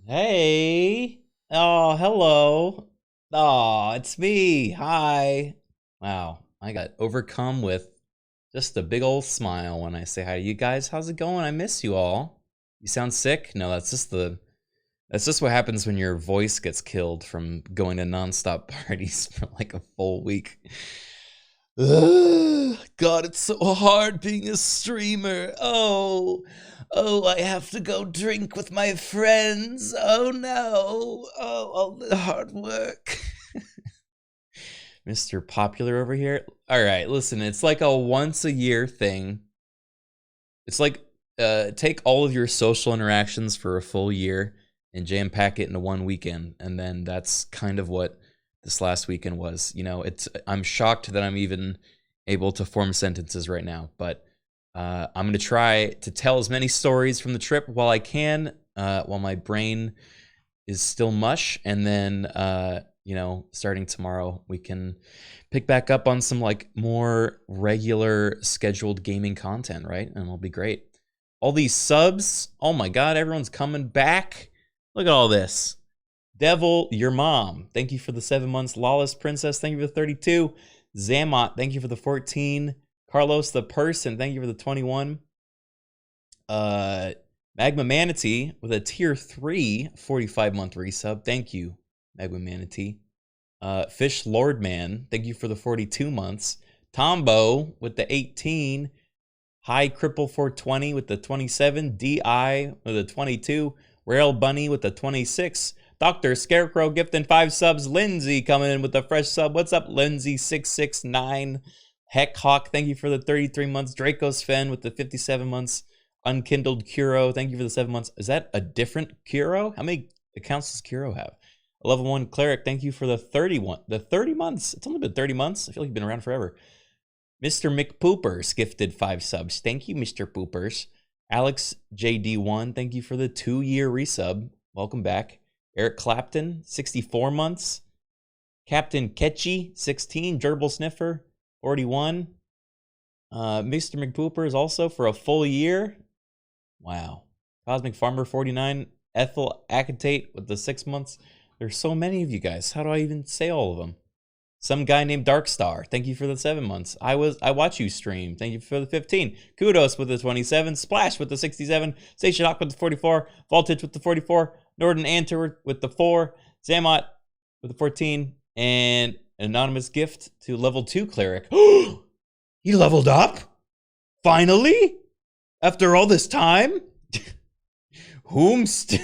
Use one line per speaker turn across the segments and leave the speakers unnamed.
Hey. Oh, hello. Oh, it's me. Hi. Wow. I got overcome with just a big old smile when I say hi to you guys. How's it going? I miss you all. You sound sick? No, that's just what happens when your voice gets killed from going to nonstop parties for like a full week. Ugh, God, it's so hard being a streamer. Oh, I have to go drink with my friends. Oh no. Oh, all the hard work. Mr. Popular over here. All right, listen, it's like a once a year thing. It's like take all of your social interactions for a full year and jam pack it into one weekend, and then that's kind of what this last weekend was. I'm shocked that I'm even able to form sentences right now, but I'm gonna try to tell as many stories from the trip while I can, while my brain is still mush, and then starting tomorrow we can pick back up on some like more regular scheduled gaming content, right? And it'll be great. All these subs, oh my god, everyone's coming back. Look at all this. Devil, your mom, thank you for the 7 months. Lawless Princess, thank you for the 32. Zamot, thank you for the 14. Carlos the Person, thank you for the 21. Magma Manatee with a tier 3 45-month resub. Thank you, Magma Manatee. Fish Lordman, thank you for the 42 months. Tombo with the 18. High Cripple 420 with the 27. DI with the 22. Rail Bunny with the 26. Dr. Scarecrow gifting 5 subs. Lindsay coming in with a fresh sub. What's up, Lindsay669? Heck Hawk, thank you for the 33 months. Draco Sven with the 57 months. Unkindled Kuro, thank you for the 7 months. Is that a different Kuro? How many accounts does Kuro have? Level 1 Cleric, thank you for the 31. The 30 months. It's only been 30 months. I feel like you've been around forever. Mr. McPoopers gifted 5 subs. Thank you, Mr. Poopers. Alex JD1, thank you for the 2-year resub. Welcome back. Eric Clapton, 64 months. Captain Ketchy, 16. Gerbil Sniffer, 41. Mr. McPoopers also for a full year. Wow. Cosmic Farmer, 49. Ethel Acetate with the 6 months. There's so many of you guys. How do I even say all of them? Some guy named Darkstar, thank you for the 7 months. I watch you stream, thank you for the 15. Kudos with the 27. Splash with the 67. Station Hawk with the 44. Voltage with the 44. Norden Anter with the 4. Zamot with the 14. And anonymous gift to level 2 Cleric. He leveled up? Finally? After all this time? Whomst?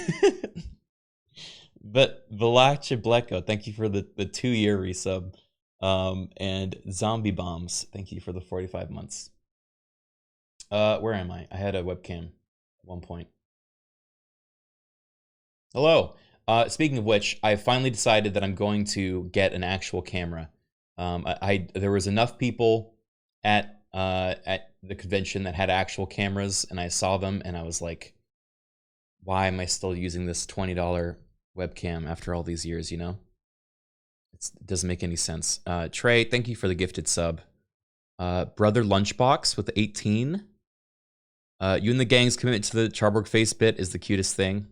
But Valache Bleko, thank you for the 2-year resub. And Zombie Bombs, thank you for the 45 months. Where am I? I had a webcam at one point. Hello. Speaking of which, I finally decided that I'm going to get an actual camera. There was enough people at the convention that had actual cameras, and I saw them, and I was like, why am I still using this $20 webcam after all these years, you know? It doesn't make any sense. Trey, thank you for the gifted sub. Brother Lunchbox with the 18. You and the gang's commitment to the Charborg face bit is the cutest thing.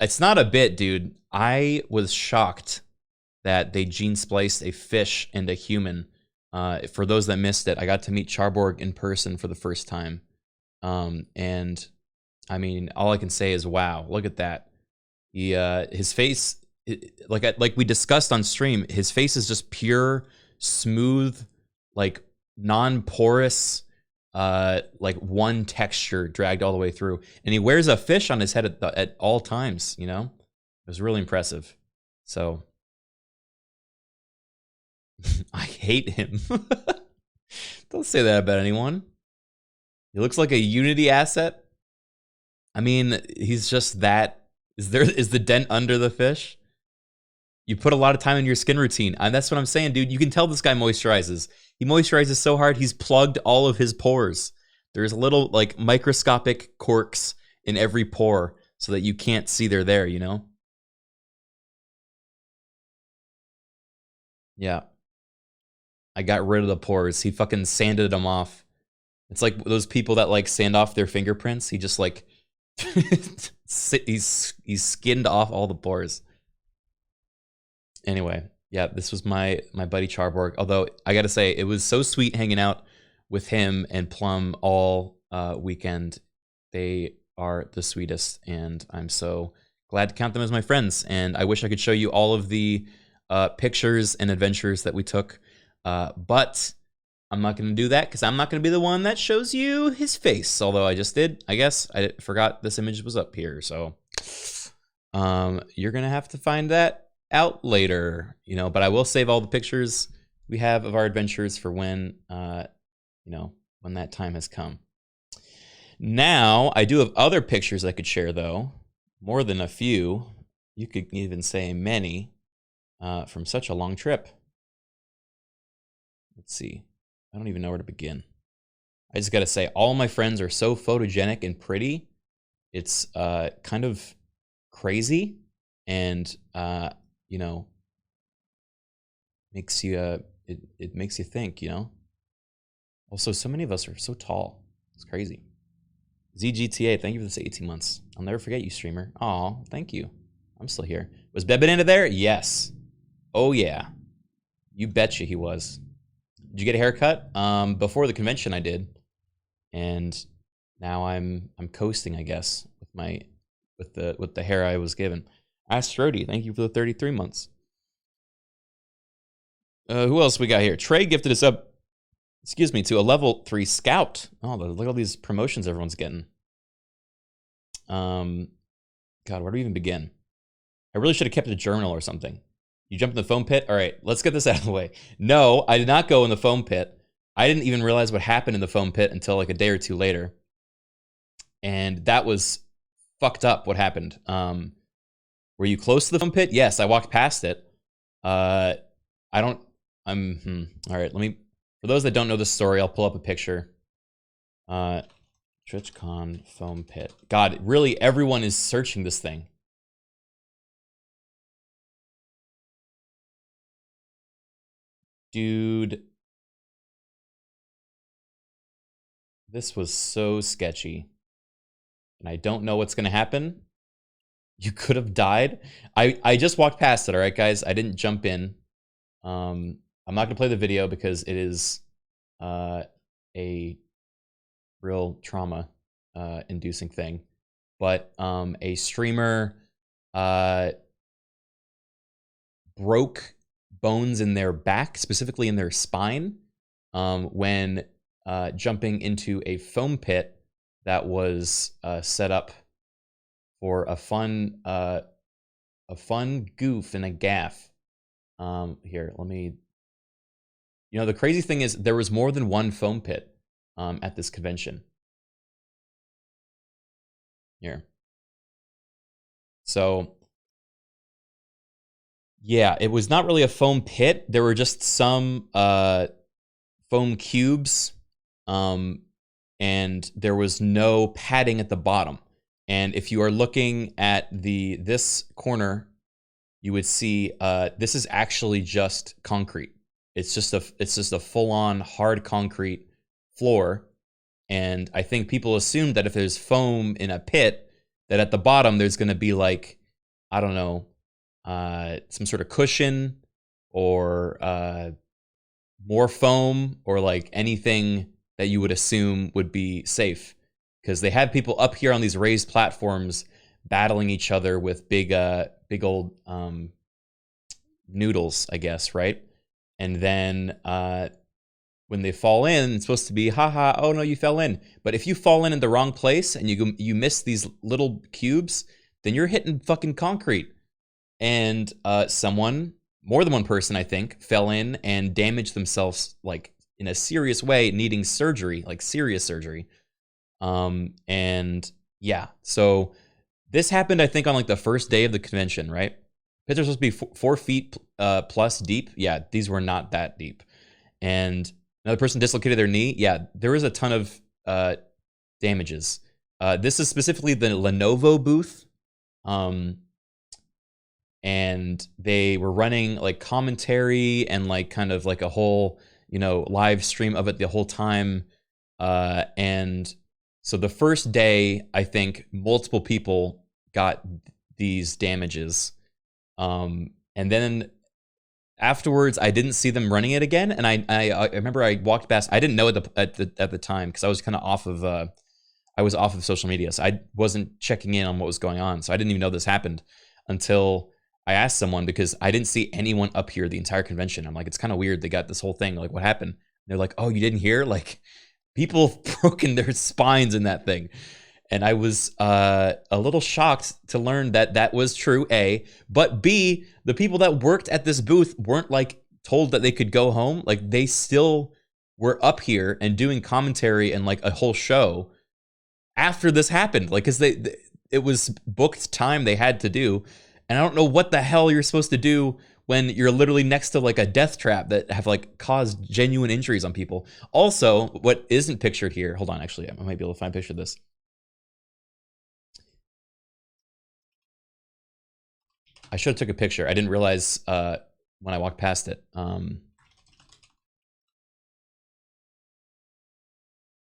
It's not a bit, dude. I was shocked that they gene spliced a fish and a human. For those that missed it, I got to meet Charborg in person for the first time. And I mean, all I can say is, wow, look at that. His face, like we discussed on stream, his face is just pure, smooth, like non-porous, like one texture dragged all the way through. And he wears a fish on his head at all times, you know? It was really impressive. So I hate him. Don't say that about anyone. He looks like a Unity asset. I mean, he's just that. Is the dent under the fish? You put a lot of time in your skin routine. And that's what I'm saying, dude. You can tell this guy moisturizes. He moisturizes so hard, he's plugged all of his pores. There's little, like, microscopic corks in every pore so that you can't see they're there, you know? Yeah. I got rid of the pores. He fucking sanded them off. It's like those people that, like, sand off their fingerprints. He just, like... it's he's skinned off all the pores. Anyway, yeah, this was my buddy Charborg. Although I gotta say, it was so sweet hanging out with him and Plum all weekend. They are the sweetest, and I'm so glad to count them as my friends. And I wish I could show you all of the pictures and adventures that we took, but I'm not going to do that because I'm not going to be the one that shows you his face. Although I just did, I guess. I forgot this image was up here, so you're going to have to find that out later, you know. But I will save all the pictures we have of our adventures for when, you know, when that time has come. Now, I do have other pictures I could share, though. More than a few. You could even say many from such a long trip. Let's see. I don't even know where to begin. I just got to say, all my friends are so photogenic and pretty. It's kind of crazy and, you know, makes you, it makes you think, you know. Also, so many of us are so tall. It's crazy. ZGTA, thank you for this 18 months. I'll never forget you, streamer. Aw, thank you. I'm still here. Was Bebenenda there? Yes. Oh, yeah. You betcha he was. Did you get a haircut? Before the convention I did. And now I'm coasting, I guess, with the hair I was given. Astrody, thank you for the 33 months. Who else we got here? Trey gifted us up, excuse me, to a level 3 scout. Oh, look at all these promotions everyone's getting. God, where do we even begin? I really should have kept a journal or something. You jumped in the foam pit? All right, let's get this out of the way. No, I did not go in the foam pit. I didn't even realize what happened in the foam pit until like a day or two later. And that was fucked up, what happened. Were you close to the foam pit? Yes, I walked past it. All right, let me, for those that don't know the story, I'll pull up a picture. TwitchCon foam pit. God, really, everyone is searching this thing. Dude. This was so sketchy. And I don't know what's going to happen. You could have died. I just walked past it, all right, guys? I didn't jump in. I'm not going to play the video because it is a real trauma inducing thing. But a streamer broke bones in their back, specifically in their spine, when jumping into a foam pit that was set up for a fun goof and a gaff. Here, let me. You know, the crazy thing is there was more than one foam pit at this convention. Here. So, yeah, it was not really a foam pit. There were just some foam cubes, and there was no padding at the bottom. And if you are looking at this corner, you would see this is actually just concrete. It's just a full-on hard concrete floor. And I think people assume that if there's foam in a pit, that at the bottom there's going to be like, I don't know, some sort of cushion or more foam or like anything that you would assume would be safe. Because they had people up here on these raised platforms battling each other with big old noodles, I guess, right? And then when they fall in, it's supposed to be, haha, oh no, you fell in. But if you fall in the wrong place and you miss these little cubes, then you're hitting fucking concrete. And someone, more than one person, I think, fell in and damaged themselves like in a serious way, needing surgery, like serious surgery. And yeah, so this happened, I think, on like the first day of the convention, right? Pits are supposed to be 4 feet plus deep. Yeah, these were not that deep. And another person dislocated their knee. Yeah, there was a ton of damages. This is specifically the Lenovo booth. And they were running like commentary and like kind of like a whole, you know, live stream of it the whole time. And so the first day, I think multiple people got these damages. And then afterwards, I didn't see them running it again. And I remember I walked past. I didn't know at the time because I was kind of off of I was off of social media, so I wasn't checking in on what was going on. So I didn't even know this happened until I asked someone, because I didn't see anyone up here the entire convention. I'm like, it's kind of weird. They got this whole thing. Like, what happened? And they're like, oh, you didn't hear? Like, people have broken their spines in that thing. And I was a little shocked to learn that that was true, A. But B, the people that worked at this booth weren't like told that they could go home. Like, they still were up here and doing commentary and like a whole show after this happened. Like, because it was booked time they had to do. And I don't know what the hell you're supposed to do when you're literally next to like a death trap that have like caused genuine injuries on people. Also, what isn't pictured here, hold on, actually, I might be able to find a picture of this. I should have took a picture. I didn't realize when I walked past it.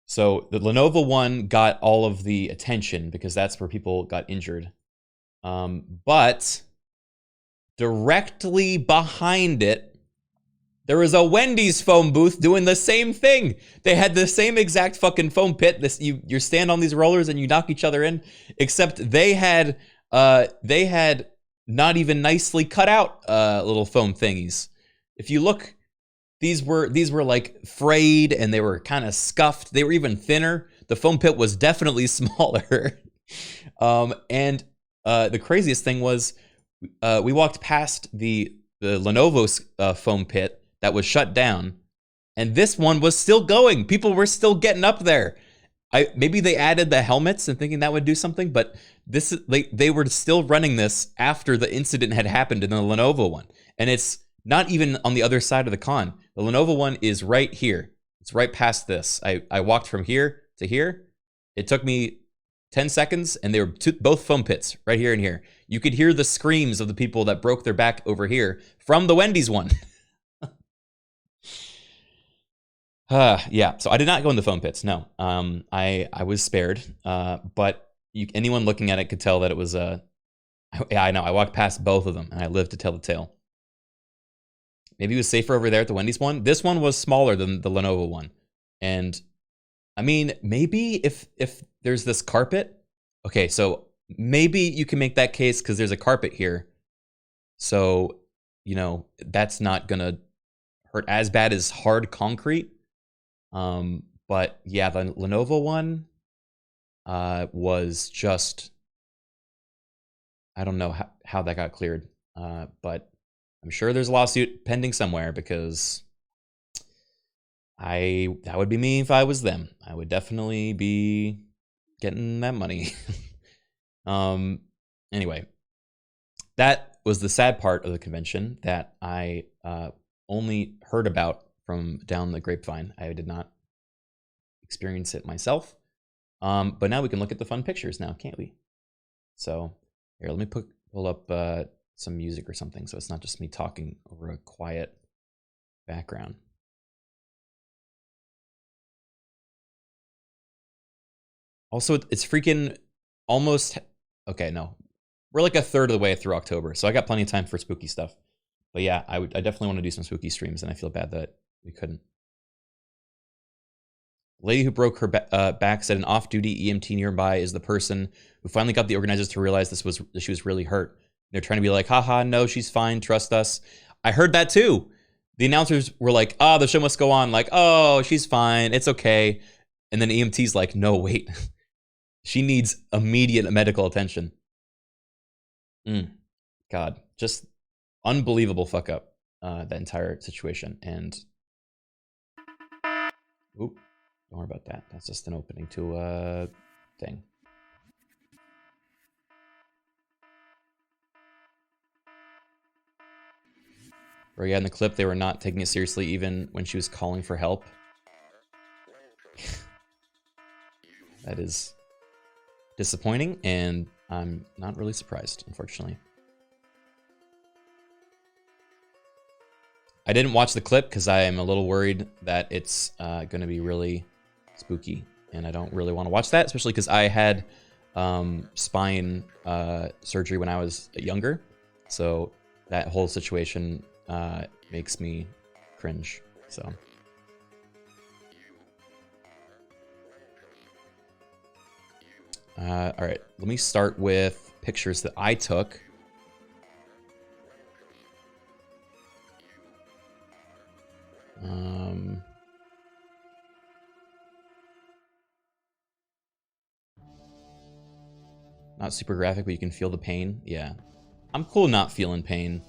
So the Lenovo one got all of the attention because that's where people got injured. But directly behind it, there was a Wendy's foam booth doing the same thing. They had the same exact fucking foam pit. You stand on these rollers and you knock each other in, except they had not even nicely cut out little foam thingies. If you look, these were like frayed and they were kind of scuffed. They were even thinner. The foam pit was definitely smaller. And the craziest thing was we walked past the Lenovo's foam pit that was shut down, and this one was still going. People were still getting up there. Maybe they added the helmets and thinking that would do something, but they were still running this after the incident had happened in the Lenovo one. And it's not even on the other side of the con. The Lenovo one is right here. It's right past this. I walked from here to here. It took me 10 seconds, and they were both foam pits right here and here. You could hear the screams of the people that broke their back over here from the Wendy's one. Yeah, so I did not go in the foam pits, no. I was spared, but anyone looking at it could tell that it was yeah, I know, I walked past both of them, and I lived to tell the tale. Maybe it was safer over there at the Wendy's one. This one was smaller than the Lenovo one. And, I mean, maybe if there's this carpet, okay, so maybe you can make that case because there's a carpet here. So, you know, that's not gonna hurt as bad as hard concrete. But yeah, the Lenovo one was just, I don't know how that got cleared, but I'm sure there's a lawsuit pending somewhere, because that would be me if I was them. I would definitely be getting that money. Anyway, that was the sad part of the convention that I only heard about from down the grapevine. I did not experience it myself. But now we can look at the fun pictures now, can't we? So here, let me pull up some music or something so it's not just me talking over a quiet background. Also, it's freaking almost, okay, no. We're like a third of the way through October, so I got plenty of time for spooky stuff. But yeah, I definitely want to do some spooky streams, and I feel bad that we couldn't. The lady who broke her back said an off-duty EMT nearby is the person who finally got the organizers to realize she was really hurt. They're trying to be like, haha, no, she's fine, trust us. I heard that too. The announcers were like, oh, the show must go on. Like, oh, she's fine, it's okay. And then EMT's like, no, wait. She needs immediate medical attention. God, just unbelievable fuck up, that entire situation. And, oop, don't worry about that. That's just an opening to a thing. Or yeah, in the clip, they were not taking it seriously even when she was calling for help. That is disappointing, and I'm not really surprised, unfortunately. I didn't watch the clip because I am a little worried that it's going to be really spooky, and I don't really want to watch that, especially because I had spine surgery when I was younger. So that whole situation makes me cringe. So. All right, let me start with pictures that I took. Not super graphic, but you can feel the pain. Yeah. I'm cool not feeling pain.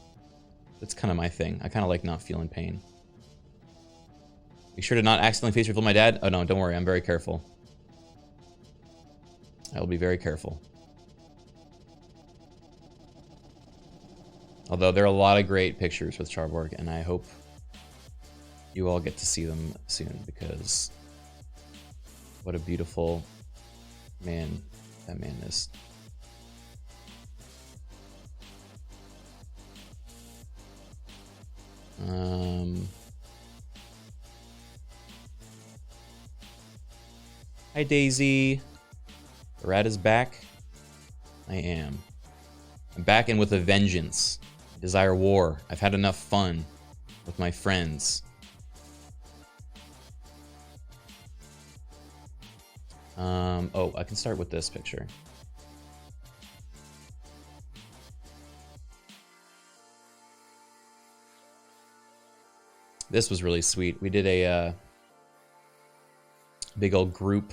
That's kind of my thing. I kind of like not feeling pain. Be sure to not accidentally face reveal my dad. Oh no, don't worry. I'm very careful. I will be very careful. Although there are a lot of great pictures with Charborg, and I hope you all get to see them soon, because what a beautiful man that man is. Hi Daisy. The rat is back. I am. I'm back and with a vengeance. I desire war. I've had enough fun with my friends. Oh, I can start with this picture. This was really sweet. We did a big old group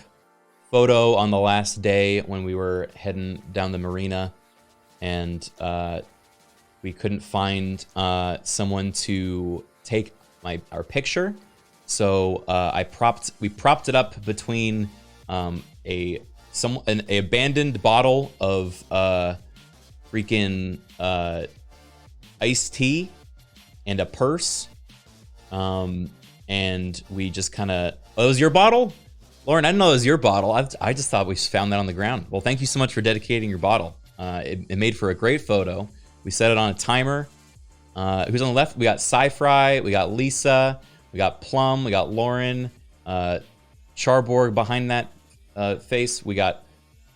photo on the last day when we were heading down the Marina, and we couldn't find someone to take our picture, so we propped it up between an abandoned bottle of freaking iced tea and a purse, and we just kind of... Oh, it was your bottle? Lauren, I didn't know it was your bottle. I just thought we found that on the ground. Well, thank you so much for dedicating your bottle. It made for a great photo. We set it on a timer. Who's on the left? We got Sci-Fry, we got Lisa, we got Plum, we got Lauren, Charborg behind that face. We got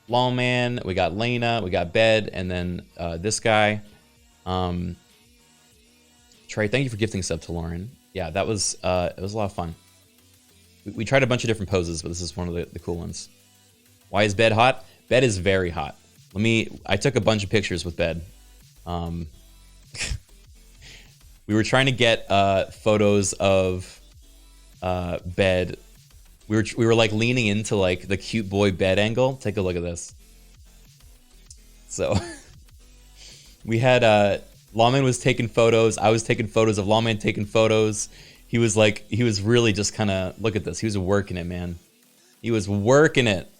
Lawman, we got Lena, we got Bed, and then this guy. Trey, thank you for gifting sub to Lauren. Yeah, that was it was a lot of fun. We tried a bunch of different poses, but this is one of the cool ones. Why is Bed hot? Bed is very hot. I took a bunch of pictures with Bed. We were trying to get photos of Bed. We were like leaning into like the cute boy Bed angle. Take a look at this. So we had Lawman was taking photos. I was taking photos of Lawman taking photos. He was really just kind of, look at this. He was working it, man. He was working it.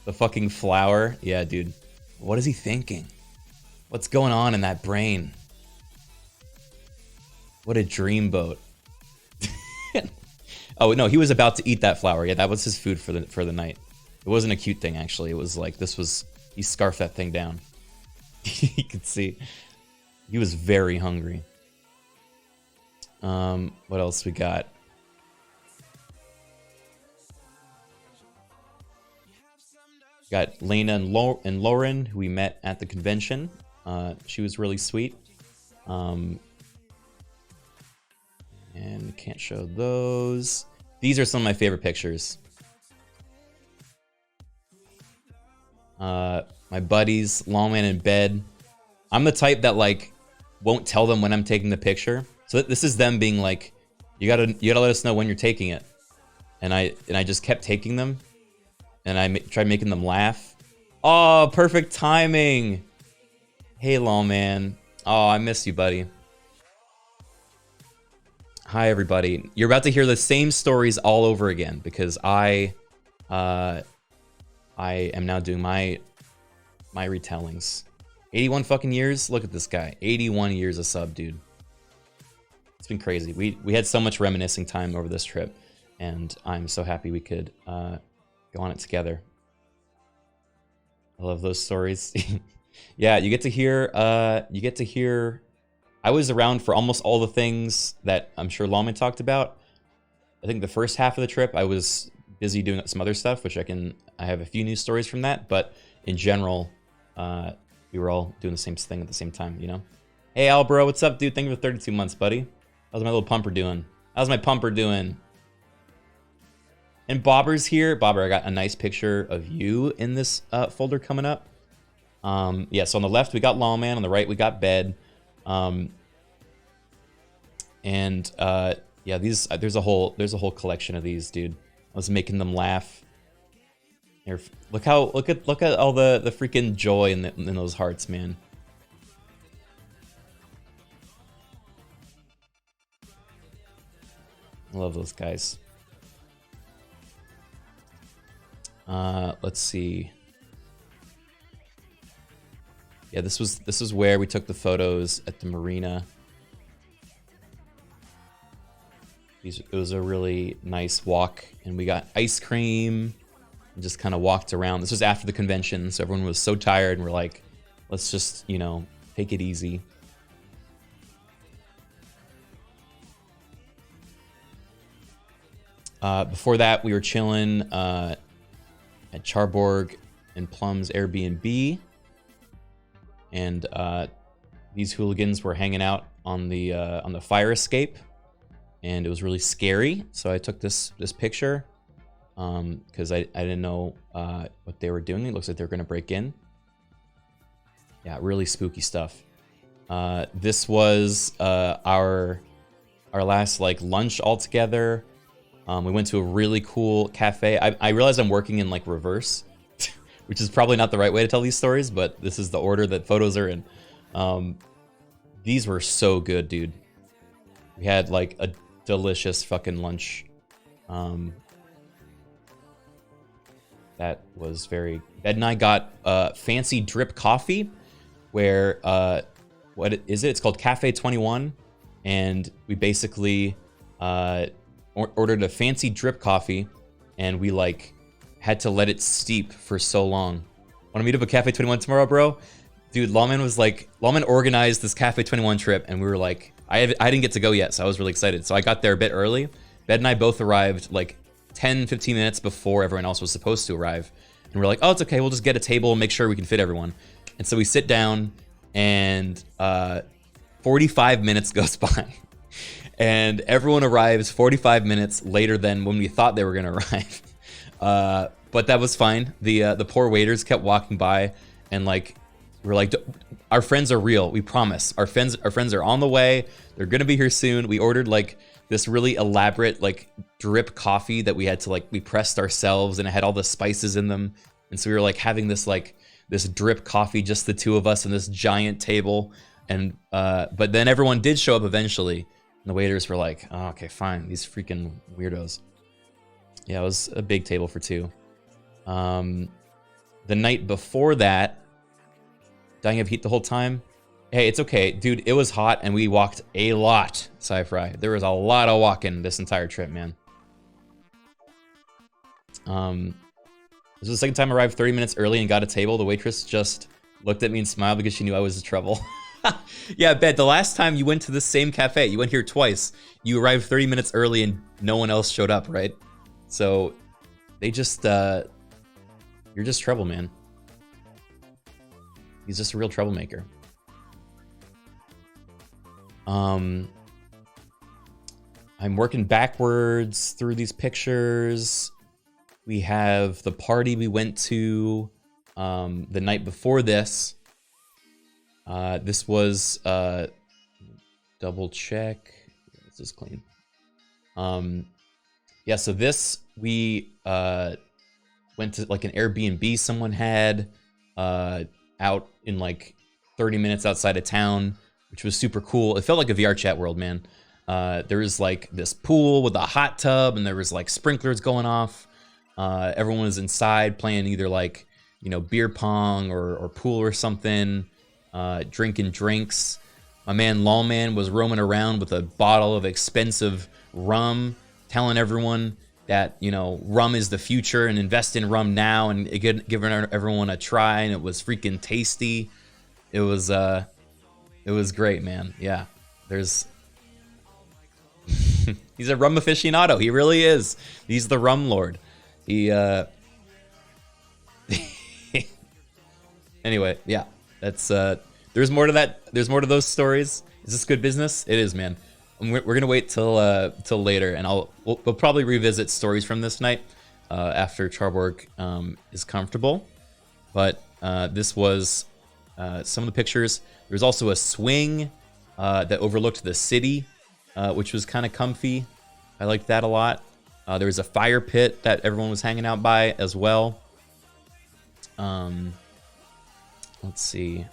The fucking flower. Yeah, dude. What is he thinking? What's going on in that brain? What a dreamboat. Oh, no, he was about to eat that flower. Yeah, that was his food for the night. It wasn't a cute thing, actually. It was like, he scarfed that thing down. You could see. He was very hungry. What else we got? Got Lena and Lauren, who we met at the convention. She was really sweet. And can't show those. These are some of my favorite pictures. My buddies, Lawman and Bed. I'm the type that like won't tell them when I'm taking the picture. So this is them being like, you gotta let us know when you're taking it. And I just kept taking them, and I tried making them laugh. Oh, perfect timing. Hey, Lawman. Oh, I miss you, buddy. Hi, everybody. You're about to hear the same stories all over again because I am now doing my retellings. 81 fucking years. Look at this guy. 81 years of sub, dude. It's been crazy. We had so much reminiscing time over this trip, and I'm so happy we could go on it together. I love those stories. Yeah, you get to hear. I was around for almost all the things that I'm sure Lawman talked about. I think the first half of the trip, I was busy doing some other stuff, which I have a few news stories from that, but in general, we were all doing the same thing at the same time, you know? Hey, Al, bro, what's up, dude? Thank you for 32 months, buddy. How's my little pumper doing? How's my pumper doing? And Bobber's here. Bobber, I got a nice picture of you in this folder coming up. Yeah, so on the left, we got Lawman. On the right, we got Bed. Yeah, there's a whole collection of these, dude. I was making them laugh. Here, look at all the freaking joy in those hearts, man. I love those guys. Let's see. Yeah, this is where we took the photos at the Marina. It was a really nice walk, and we got ice cream and just kind of walked around. This was after the convention, so everyone was so tired, and we're like, let's just, you know, take it easy. Before that, we were chilling at Charborg and Plum's Airbnb, and these hooligans were hanging out on the fire escape, and it was really scary. So I took this picture because I didn't know what they were doing. It looks like they're gonna break in. Yeah, really spooky stuff. This was our last like lunch all together. We went to a really cool cafe. I realize I'm working in like reverse, which is probably not the right way to tell these stories, but this is the order that photos are in. These were so good, dude. We had like a delicious fucking lunch. That was very... Ed and I got fancy drip coffee, where, what is it? It's called Cafe 21, and we basically ordered a fancy drip coffee, and we like had to let it steep for so long. Want to meet up at Cafe 21 tomorrow, bro? Dude, Lawman was like, Lawman organized this Cafe 21 trip, and we were like, I didn't get to go yet, so I was really excited. So I got there a bit early. Bed and I both arrived like 10, 15 minutes before everyone else was supposed to arrive. And we're like, oh, it's okay, we'll just get a table and make sure we can fit everyone. And so we sit down, and 45 minutes goes by. And everyone arrives 45 minutes later than when we thought they were gonna arrive. But that was fine. The poor waiters kept walking by, and like, we're like, our friends are real, we promise. Our friends are on the way. They're gonna be here soon. We ordered like this really elaborate like drip coffee that we had to like, we pressed ourselves, and it had all the spices in them. And so we were like having this drip coffee, just the two of us on this giant table. And but then everyone did show up eventually. And the waiters were like, oh, okay, fine, these freaking weirdos. Yeah, it was a big table for two. The night before that, dying of heat the whole time. Hey, it's okay, dude, it was hot, and we walked a lot, Sci-Fry. There was a lot of walking this entire trip, man. This was the second time I arrived 30 minutes early and got a table. The waitress just looked at me and smiled because she knew I was in trouble. Yeah, Bet, the last time you went to the same cafe, you went here twice. You arrived 30 minutes early and no one else showed up, right? So they just, you're just trouble, man. He's just a real troublemaker. I'm working backwards through these pictures. We have the party we went to the night before this. This was double check. This is clean. Yeah, so this we went to like an Airbnb someone had out in like 30 minutes outside of town, which was super cool. It felt like a VR chat world, man. There was like this pool with a hot tub, and there was like sprinklers going off. Everyone was inside playing either like, you know, beer pong or pool or something, drinking drinks. My man Lawman was roaming around with a bottle of expensive rum, telling everyone that, you know, rum is the future and invest in rum now, and giving everyone a try, and it was freaking tasty. It was great, man. Yeah, there's he's a rum aficionado. He really is. He's the rum lord. He anyway, yeah, that's there's more to that. There's more to those stories. Is this good business? It is, man. We're gonna wait till later, and we'll probably revisit stories from this night after Charborg is comfortable. But this was some of the pictures. There's also a swing that overlooked the city, which was kind of comfy. I liked that a lot. There was a fire pit that everyone was hanging out by as well. Let's see.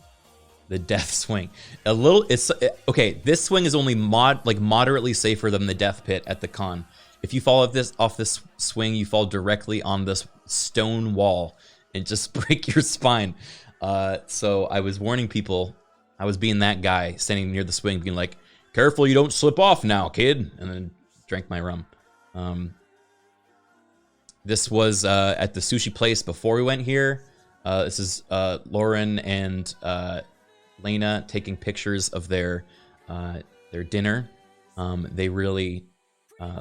The death swing. Okay, this swing is only moderately safer than the death pit at the con. If you fall off this swing, you fall directly on this stone wall and just break your spine. So I was warning people. I was being that guy standing near the swing, being like, "Careful, you don't slip off now, kid," and then drank my rum. This was at the sushi place before we went here. This is Lauren and Lena taking pictures of their dinner. They really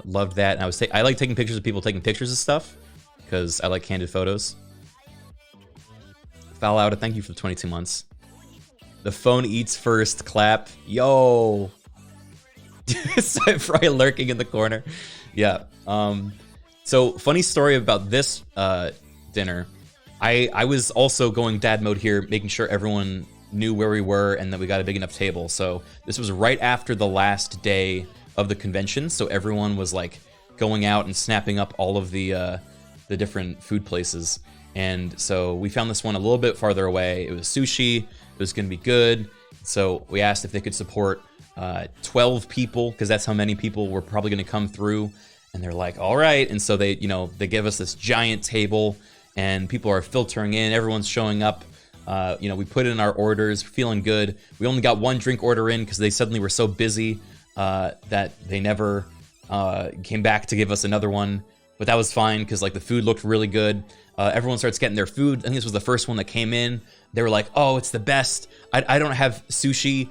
loved that. And I like taking pictures of people taking pictures of stuff because I like candid photos. Foul out, thank you for the 22 months. The phone eats first, clap. Yo. Fry lurking in the corner. Yeah. So funny story about this dinner. I was also going dad mode here, making sure everyone knew where we were and that we got a big enough table. So this was right after the last day of the convention. So everyone was like going out and snapping up all of the different food places. And so we found this one a little bit farther away. It was sushi. It was going to be good. So we asked if they could support 12 people because that's how many people were probably going to come through. And they're like, all right. And so they give us this giant table and people are filtering in. Everyone's showing up. We put in our orders, feeling good. We only got one drink order in because they suddenly were so busy that they never came back to give us another one. But that was fine because like the food looked really good. Everyone starts getting their food. I think this was the first one that came in. They were like, oh, it's the best. I don't have sushi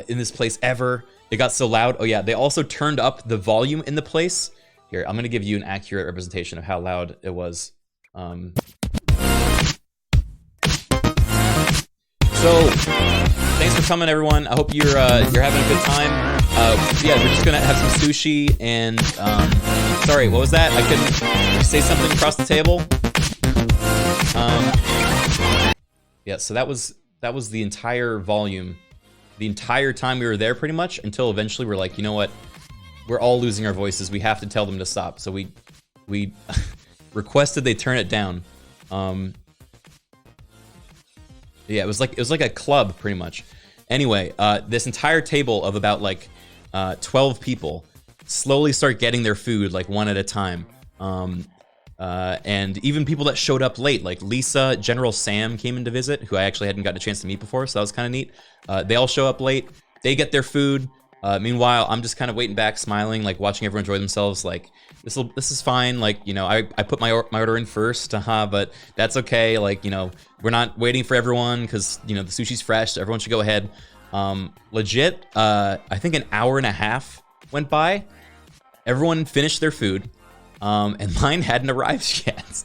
in this place ever. It got so loud. Oh yeah, they also turned up the volume in the place. Here, I'm gonna give you an accurate representation of how loud it was. So, thanks for coming, everyone. I hope you're having a good time. Yeah, we're just gonna have some sushi and sorry, what was that? I couldn't say something across the table. Yeah, so that was the entire volume, the entire time we were there, pretty much, until eventually we're like, you know what? We're all losing our voices. We have to tell them to stop. So we requested they turn it down. Yeah, it was like a club, pretty much. Anyway, this entire table of about like 12 people slowly start getting their food like one at a time. And even people that showed up late, like Lisa, General Sam came in to visit, who I actually hadn't gotten a chance to meet before, so that was kind of neat. They all show up late. They get their food. Meanwhile, I'm just kind of waiting back, smiling, like watching everyone enjoy themselves. Like this is fine. Like, you know, I put my order in first, but that's okay. Like, you know, we're not waiting for everyone because, you know, the sushi's fresh. So everyone should go ahead. Legit, I think an hour and a half went by. Everyone finished their food, and mine hadn't arrived yet.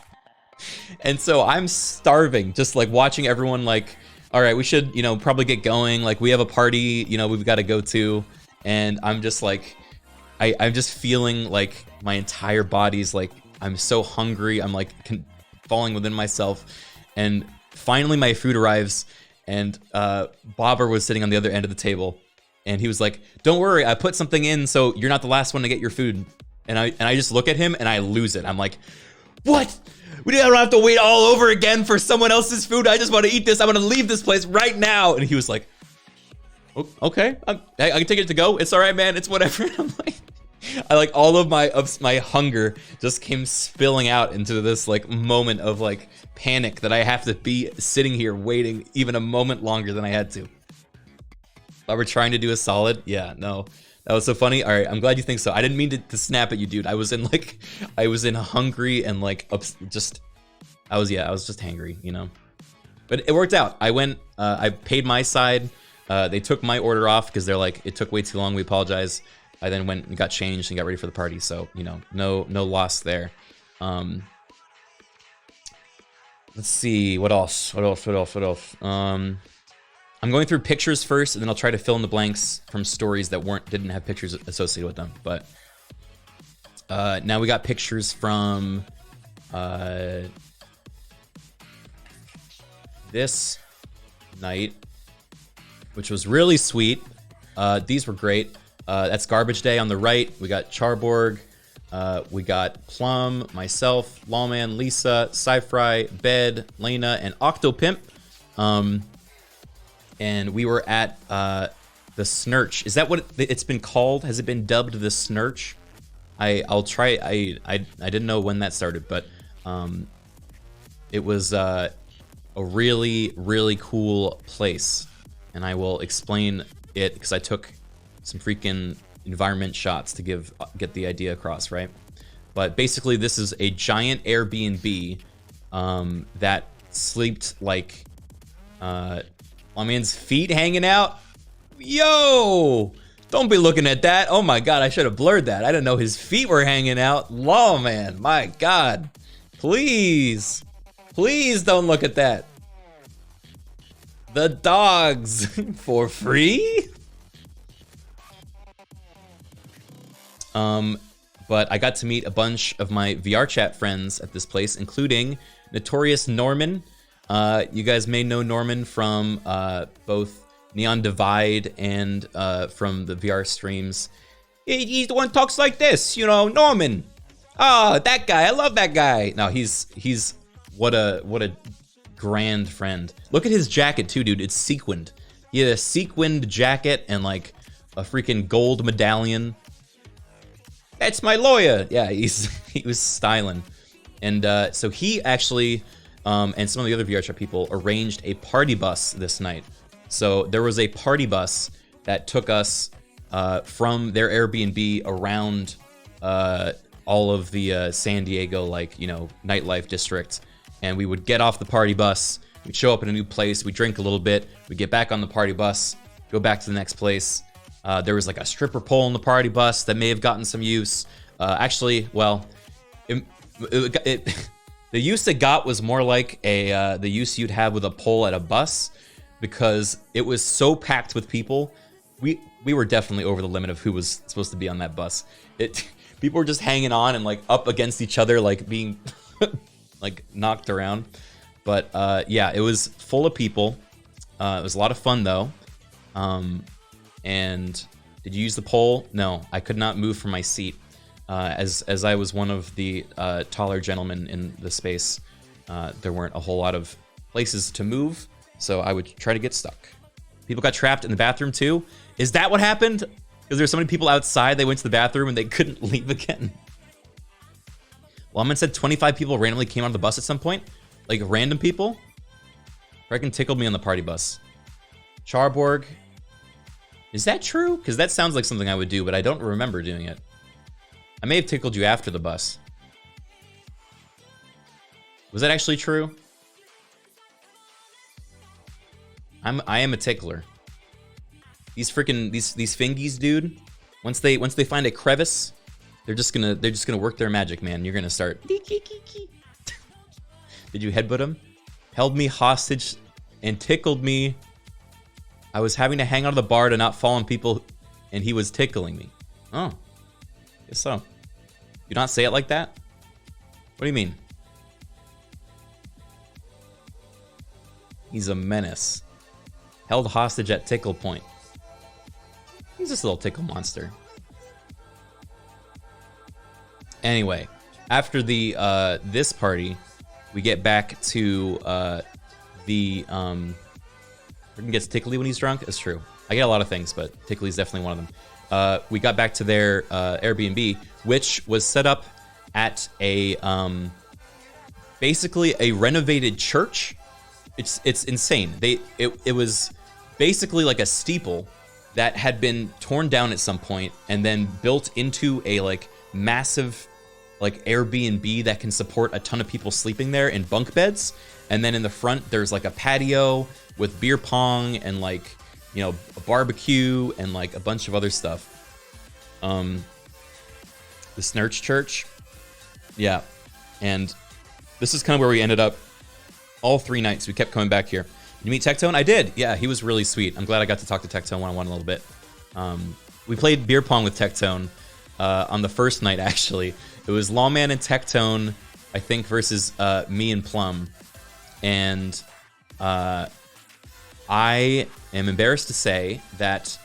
And so I'm starving, just like watching everyone like, all right, we should, you know, probably get going. Like we have a party, you know, we've got to go to. And I'm just like, I'm just feeling like my entire body's like, I'm so hungry. I'm like falling within myself. And finally my food arrives and Bobber was sitting on the other end of the table. And he was like, don't worry, I put something in so you're not the last one to get your food. And I just look at him and I lose it. I'm like, what? We don't have to wait all over again for someone else's food. I just want to eat this. I want to leave this place right now. And he was like, okay, I can take it to go. It's all right, man. It's whatever. I'm like, all of my hunger just came spilling out into this like moment of like panic that I have to be sitting here waiting even a moment longer than I had to. But we're trying to do a solid. Yeah, no, that was so funny. All right, I'm glad you think so. I didn't mean to snap at you, dude. I was in hungry and like I was just hangry, you know. But it worked out. I went, I paid my side. They took my order off because they're like, it took way too long. We apologize. I then went and got changed and got ready for the party. So, you know, no loss there. Let's see, what else? What else? I'm going through pictures first, and then I'll try to fill in the blanks from stories that didn't have pictures associated with them. But now we got pictures from this night, which was really sweet. These were great. That's Garbage Day on the right. We got Charborg. We got Plum, myself, Lawman, Lisa, Sci-Fry, Bed, Lena, and Octopimp. And we were at the Snurch. Is that what it's been called? Has it been dubbed the Snurch? I'll try. I didn't know when that started, but it was a really, really cool place. And I will explain it because I took some freaking environment shots to get the idea across, right? But basically, this is a giant Airbnb that sleeped like my man's feet hanging out. Yo, don't be looking at that. Oh my god, I should have blurred that. I didn't know his feet were hanging out. Law man, my god, please don't look at that. The dogs for free. But I got to meet a bunch of my VR chat friends at this place, including Notorious Norman. You guys may know Norman from both Neon Divide and from the VR streams. He's the one who talks like this, you know, Norman. Oh, that guy, I love that guy. No, he's what a grand friend. Look at his jacket too, dude. It's sequined. He had a sequined jacket and like a freaking gold medallion. That's my lawyer. Yeah, he was styling. And so he actually, and some of the other VR chat people arranged a party bus this night. So there was a party bus that took us from their Airbnb around all of the San Diego, like, you know, nightlife district. And we would get off the party bus, we'd show up in a new place, we'd drink a little bit, we'd get back on the party bus, go back to the next place. There was like a stripper pole in the party bus that may have gotten some use. Actually, well, the use it got was more like the use you'd have with a pole at a bus, because it was so packed with people. We were definitely over the limit of who was supposed to be on that bus. People were just hanging on and like up against each other, like being like knocked around. But yeah, it was full of people. It was a lot of fun though. And did you use the pole? No, I could not move from my seat. As I was one of the taller gentlemen in the space, there weren't a whole lot of places to move, so I would try to get stuck. People got trapped in the bathroom too. Is that what happened? Because there were so many people outside, they went to the bathroom and they couldn't leave again. Lawman said 25 people randomly came on the bus at some point. Like random people? Criken tickled me on the party bus. Charborg. Is that true? Because that sounds like something I would do, but I don't remember doing it. I may have tickled you after the bus. Was that actually true? I am a tickler. These freaking these fingies, dude. Once they find a crevice, they're just gonna work their magic, man. You're gonna start. Did you headbutt him? Held me hostage and tickled me. I was having to hang out of the bar to not fall on people, and he was tickling me. Oh, guess so. You not say it like that? What do you mean? He's a menace. Held hostage at tickle point. He's just a little tickle monster. Anyway, after the this party, we get back to the Criken gets tickly when he's drunk. It's true. I get a lot of things, but tickly's definitely one of them. We got back to their Airbnb, which was set up at a basically a renovated church. It's insane. It was basically like a steeple that had been torn down at some point and then built into a like massive like Airbnb that can support a ton of people sleeping there in bunk beds. And then in the front, there's like a patio with beer pong and like, you know, a barbecue and like a bunch of other stuff. The Snurch Church. Yeah. And this is kind of where we ended up all 3 nights. We kept coming back here. Did you meet Tectone? I did. Yeah, he was really sweet. I'm glad I got to talk to Tectone one-on-one a little bit. We played beer pong with Tectone on the first night, actually. It was Lawman and Tectone, I think, versus me and Plum. And I am embarrassed to say that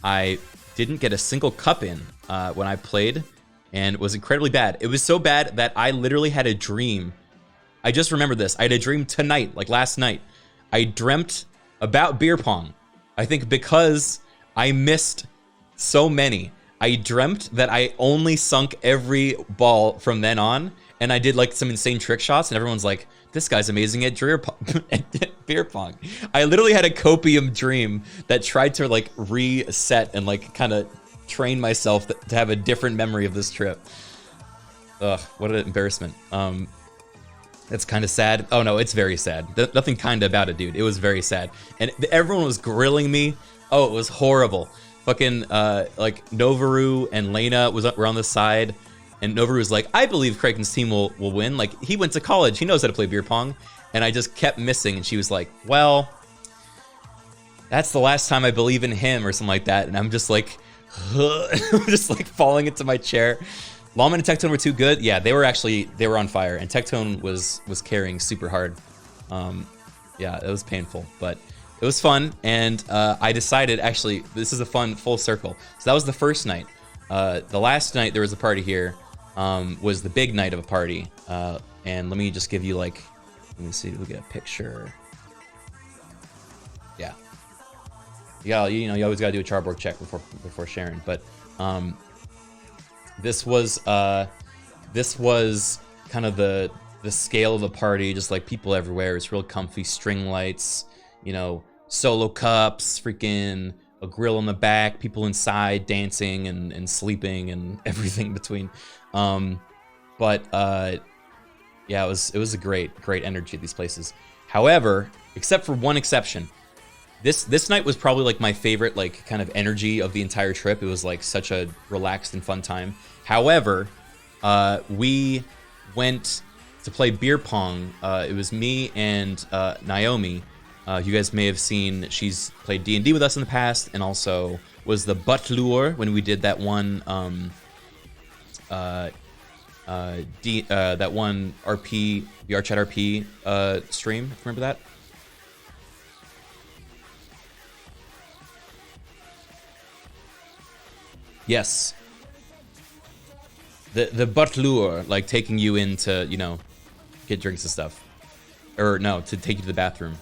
I didn't get a single cup in when I played, and it was incredibly bad. It was so bad that I literally had a dream. I just remembered this. I had a dream tonight, like last night. I dreamt about beer pong. I think because I missed so many. I dreamt that I only sunk every ball from then on, and I did like some insane trick shots, and everyone's like, this guy's amazing at beer pong. I literally had a copium dream that tried to like reset and like kind of train myself to have a different memory of this trip. Ugh, what an embarrassment. That's kind of sad. Oh no, it's very sad. Nothing kind of about it, dude. It was very sad. And everyone was grilling me. Oh, it was horrible. Fucking like Novaru and Lena were on the side, and Novaru was like, I believe Criken's team will win. Like, he went to college, he knows how to play beer pong. And I just kept missing, and she was like, well, that's the last time I believe in him, or something like that. And I'm just like, I'm just like falling into my chair. Lawman and Tectone were too good. Yeah, they were on fire, and Tectone was carrying super hard. Yeah, it was painful, but it was fun. And I decided, actually, this is a fun full circle. So that was the first night. The last night there was a party here, was the big night of a party. And let me just give you like, let me see, we'll get a picture. Yeah. Yeah, you know, you always gotta do a chartboard check before sharing. But this was kind of the scale of the party, just like people everywhere. It's real comfy, string lights, you know, solo cups, freaking a grill in the back, people inside dancing and sleeping and everything in between. Yeah, it was a great energy at these places. However, except for one exception, this night was probably like my favorite like kind of energy of the entire trip. It was like such a relaxed and fun time. However, we went to play beer pong. It was me and Naomi. You guys may have seen, she's played D&D with us in the past, and also was the butler when we did that one that one RP, VR Chat RP stream. Remember that? Yes. The butler, like taking you in to, you know, get drinks and stuff. Or no, to take you to the bathroom.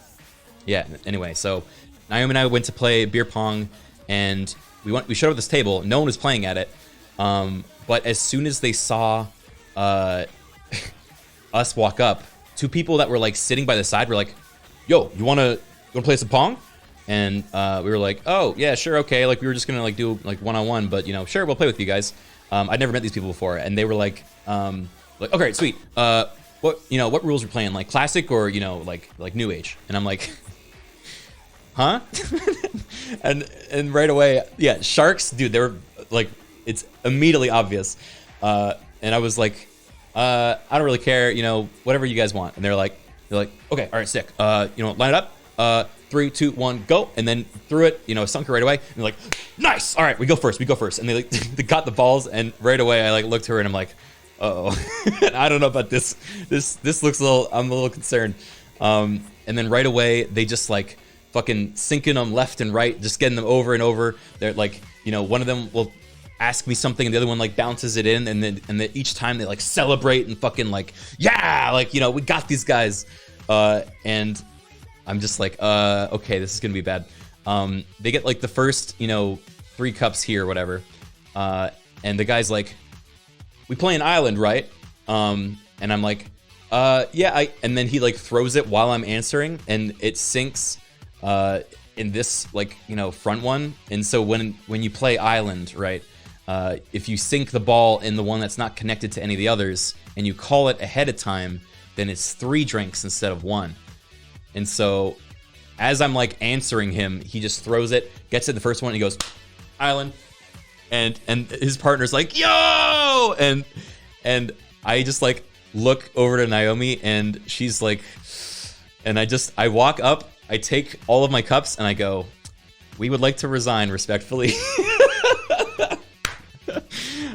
Yeah, anyway, so Naomi and I went to play beer pong, and we showed up this table. No one was playing at it. But as soon as they saw us walk up, 2 people that were like sitting by the side were like, yo, you wanna play some pong? And we were like, oh yeah, sure, okay. Like, we were just gonna like do like one-on-one, but you know, sure, we'll play with you guys. I'd never met these people before, and they were like okay, sweet. What rules are playing? Like classic or, you know, like new age? And I'm like, huh? and right away, yeah, sharks, dude, they were like, it's immediately obvious. And I was like, I don't really care, you know, whatever you guys want. And they're like, okay, all right, sick. You know, line it up. 3, 2, 1, go. And then threw it, you know, sunk it right away. And they're like, nice. All right, we go first. And they like, they got the balls. And right away, I like looked to her and I'm like, uh-oh. I don't know about this. This looks I'm a little concerned. And then right away, they just like fucking sinking them left and right, just getting them over and over. They're like, you know, one of them will ask me something and the other one like bounces it in, and then each time they like celebrate and fucking like, yeah, like, you know, we got these guys. And I'm just like, okay, this is gonna be bad. They get like the first, you know, 3 cups here or whatever. And the guy's like, we play an island, right? And I'm like, yeah, and then he like throws it while I'm answering, and it sinks in this like, you know, front one. And so when you play island, right, if you sink the ball in the one that's not connected to any of the others and you call it ahead of time, then it's 3 drinks instead of 1. And so as I'm like answering him, he just throws it, gets it the first one, and he goes, island. And his partner's like, yo! And I just like look over to Naomi, and she's like, And I walk up, I take all of my cups, and I go, we would like to resign respectfully.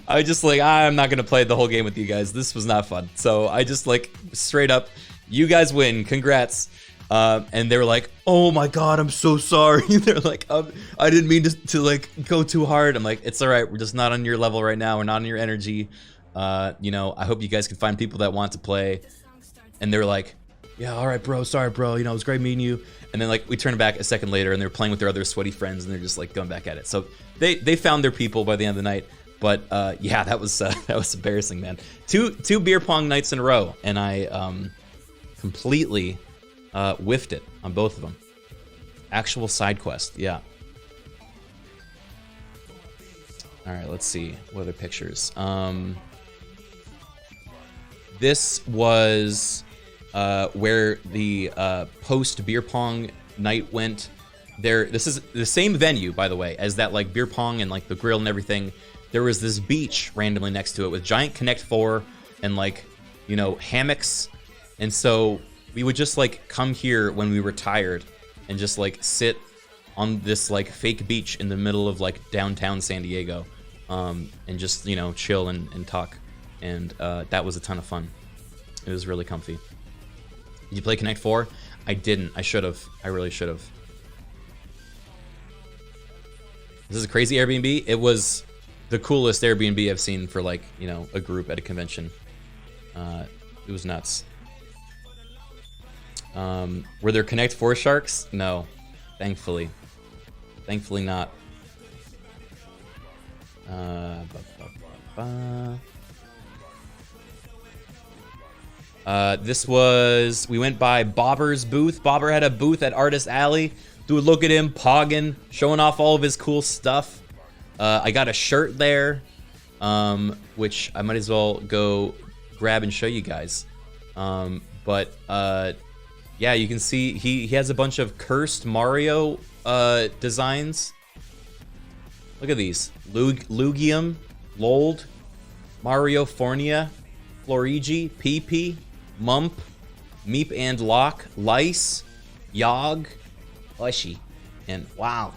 I just like, I'm not gonna play the whole game with you guys. This was not fun. So I just like, straight up, you guys win, congrats. And they were like, oh my god, I'm so sorry. They're like, I didn't mean to like go too hard. I'm like, it's all right, we're just not on your level right now. We're not on your energy. You know, I hope you guys can find people that want to play. And they were like, yeah, all right, bro, sorry, bro. You know, it was great meeting you. And then like we turned back a second later and they were playing with their other sweaty friends and they're just like going back at it. So they found their people by the end of the night. But yeah, that was embarrassing, man. Two beer pong nights in a row, and I completely whiffed it on both of them. Actual side quest, yeah. All right, let's see what other pictures. This was where the post beer pong night went. This is the same venue, by the way, as that like beer pong and like the grill and everything. There was this beach randomly next to it with giant Connect 4 and like, you know, hammocks. And so we would just like come here when we were tired and just like sit on this like fake beach in the middle of like downtown San Diego, and just, you know, chill and talk. And that was a ton of fun. It was really comfy. Did you play Connect 4? I didn't. I should have. I really should have. This is a crazy Airbnb. It was the coolest Airbnb I've seen for like, you know, a group at a convention. It was nuts. Were there Connect 4 sharks? No, thankfully. Thankfully not. This was, we went by Bobber's booth. Bobber had a booth at Artist Alley. Dude, look at him, pogging, showing off all of his cool stuff. I got a shirt there, which I might as well go grab and show you guys. But yeah, you can see he has a bunch of cursed Mario designs. Look at these. Lugium, Lold, Mario Fornia, Florigi, PP, Mump, Meep and Lock, Lice, Yogg, Ushy, and wow.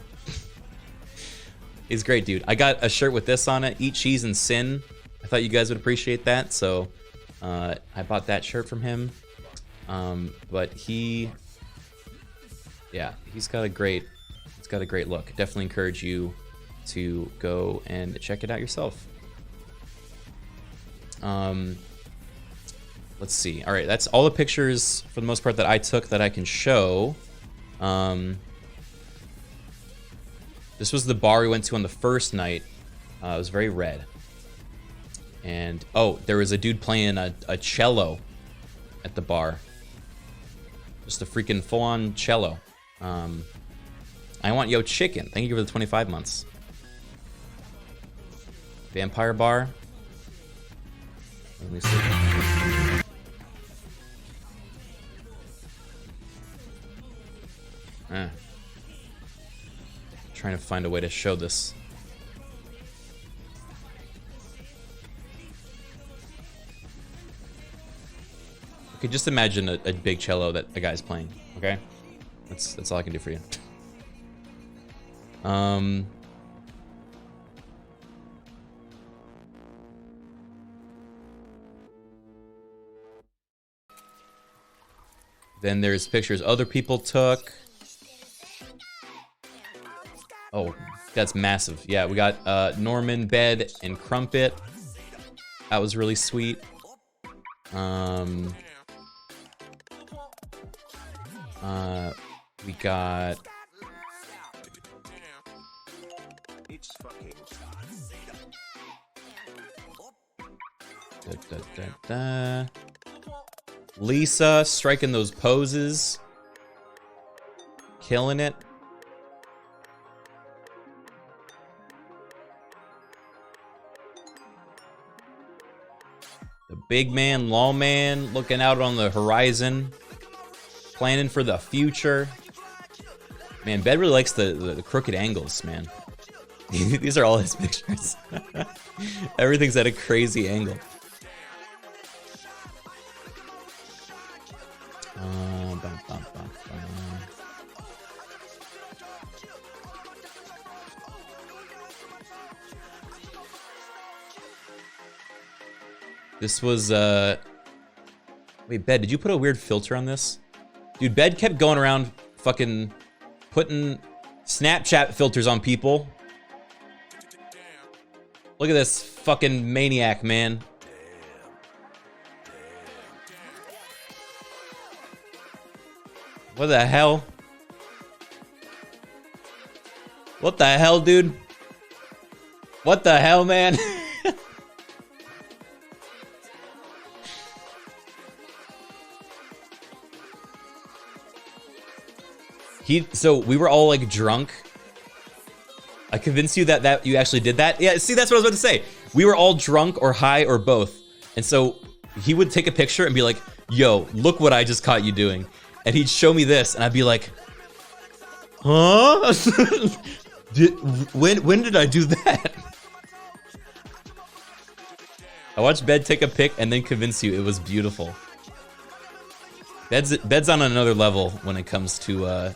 He's great, dude. I got a shirt with this on it, Eat Cheese and Sin. I thought you guys would appreciate that, so I bought that shirt from him. But yeah, he's got a great look. Definitely encourage you to go and check it out yourself. Let's see. All right, that's all the pictures for the most part that I took that I can show. This was the bar we went to on the first night. It was very red. And oh, there was a dude playing a cello at the bar. Just a freaking full-on cello. I want yo chicken. Thank you for the 25 months. Vampire bar. Let me see. Trying to find a way to show this. Okay, just imagine a big cello that a guy's playing. Okay, that's all I can do for you. Then there's pictures other people took. Oh, that's massive. Yeah, we got Norman, Bed, and Crumpet. That was really sweet. We got... Lisa striking those poses. Killing it. The big man, lawman, looking out on the horizon. Planning for the future. Man, Bed really likes the crooked angles, man. These are all his pictures. Everything's at a crazy angle. bum, bum, bum. This was, wait, Bed, did you put a weird filter on this? Dude, Bed kept going around fucking putting Snapchat filters on people. Look at this fucking maniac, man. What the hell? What the hell, dude? What the hell, man? So we were all like drunk. I convinced you that you actually did that. Yeah, see, that's what I was about to say. We were all drunk or high or both. And so he would take a picture and be like, yo, look what I just caught you doing. And he'd show me this and I'd be like, huh? When did I do that? I watched Bed take a pic and then convince you it was beautiful. Bed's on another level when it comes to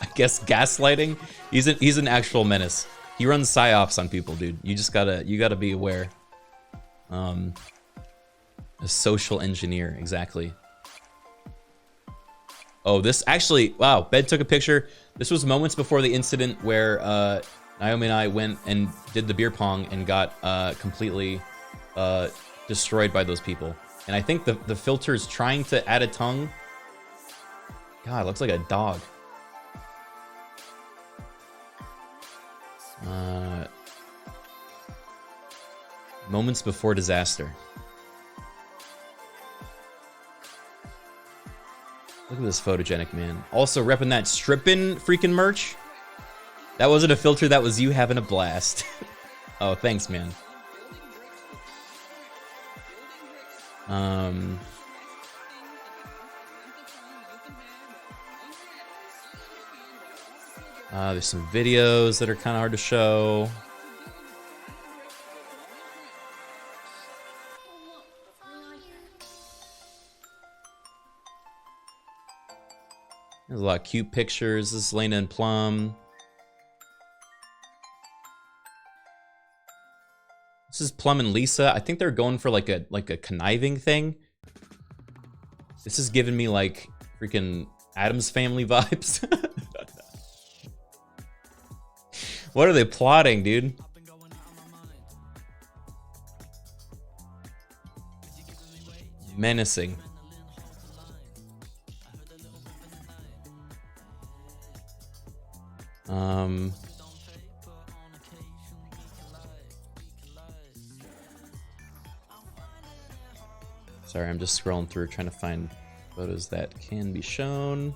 I guess gaslighting. He's an actual menace. He runs psyops on people, dude. You gotta be aware. A social engineer, exactly. Oh, this actually, wow, Bed took a picture. This was moments before the incident where Naomi and I went and did the beer pong and got completely destroyed by those people. And I think the filter is trying to add a tongue. God, it looks like a dog. Moments before disaster. Look at this photogenic man. Also repping that strippin' freaking merch. That wasn't a filter, that was you having a blast. Oh, thanks, man. There's some videos that are kind of hard to show. There's a lot of cute pictures. This is Lena and Plum. This is Plum and Lisa. I think they're going for like a conniving thing. This is giving me like freaking Addams Family vibes. What are they plotting, dude? Menacing. Sorry, I'm just scrolling through trying to find photos that can be shown.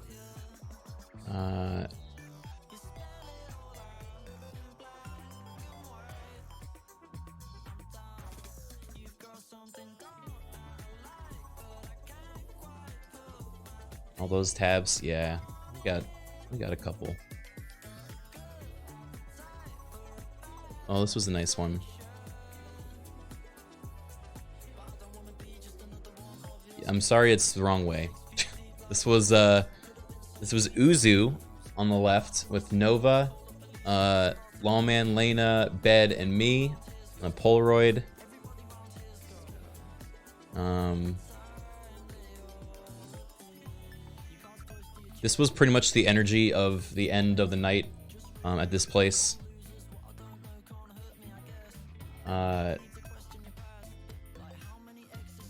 All those tabs, yeah. We got a couple. Oh, this was a nice one. I'm sorry, it's the wrong way. This was Uzu on the left with Nova, Lawman, Lena, Bed, and me on a Polaroid. This was pretty much the energy of the end of the night at this place.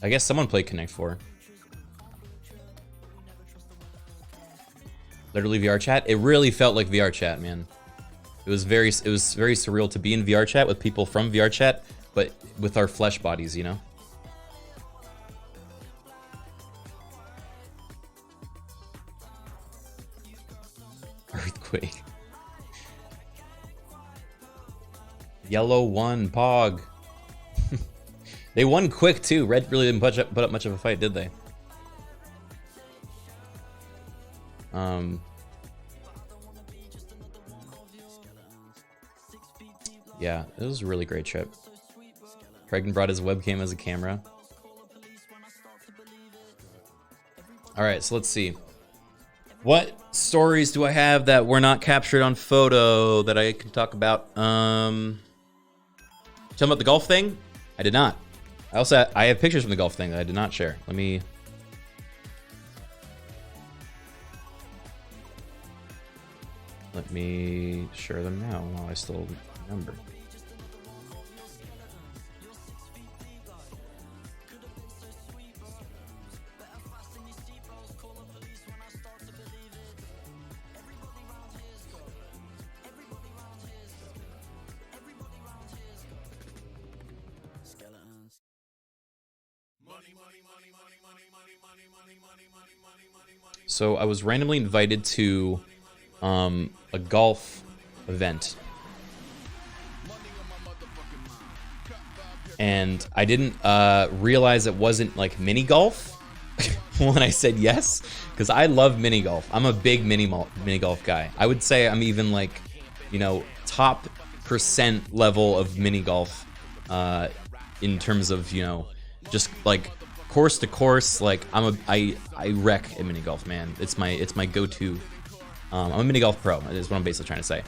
I guess someone played Connect 4. Literally VR chat. It really felt like VR chat, man. It was very surreal to be in VR chat with people from VR chat, but with our flesh bodies, you know. Earthquake. Yellow won, Pog. They won quick too. Red really didn't put up much of a fight, did they? Yeah, it was a really great trip. Criken brought his webcam as a camera. All right, so let's see. What stories do I have that were not captured on photo that I can talk about? Tell me about the golf thing? I did not. I have pictures from the golf thing that I did not share. Let me share them now while I still remember. So I was randomly invited to a golf event, and I didn't realize it wasn't like mini golf when I said yes, because I love mini golf. I'm a big mini golf guy. I would say I'm even like, you know, top % level of mini golf in terms of, you know, just like course to course. Like I wreck at mini golf, man. It's my go-to. I'm a mini golf pro, is what I'm basically trying to say.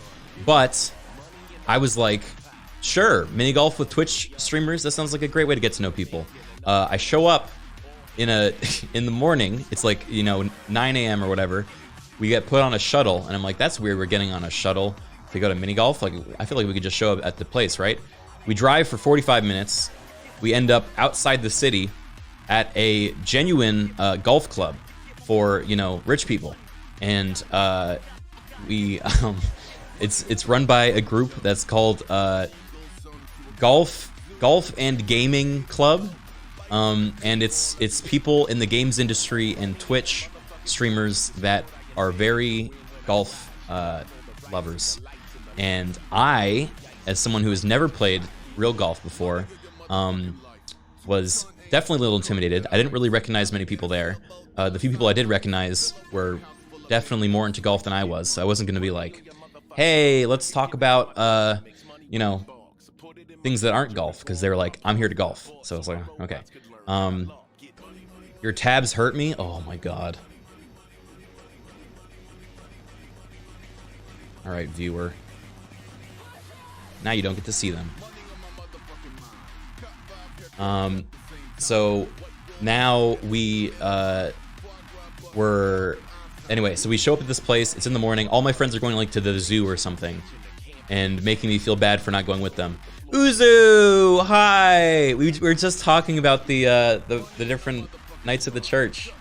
But I was like, sure, mini golf with Twitch streamers, that sounds like a great way to get to know people. I show up in the morning, it's like, you know, 9 a.m. or whatever. We get put on a shuttle, and I'm like, that's weird, we're getting on a shuttle to go to mini golf. Like, I feel like we could just show up at the place, right? We drive for 45 minutes. We end up outside the city at a genuine golf club for, you know, rich people. And it's run by a group that's called Golf and Gaming Club, and it's people in the games industry and Twitch streamers that are very golf lovers. And I, as someone who has never played real golf before, was definitely a little intimidated. I didn't really recognize many people there. The few people I did recognize were definitely more into golf than I was, so I wasn't going to be like, hey, let's talk about, you know, things that aren't golf, because they were like, I'm here to golf. So I was like, okay. Your tabs hurt me? Oh my god. All right, viewer. Now you don't get to see them. So now we anyway, so we show up at this place. It's in the morning. All my friends are going like to the zoo or something, and making me feel bad for not going with them. Uzu, hi. We were just talking about the different nights at the church.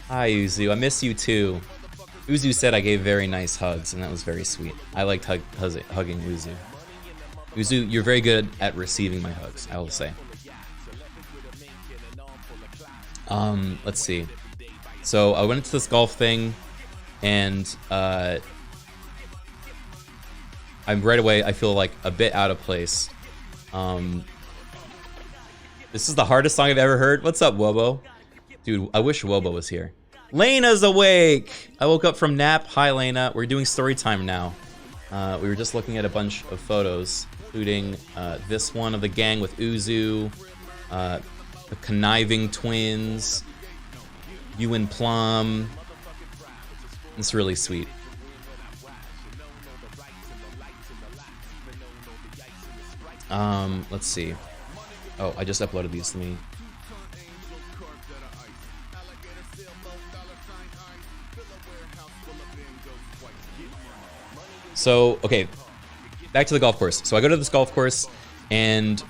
Hi, Uzu. I miss you too. Uzu said I gave very nice hugs, and that was very sweet. I liked hugging Uzu. Uzu, you're very good at receiving my hugs, I will say. Let's see. So I went to this golf thing, and I'm right away, I feel like a bit out of place. This is the hardest song I've ever heard. What's up, Wobo? Dude, I wish Wobo was here. Lena's awake! I woke up from nap. Hi, Lena. We're doing story time now. We were just looking at a bunch of photos, including this one of the gang with Uzu, the conniving twins, you and Plum. It's really sweet. Let's see. Oh, I just uploaded these to me. So, okay, back to the golf course. So I go to this golf course, and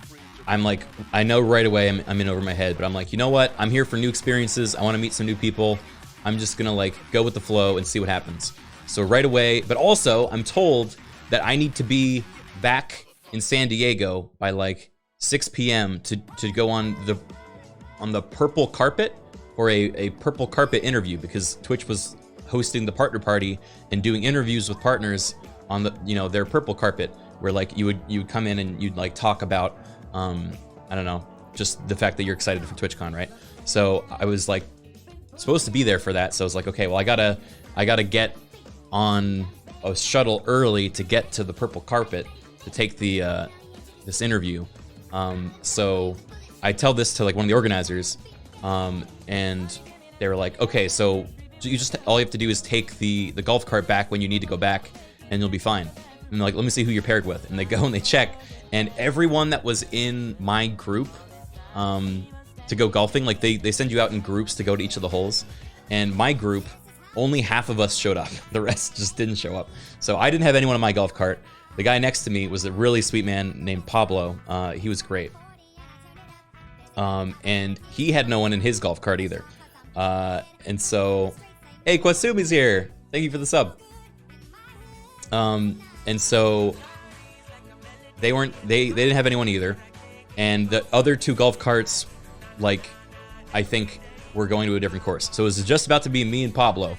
I'm like, I know right away I'm in over my head, but I'm like, you know what? I'm here for new experiences. I want to meet some new people. I'm just gonna like go with the flow and see what happens. So right away, but also I'm told that I need to be back in San Diego by like 6 p.m. to go on the purple carpet for a purple carpet interview, because Twitch was hosting the partner party and doing interviews with partners on the, you know, their purple carpet, where like you would come in and you'd like talk about I don't know, just the fact that you're excited for TwitchCon, right? So I was like supposed to be there for that, so I was like, okay, well I gotta get on a shuttle early to get to the purple carpet to take the this interview. So I tell this to like one of the organizers, and they were like, okay, so you just all you have to do is take the golf cart back when you need to go back, and you'll be fine. And they're like, let me see who you're paired with, and they go and they check, and everyone that was in my group to go golfing, like they send you out in groups to go to each of the holes, and my group, only half of us showed up. The rest just didn't show up. So I didn't have anyone in my golf cart. The guy next to me was a really sweet man named Pablo. He was great. And he had no one in his golf cart either. And so, hey, Kwasumi's here. Thank you for the sub. And so they didn't have anyone either. And the other two golf carts, like, I think were going to a different course. So it was just about to be me and Pablo.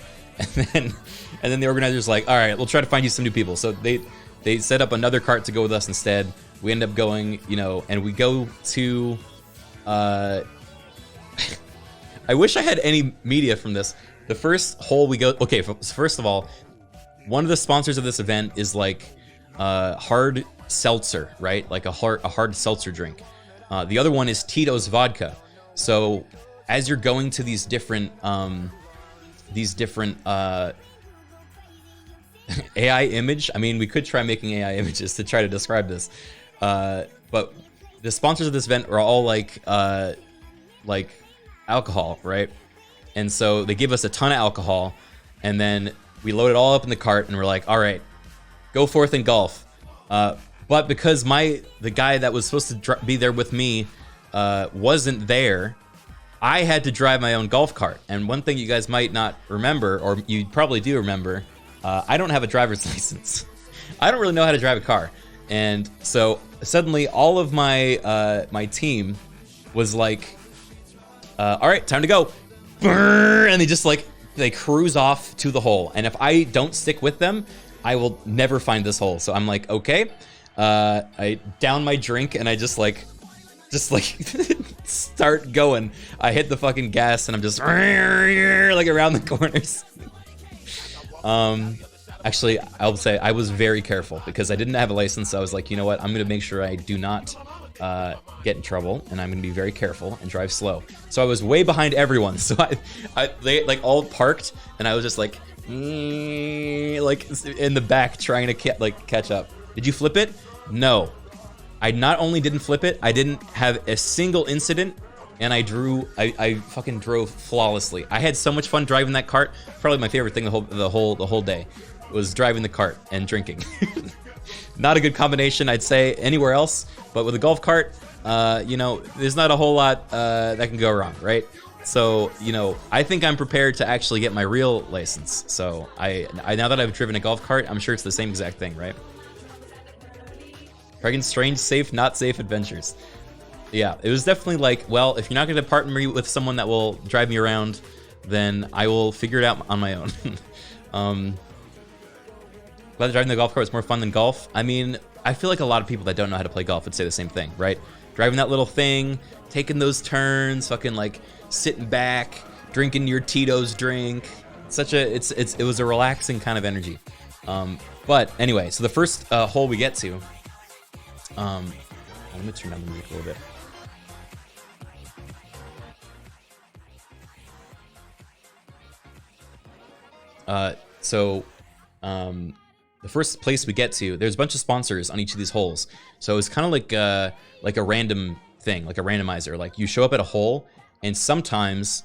And then the organizer's like, all right, we'll try to find you some new people. So they set up another cart to go with us instead. We end up going, you know, and we go to, I wish I had any media from this. The first hole we go, okay, first of all, one of the sponsors of this event is like hard seltzer, right? Like a hard seltzer drink. The other one is Tito's vodka. So as you're going to these different AI image, I mean, we could try making AI images to try to describe this, but the sponsors of this event are all like alcohol, right? And so they give us a ton of alcohol, and then we load it all up in the cart, and we're like, all right, go forth and golf. But because the guy that was supposed to be there with me wasn't there, I had to drive my own golf cart. And one thing you guys might not remember, or you probably do remember, I don't have a driver's license. I don't really know how to drive a car. And so suddenly all of my my team was like, all right, time to go. And they just they cruise off to the hole. And if I don't stick with them, I will never find this hole. So I'm like, okay. I down my drink and I just start going. I hit the fucking gas and I'm just like around the corners. Actually, I'll say I was very careful because I didn't have a license. So I was like, you know what? I'm going to make sure I do not get in trouble, and I'm going to be very careful and drive slow. So I was way behind everyone. So they like all parked, and I was just like in the back trying to catch up. Did you flip it? No. I not only didn't flip it, I didn't have a single incident, and I fucking drove flawlessly. I had so much fun driving that cart. Probably my favorite thing the whole day was driving the cart and drinking. Not a good combination, I'd say, anywhere else, but with a golf cart, you know, there's not a whole lot that can go wrong, right? So, you know, I think I'm prepared to actually get my real license. So I now that I've driven a golf cart, I'm sure it's the same exact thing, right? Criken's strange, safe, not safe adventures. Yeah, it was definitely like, well, if you're not going to partner me with someone that will drive me around, then I will figure it out on my own. Glad driving the golf cart was more fun than golf. I mean, I feel like a lot of people that don't know how to play golf would say the same thing, right? Driving that little thing, taking those turns, fucking like sitting back, drinking your Tito's drink. It was a relaxing kind of energy. But anyway, so the first hole we get to, let me turn down the music a little bit. The first place we get to, there's a bunch of sponsors on each of these holes. So it's kind of like a random thing, like a randomizer. Like you show up at a hole, and sometimes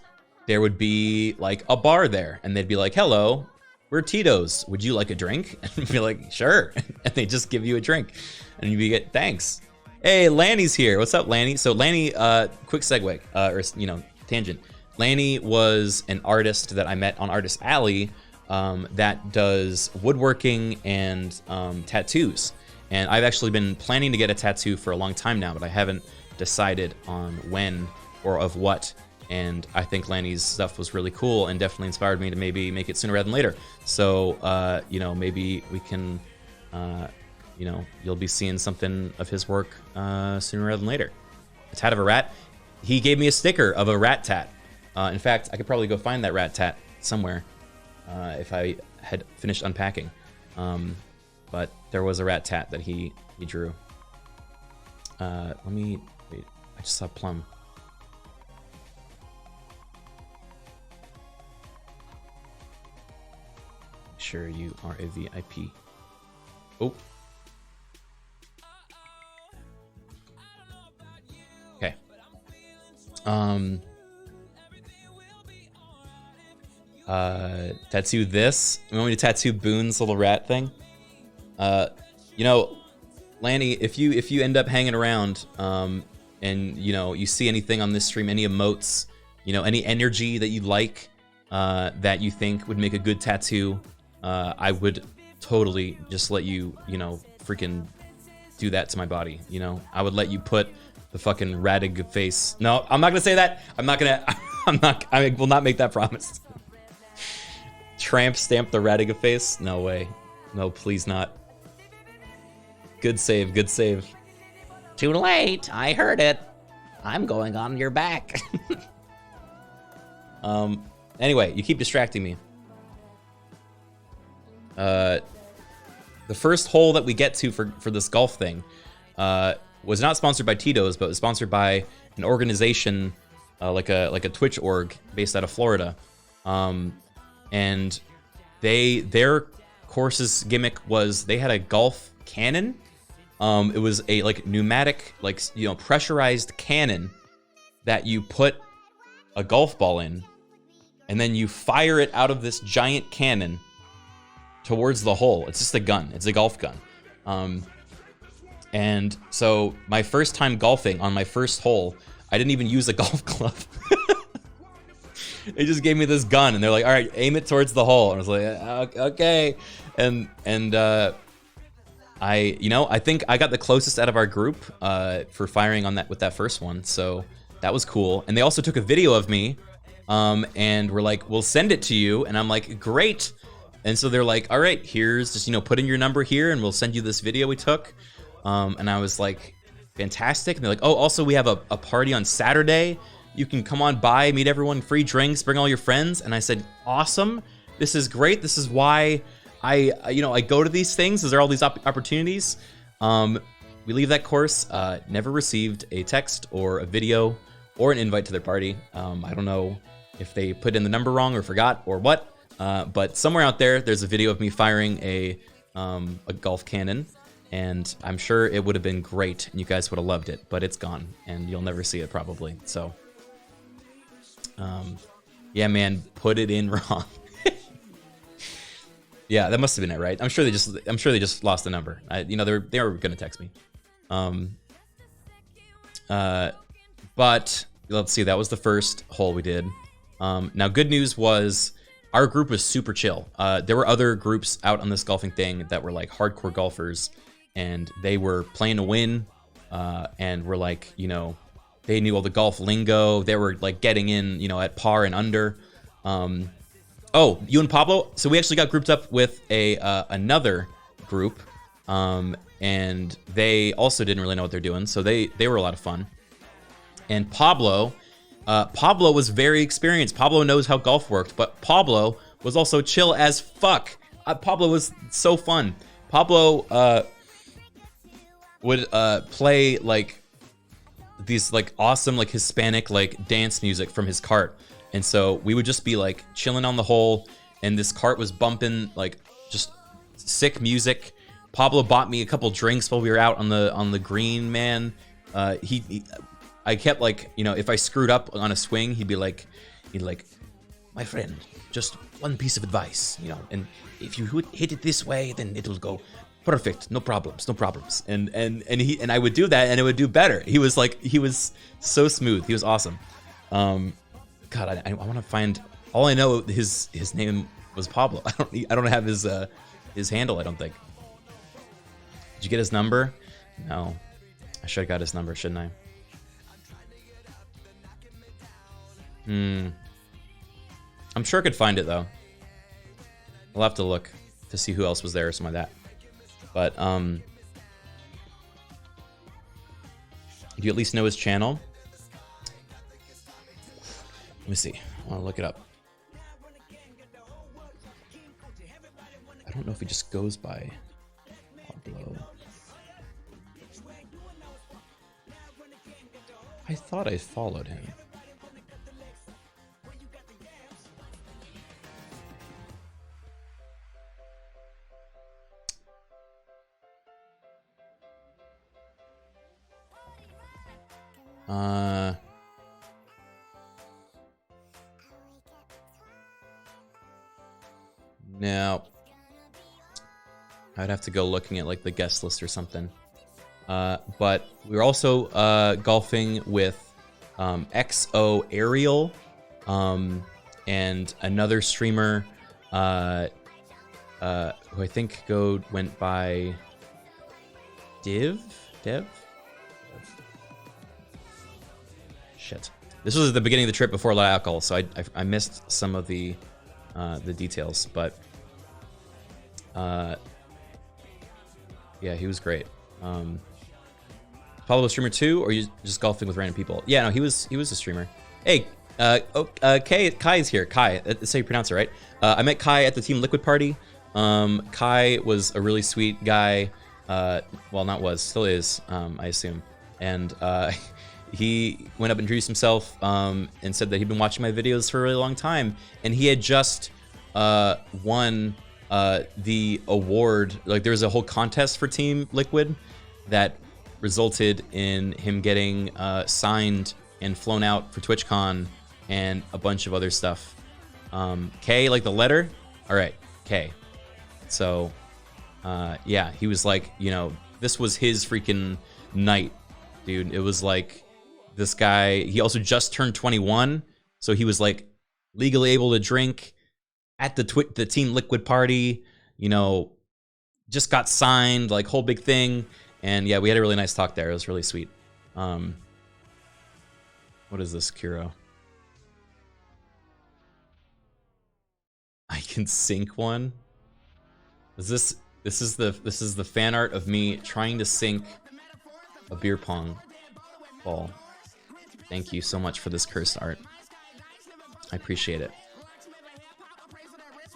there would be like a bar there, and they'd be like, "Hello, we're Tito's. Would you like a drink?" And you'd be like, "Sure," and they just give you a drink, and you get thanks. Hey, Lanny's here. What's up, Lanny? So Lanny, quick segue, or you know, tangent. Lanny was an artist that I met on Artist Alley. That does woodworking and tattoos. And I've actually been planning to get a tattoo for a long time now, but I haven't decided on when or of what. And I think Lanny's stuff was really cool and definitely inspired me to maybe make it sooner rather than later. So, you know, maybe we can, you know, you'll be seeing something of his work sooner rather than later. A tat of a rat. He gave me a sticker of a rat tat. In fact, I could probably go find that rat tat somewhere. If I had finished unpacking. But there was a rat tat that he drew. Let me, wait, I just saw Plum. sure you are a VIP. Oh. Okay. Tattoo this. You want me to tattoo Boone's little rat thing? You know, Lanny, if you end up hanging around, and you know you see anything on this stream, any emotes, you know, any energy that you like, that you think would make a good tattoo, I would totally just let you, you know, freaking do that to my body. You know, I would let you put the fucking Radig face. No, I'm not gonna say that. I'm not gonna. I will not make that promise. Tramp stamp the Radiga face? No way. No, please not. Good save, good save.
Too late, I heard it. I'm going on your back.
Anyway, you keep distracting me. The first hole that we get to for this golf thing was not sponsored by Tito's, but was sponsored by an organization like a Twitch org based out of Florida. And their course's gimmick was they had a golf cannon. It was a like pneumatic, like, you know, pressurized cannon that you put a golf ball in, and then you fire it out of this giant cannon towards the hole. It's just a gun. It's a golf gun. And so my first time golfing on my first hole, I didn't even use a golf club. They just gave me this gun, and they're like, "All right, aim it towards the hole." And I was like, "Okay." And I think I got the closest out of our group for firing on that with that first one, so that was cool. And they also took a video of me, and were like, "We'll send it to you." And I'm like, "Great." And so they're like, "All right, here's just, you know, put in your number here, and we'll send you this video we took." And I was like, "Fantastic." And they're like, "Oh, also we have a party on Saturday. You can come on by, meet everyone, free drinks, bring all your friends." And I said, "Awesome. This is great. This is why I go to these things. Is there all these opportunities?" We leave that course, never received a text or a video or an invite to their party. I don't know if they put in the number wrong or forgot or what, but somewhere out there's a video of me firing a golf cannon, and I'm sure it would have been great and you guys would have loved it, but it's gone and you'll never see it probably. So yeah, man, put it in wrong. Yeah, that must have been it, right? I'm sure they just lost the number. You know, they were gonna text me. But let's see, that was the first hole we did. Now, good news was our group was super chill. There were other groups out on this golfing thing that were like hardcore golfers, and they were playing to win, and were like, you know, they knew all the golf lingo. They were like getting in, you know, at par and under. Oh, you and Pablo. So we actually got grouped up with another group, and they also didn't really know what they're doing. So they were a lot of fun. And Pablo was very experienced. Pablo knows how golf worked, but Pablo was also chill as fuck. Pablo was so fun. Pablo would play like these like awesome like Hispanic like dance music from his cart, and so we would just be like chilling on the hole, and this cart was bumping like just sick music. Pablo bought me a couple drinks while we were out on the green, man. I kept like, you know, if I screwed up on a swing, he'd like, "My friend, just one piece of advice, you know, and if you hit it this way, then it'll go perfect, no problems. And I would do that, and it would do better. He was so smooth. He was awesome. God, I want to find. All I know, his name was Pablo. I don't have his handle. I don't think. Did you get his number? No, I should have got his number, shouldn't I? I'm sure I could find it though. I'll have to look to see who else was there or something like that. But do you at least know his channel? Let me see. I want to look it up. I don't know if he just goes by Pablo. I thought I followed him. No. I'd have to go looking at like the guest list or something. But we were also golfing with XO Ariel and another streamer who I think went by Dev? Shit. This was at the beginning of the trip before a lot of alcohol, so I missed some of the details, but yeah, he was great. Pablo a streamer too, or are you just golfing with random people? Yeah, no, he was a streamer. Hey, Kai's here. Kai, that's how you pronounce it, right? I met Kai at the Team Liquid party. Kai was a really sweet guy. Well, not was, still is, I assume. And he went up and introduced himself and said that he'd been watching my videos for a really long time, and he had just won the award. Like, there was a whole contest for Team Liquid that resulted in him getting signed and flown out for TwitchCon and a bunch of other stuff. K, like the letter? All right, K. So, yeah, he was like, you know, this was his freaking night, dude. It was like, this guy, he also just turned 21, so he was like legally able to drink at the Team Liquid party, you know, just got signed, like whole big thing. And yeah, we had a really nice talk there. It was really sweet. What is this, Kuro? I can sink one. This is the fan art of me trying to sink a beer pong ball. Thank you so much for this cursed art. I appreciate it.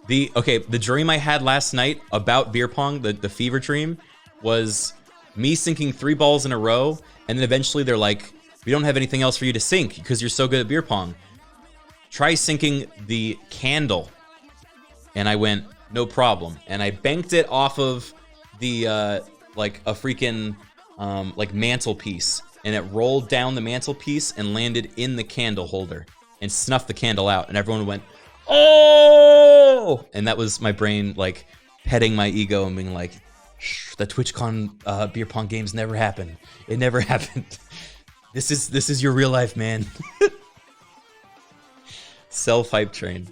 The dream I had last night about beer pong, the fever dream, was me sinking 3 balls in a row, and then eventually they're like, we don't have anything else for you to sink because you're so good at beer pong. Try sinking the candle. And I went, no problem. And I banked it off of the, like a freaking, like mantelpiece. And it rolled down the mantelpiece and landed in the candle holder and snuffed the candle out. And everyone went, oh! And that was my brain, like, petting my ego and being like, shh, the TwitchCon beer pong games never happened. It never happened. This is your real life, man. Self-hype train.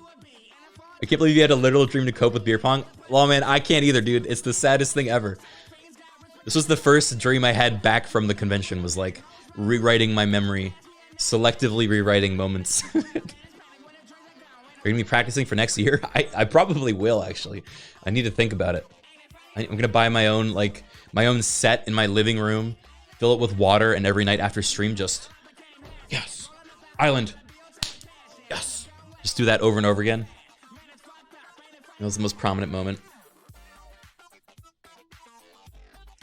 I can't believe you had a literal dream to cope with beer pong. Well, man, I can't either, dude. It's the saddest thing ever. This was the first dream I had back from the convention, was like rewriting my memory, selectively rewriting moments. Are you gonna be practicing for next year? I probably will, actually. I need to think about it. I'm gonna buy my own, like, my own set in my living room, fill it with water, and every night after stream, just, yes, island, yes. Just do that over and over again. That was the most prominent moment.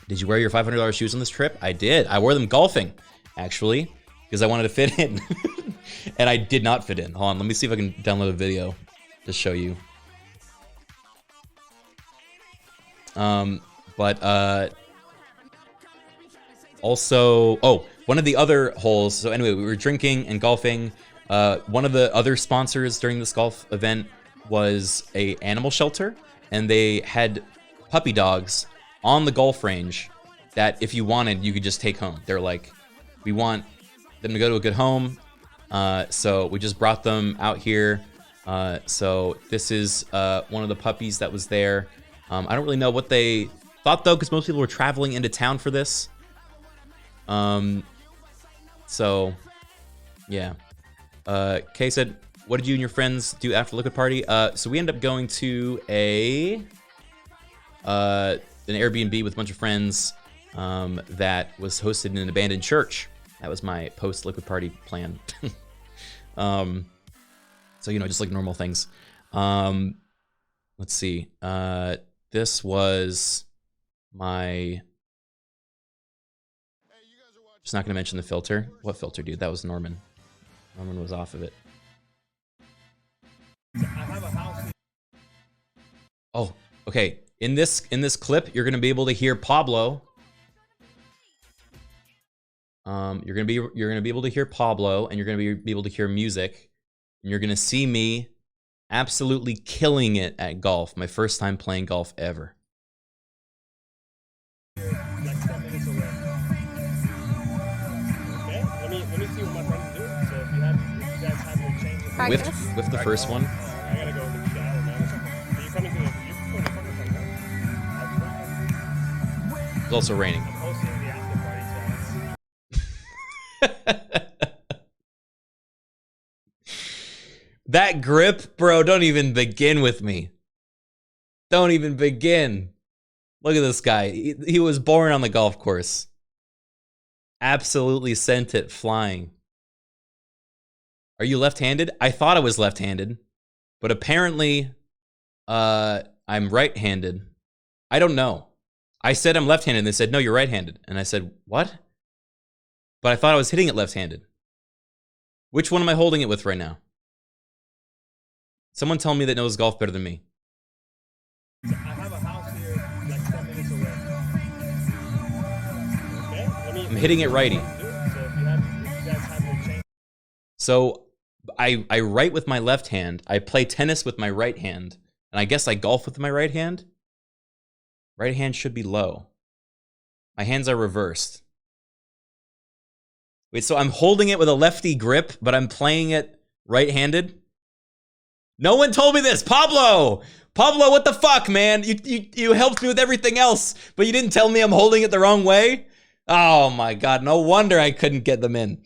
Did you wear your $500 shoes on this trip? I did. I wore them golfing, actually, because I wanted to fit in. And I did not fit in. Hold on, let me see if I can download a video to show you. Also, oh, one of the other holes, so anyway, we were drinking and golfing. One of the other sponsors during this golf event was a animal shelter, and they had puppy dogs on the golf range that if you wanted, you could just take home. They're like, we want them to go to a good home, so we just brought them out here. So this is one of the puppies that was there. I don't really know what they thought, though, because most people were traveling into town for this. So, yeah. Kay said, what did you and your friends do after the Liquid Party? So we ended up going to an Airbnb with a bunch of friends that was hosted in an abandoned church. That was my post-Liquid Party plan. So, you know, just like normal things. Let's see. This was my... Just not going to mention the filter. What filter, dude? That was Norman. Norman was off of it. Oh, okay. In this clip, you're going to be able to hear Pablo You're gonna be able to hear Pablo, and you're gonna be able to hear music, and you're gonna see me absolutely killing it at golf. My first time playing golf ever.
Like 10 minutes away. Okay, let me see what my friends do. So if you guys have your change of
With the first one.
I gotta go in the shower, man. Are you coming to the apartment right now?
It's also raining.
I'm hosting the after party,
That grip, bro, don't even begin with me. Don't even begin. Look at this guy. He was born on the golf course. Absolutely sent it flying. Are you left-handed? I thought I was left-handed, but apparently I'm right-handed. I don't know. I said I'm left-handed, and they said, no, you're right-handed. And I said, what? But I thought I was hitting it left-handed. Which one am I holding it with right now? Someone tell me that knows golf better than me.
I have a house here like 10 minutes away. Okay,
I'm hitting it righty.
So if you guys have your change.
So I write with my left hand. I play tennis with my right hand. And I guess I golf with my right hand. Right hand should be low. My hands are reversed. Wait, so I'm holding it with a lefty grip, but I'm playing it right-handed? No one told me this. Pablo! Pablo, what the fuck, man? You helped me with everything else, but you didn't tell me I'm holding it the wrong way? Oh my god, no wonder I couldn't get them in.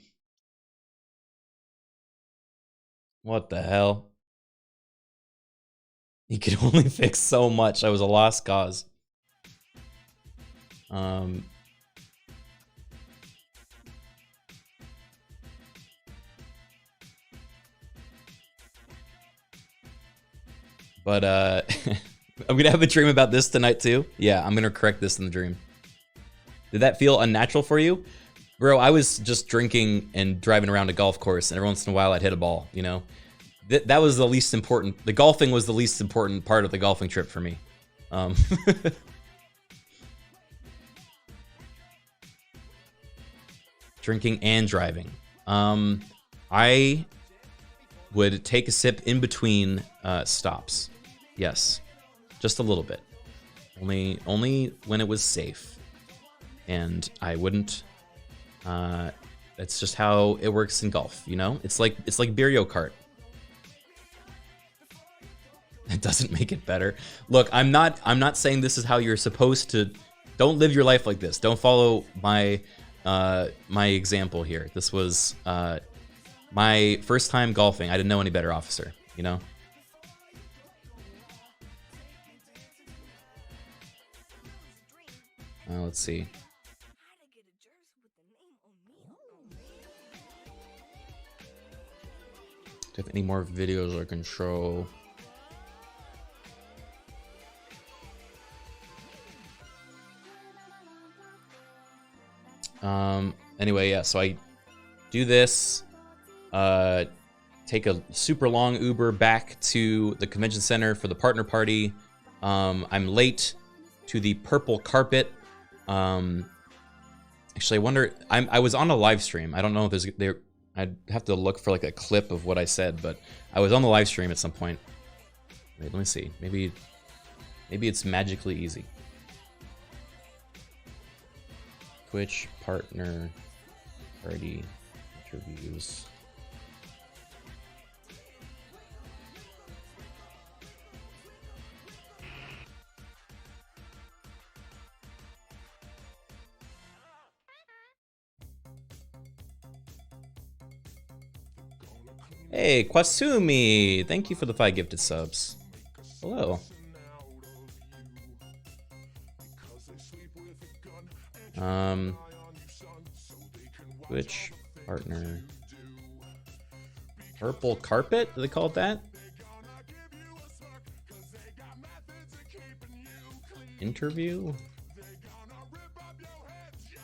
What the hell? He could only fix so much. I was a lost cause. But I'm gonna have a dream about this tonight too. Yeah, I'm gonna correct this in the dream. Did that feel unnatural for you? Bro, I was just drinking and driving around a golf course, and every once in a while I'd hit a ball, you know? That was the least important. The golfing was the least important part of the golfing trip for me. Drinking and driving. I would take a sip in between stops. Yes, just a little bit. Only when it was safe, and I wouldn't. That's just how it works in golf, you know. It's like Mario Kart. It doesn't make it better. Look, I'm not saying this is how you're supposed to. Don't live your life like this. Don't follow my my example here. This was my first time golfing. I didn't know any better, officer, you know? Let's see. Do I have any more videos I can show? Anyway, yeah, so I do this, take a super long Uber back to the convention center for the partner party. I'm late to the purple carpet. Actually, I wonder, I was on a live stream. I don't know if I'd have to look for like a clip of what I said, but I was on the live stream at some point. Wait, let me see. Maybe it's magically easy. Twitch partner party interviews. Hey, Kwasumi! Thank you for the 5 gifted subs. Hello. Twitch partner. Purple carpet? Do they call it that? Interview?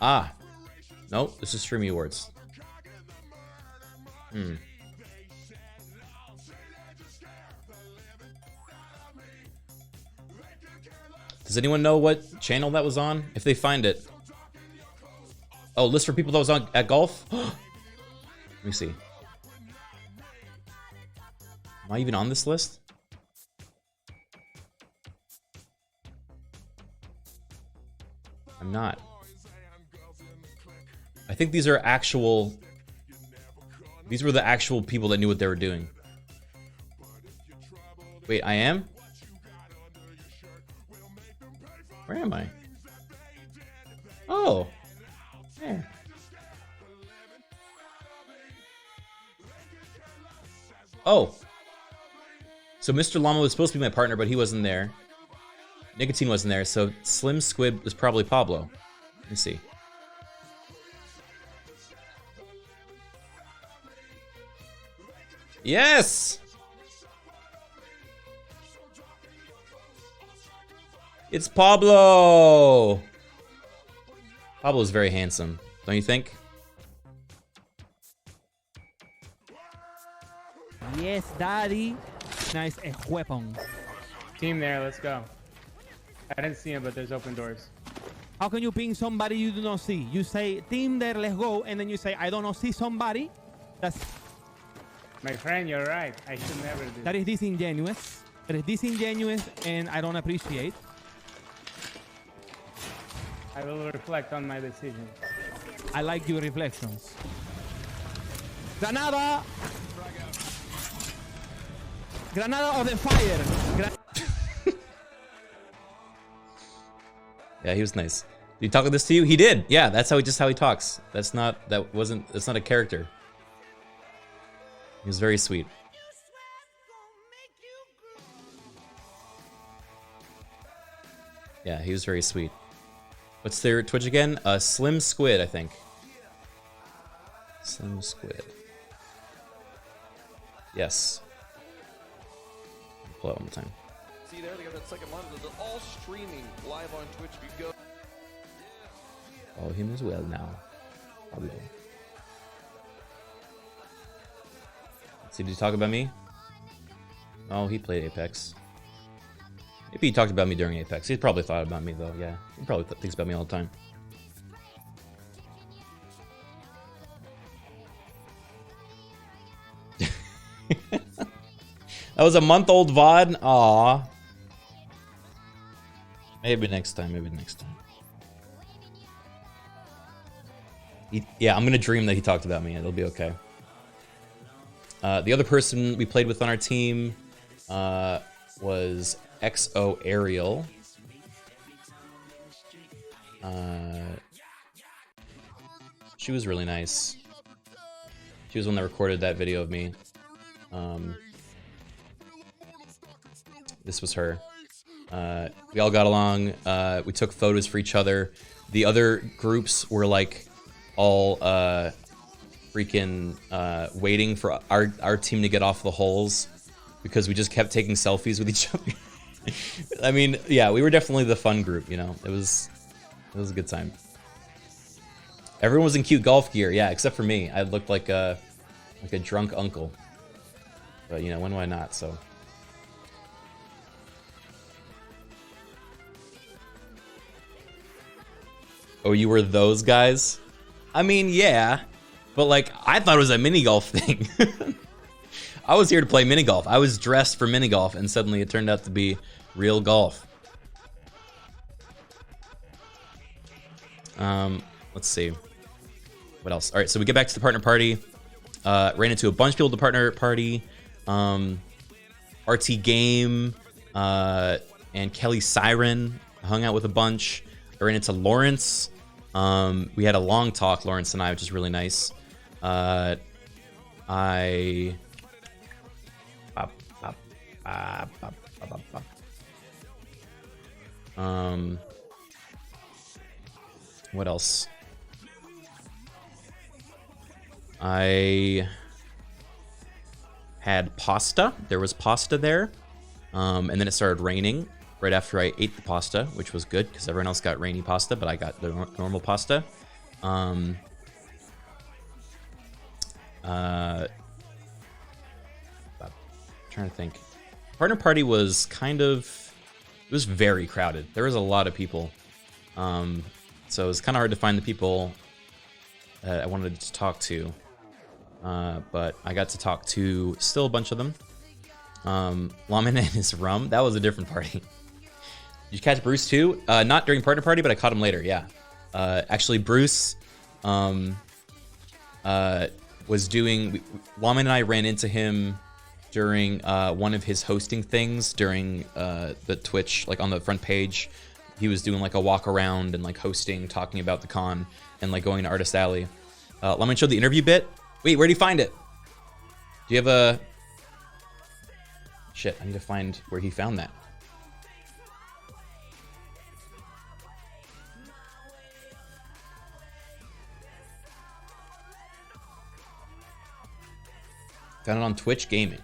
Ah. Nope, this is Streamy Awards. Does anyone know what channel that was on? If they find it. Oh, list for people that was on at golf? Let me see. Am I even on this list? I'm not. I think these are actual... These were the actual people that knew what they were doing. Wait, I am? Where am I? Oh. There. Oh. So Mr. Llama was supposed to be my partner, but he wasn't there. Nicotine wasn't there, so Slim Squid was probably Pablo. Let me see. Yes! It's Pablo! Pablo's very handsome, don't you think?
Yes, daddy. Nice weapon.
Team there, let's go. I didn't see him, but there's open doors.
How can you ping somebody you do not see? You say, team there, let's go, and then you say, I don't see somebody.
My friend, you're right. I should never do
That is disingenuous. That is disingenuous, and I don't appreciate.
I will reflect on my decision.
I like your reflections. Granada! Granada of the fire!
Yeah, he was nice. Did he talk like this to you? He did. Yeah, that's just how he talks. That's not a character. He was very sweet. Yeah, he was very sweet. What's their Twitch again? Slim Squid, I think. Slim Squid. Yes. Pull it one more time.
See there, they got that second monitor. They're all streaming live on Twitch. If you go.
Follow him as well now. Pablo. See, did he talk about me? Oh, he played Apex. Maybe he talked about me during Apex. He probably thought about me, though, yeah. He probably thinks about me all the time. That was a month-old VOD? Aw. Maybe next time, maybe next time. Yeah, I'm gonna dream that he talked about me. It'll be okay. The other person we played with on our team was XO Ariel. She was really nice. She was the one that recorded that video of me. This was her. We all got along. We took photos for each other. The other groups were like all freaking waiting for our team to get off the holes because we just kept taking selfies with each other. I mean, yeah, we were definitely the fun group, you know. It was a good time. Everyone was in cute golf gear, yeah, except for me. I looked like a drunk uncle. But you know, when would I not? So. Oh, you were those guys? I mean, yeah, but like, I thought it was a mini golf thing. I was here to play mini golf. I was dressed for mini golf, and suddenly it turned out to be real golf. Let's see. What else? All right, so we get back to the partner party. Ran into a bunch of people at the partner party. RT Game and Kelly Siren hung out with a bunch. I ran into Lawrence. We had a long talk, Lawrence and I, which is really nice. What else? I had pasta. There was pasta there. And then it started raining right after I ate the pasta, which was good because everyone else got rainy pasta, but I got the normal pasta. Trying to think. Partner party was kind of, it was very crowded. There was a lot of people. So it was kind of hard to find the people I wanted to talk to. But I got to talk to still a bunch of them. Lawman and his rum. That was a different party. Did you catch Bruce too? Not during partner party, but I caught him later. Yeah. Actually, Bruce was doing. Lawman and I ran into him during one of his hosting things during the Twitch, like on the front page. He was doing like a walk around and like hosting, talking about the con and like going to Artist Alley. Lawman showed the interview bit. Wait, where'd he find it? Do you have a... Shit, I need to find where he found that. Found it on Twitch Gaming.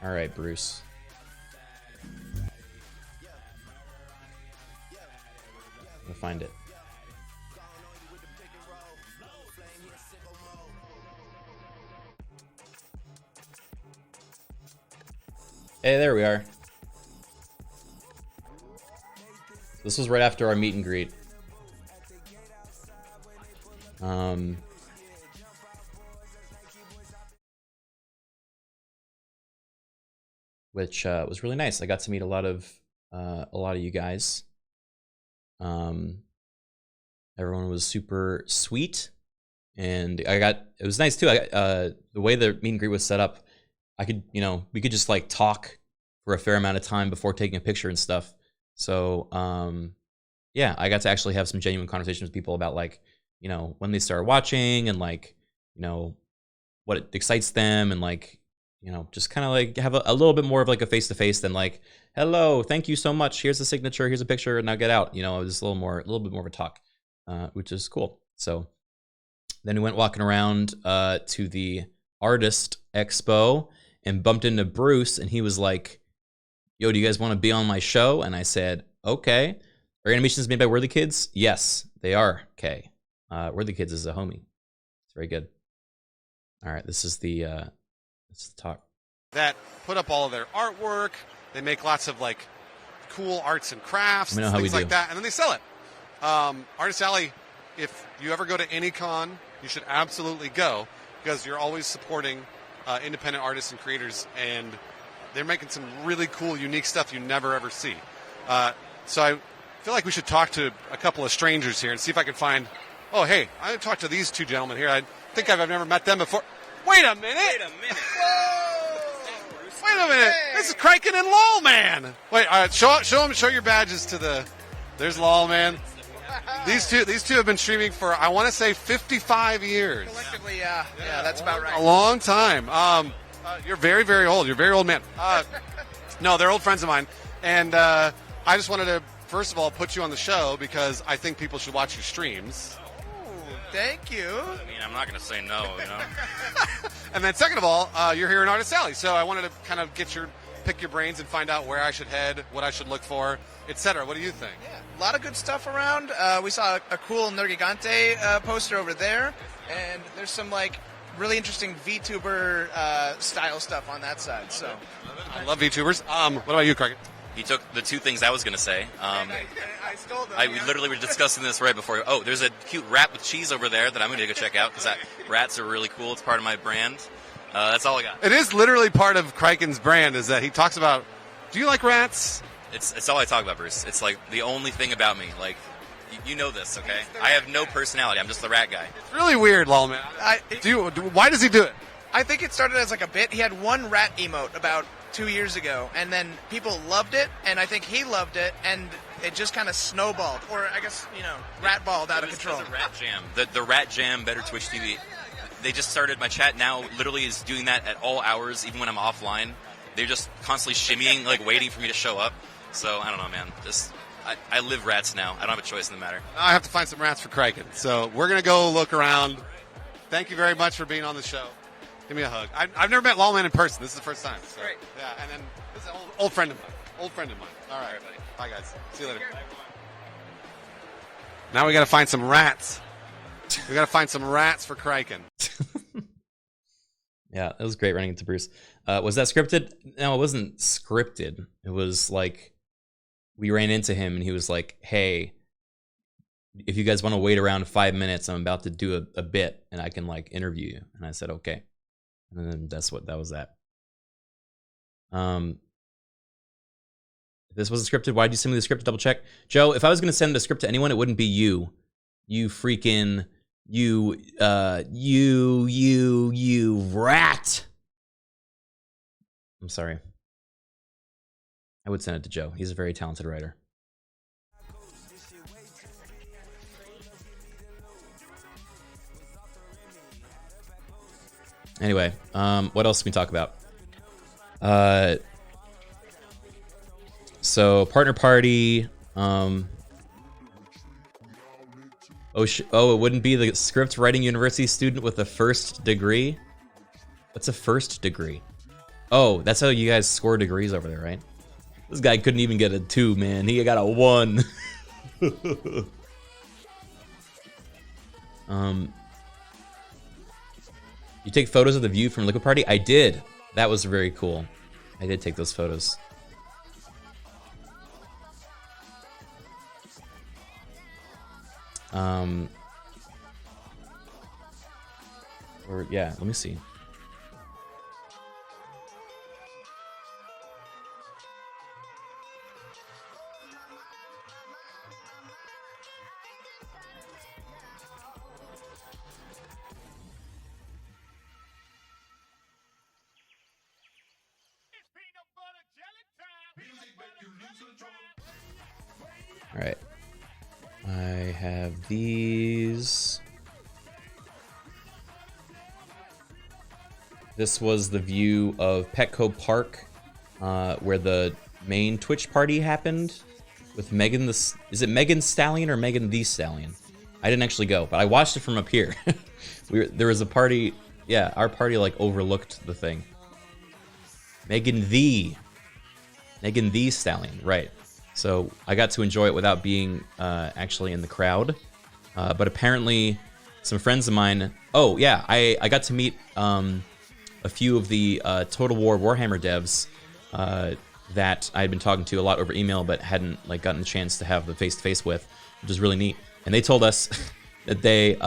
All right, Bruce. I'll find it. Hey, there we are. This was right after our meet and greet. Which was really nice. I got to meet a lot of you guys. Everyone was super sweet, and it was nice too. The way the meet and greet was set up, we could just like talk for a fair amount of time before taking a picture and stuff. So yeah, I got to actually have some genuine conversations with people about like, when they started watching and like, what excites them and like, just kind of like have a little bit more of like a face-to-face than like, hello, thank you so much. Here's the signature. Here's a picture. And now get out. It was a little bit more of a talk, which is cool. So then we went walking around to the artist expo and bumped into Bruce, and he was like, yo, do you guys want to be on my show? And I said, okay. Are animations made by Worthy Kids? Yes, they are. Okay. Worthy Kids is a homie. It's very good. All right, this is the talk.
That put up all of their artwork. They make lots of like cool arts and crafts, things like that, and then they sell it. Artist Alley, if you ever go to any con, you should absolutely go because you're always supporting independent artists and creators, and they're making some really cool, unique stuff you never ever see. So I feel like we should talk to a couple of strangers here and see if I can find. Oh, hey, I talked to these two gentlemen here. I think I've never met them before. Wait a minute! Wait a minute! Hey. This is Criken and Lol Man. Wait, all right, show your badges to the. There's Lol Man. These two have been streaming for, I want to say, 55 years.
Collectively, yeah, that's about right.
A long time. You're very, very old. You're a very old man. No, they're old friends of mine, and I just wanted to first of all put you on the show because I think people should watch your streams.
Thank you.
I mean, I'm not going to say no,
And then second of all, you're here in Artist Alley, so I wanted to kind of pick your brains and find out where I should head, what I should look for, etc. What do you think?
Yeah, a lot of good stuff around. We saw a cool Nergigante poster over there, and there's some like really interesting VTuber style stuff on that side. So
I love VTubers. What about you, Criken?
He took the two things I was going to say.
I stole them.
We literally were discussing this right before. Oh, there's a cute rat with cheese over there that I'm going to go check out because rats are really cool. It's part of my brand. That's all I got.
It is literally part of Criken's brand is that he talks about, do you like rats?
It's all I talk about, Bruce. It's like the only thing about me. Like, you know this, okay? I have no personality. I'm just the rat guy.
It's really weird, Lolman. Why does he do it?
I think it started as like a bit. He had one rat emote about 2 years ago, and then people loved it, and I think he loved it, and it just kind of snowballed, or I guess, rat-balled out of control.
The Rat Jam. The Rat Jam, Better Twitch TV. They just started, my chat now literally is doing that at all hours, even when I'm offline. They're just constantly shimmying, like waiting for me to show up. So, I don't know, man. I live rats now. I don't have a choice in the matter.
I have to find some rats for Criken. So, we're going to go look around. Thank you very much for being on the show. Give me a hug. I've never met Lawman in person. This is the first time. So.
Great.
Yeah, and then this is an old friend of mine. All right, buddy. Bye, guys. See you later. Now we got to find some rats. We got to find some rats for Criken.
Yeah, it was great running into Bruce. Was that scripted? No, it wasn't scripted. It was like we ran into him and he was like, "Hey, if you guys want to wait around 5 minutes, I'm about to do a bit and I can like interview you." And I said, "Okay." And then that was that. If this wasn't scripted, why'd you send me the script to double check? Joe, if I was gonna send the script to anyone, it wouldn't be you. You freaking you rat. I'm sorry. I would send it to Joe. He's a very talented writer. Anyway, what else can we talk about? So partner party. Oh, it wouldn't be the script writing university student with a first degree. What's a first degree? Oh, that's how you guys score degrees over there, right? This guy couldn't even get a 2, man. He got a 1. You take photos of the view from Liquid Party? I did. That was very cool. I did take those photos. Or yeah, let me see. All right. I have these. This was the view of Petco Park, where the main Twitch party happened with Megan the... Is it Megan Stallion or Megan the Stallion? I didn't actually go, but I watched it from up here. There was a party... Yeah, our party like overlooked the thing. Megan the Stallion, right. So I got to enjoy it without being actually in the crowd. But apparently some friends of mine... Oh, yeah, I got to meet a few of the Total War Warhammer devs that I had been talking to a lot over email, but hadn't like gotten a chance to have the face-to-face with, which is really neat. And they told us that they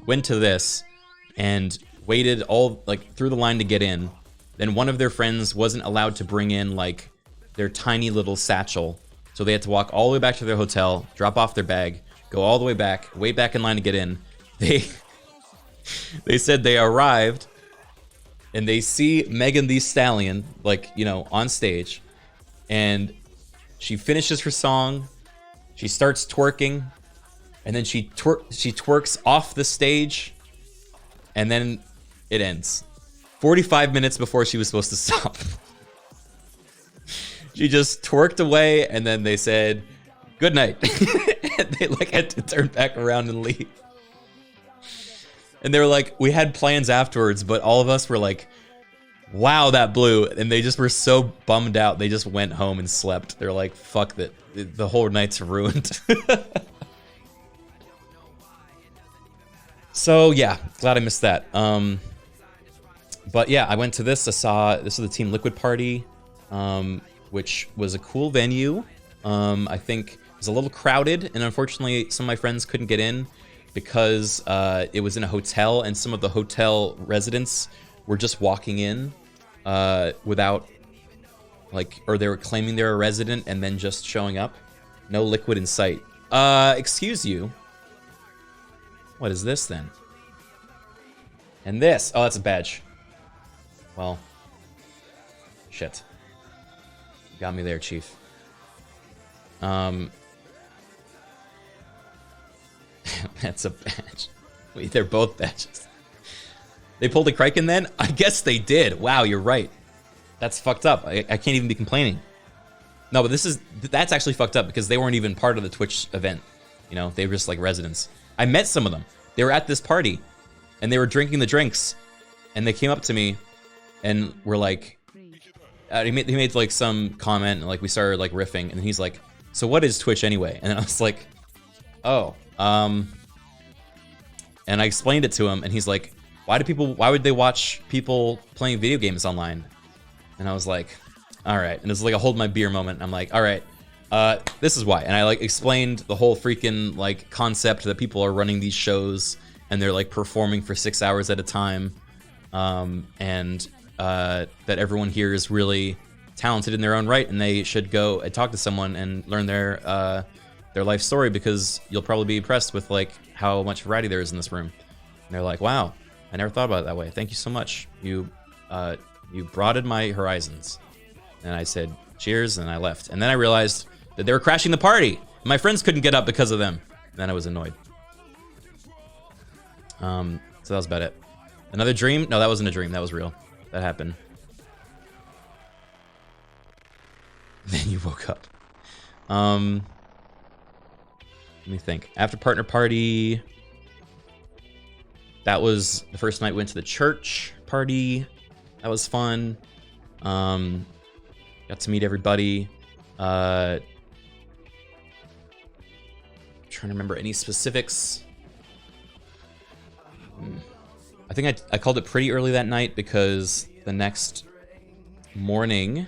went to this and waited all like through the line to get in. Then one of their friends wasn't allowed to bring in like their tiny little satchel, so they had to walk all the way back to their hotel, drop off their bag, go all the way back, wait back in line to get in. They said they arrived and they see Megan the Stallion, like, you know, on stage, and she finishes her song, she starts twerking, and then she twerks off the stage, and then it ends. 45 minutes before she was supposed to stop. She just twerked away, and then they said, "Good night." And they like had to turn back around and leave. And they were like, we had plans afterwards, but all of us were like, wow, that blew. And they just were so bummed out. They just went home and slept. They're like, fuck that. The whole night's ruined. So yeah, glad I missed that. But yeah, I went to this. This was the Team Liquid Party, which was a cool venue. I think it was a little crowded, and unfortunately some of my friends couldn't get in because it was in a hotel, and some of the hotel residents were just walking in without, like, or they were claiming they're a resident and then just showing up. No Liquid in sight. Excuse you. What is this then? And this. Oh, that's a badge. Well, shit. Got me there, Chief. That's a badge. Wait, they're both badges. They pulled a Criken then? I guess they did. Wow, you're right. That's fucked up. I can't even be complaining. No, but that's actually fucked up because they weren't even part of the Twitch event. You know, they were just like residents. I met some of them. They were at this party and they were drinking the drinks, and they came up to me and were like, he made like some comment, and like we started like riffing, and he's like, so what is Twitch anyway? And then I was like, oh, and I explained it to him, and he's like, why would they watch people playing video games online? And I was like, all right. And it was like a hold my beer moment. I'm like, all right, this is why. And I like explained the whole freaking like concept that people are running these shows and they're like performing for 6 hours at a time. And that everyone here is really talented in their own right, and they should go and talk to someone and learn their life story, because you'll probably be impressed with like how much variety there is in this room. And they're like, wow, I never thought about it that way. Thank you so much. You broadened my horizons. And I said, cheers, and I left. And then I realized that they were crashing the party. My friends couldn't get up because of them. And then I was annoyed. So that was about it. Another dream? No, that wasn't a dream. That was real. That happened. Then you woke up. Let me think. After partner party, that was the first night we went to the church party. That was fun. Got to meet everybody. Trying to remember any specifics. I think I called it pretty early that night because the next morning...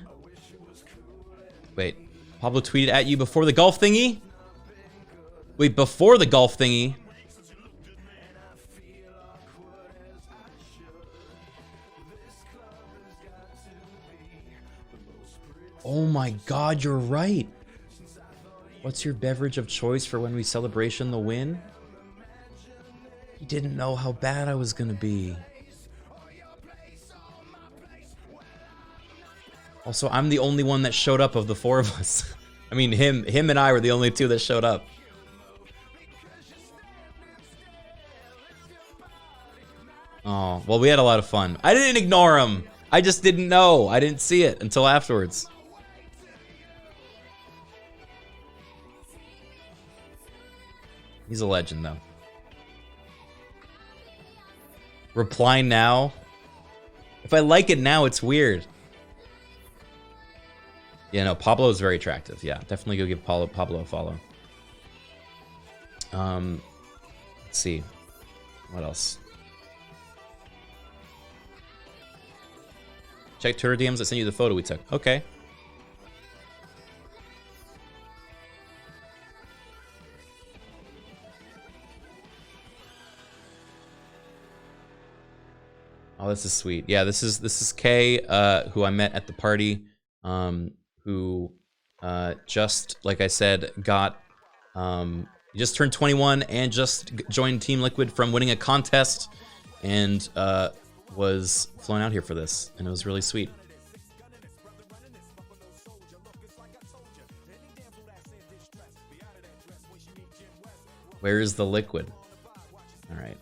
Wait, Pablo tweeted at you before the golf thingy? Wait, before the golf thingy? Oh my god, you're right. What's your beverage of choice for when we celebration the win? He didn't know how bad I was gonna be. Also, I'm the only one that showed up of the four of us. I mean, him and I were the only two that showed up. Oh, well, we had a lot of fun. I didn't ignore him. I just didn't know. I didn't see it until afterwards. He's a legend, though. Reply now. If I like it now, it's weird. Yeah, no, Pablo is very attractive. Yeah, definitely go give Pablo a follow. Let's see. What else? Check Twitter DMs. I sent you the photo we took. Okay. Oh, this is sweet. Yeah, this is Kay, who I met at the party. Who just, like I said, got he just turned 21 and just joined Team Liquid from winning a contest, and was flown out here for this, and it was really sweet. Where is the liquid? All right.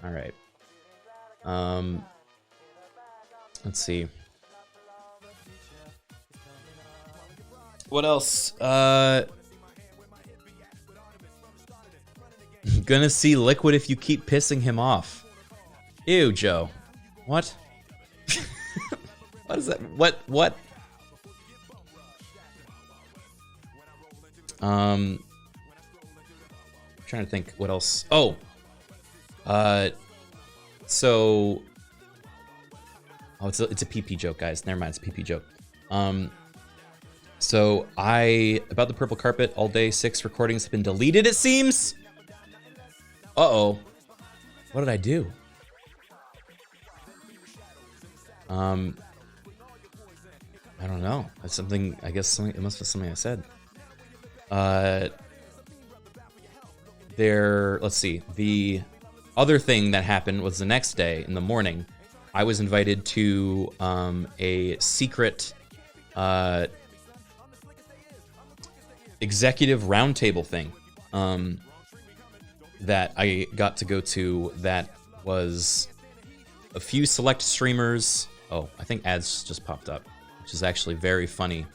All right. Let's see. What else? Gonna see liquid if you keep pissing him off. Ew, Joe. What? What is that? What? I'm trying to think what else. Oh. So. Oh, it's a PP joke, guys. Never mind, it's a PP joke. So about the purple carpet all day, 6 recordings have been deleted, it seems. Uh-oh. What did I do? I don't know. That's something, I guess it must be something I said. Let's see. The other thing that happened was the next day in the morning, I was invited to a secret executive roundtable thing that I got to go to. That was a few select streamers. Oh, I think ads just popped up, which is actually very funny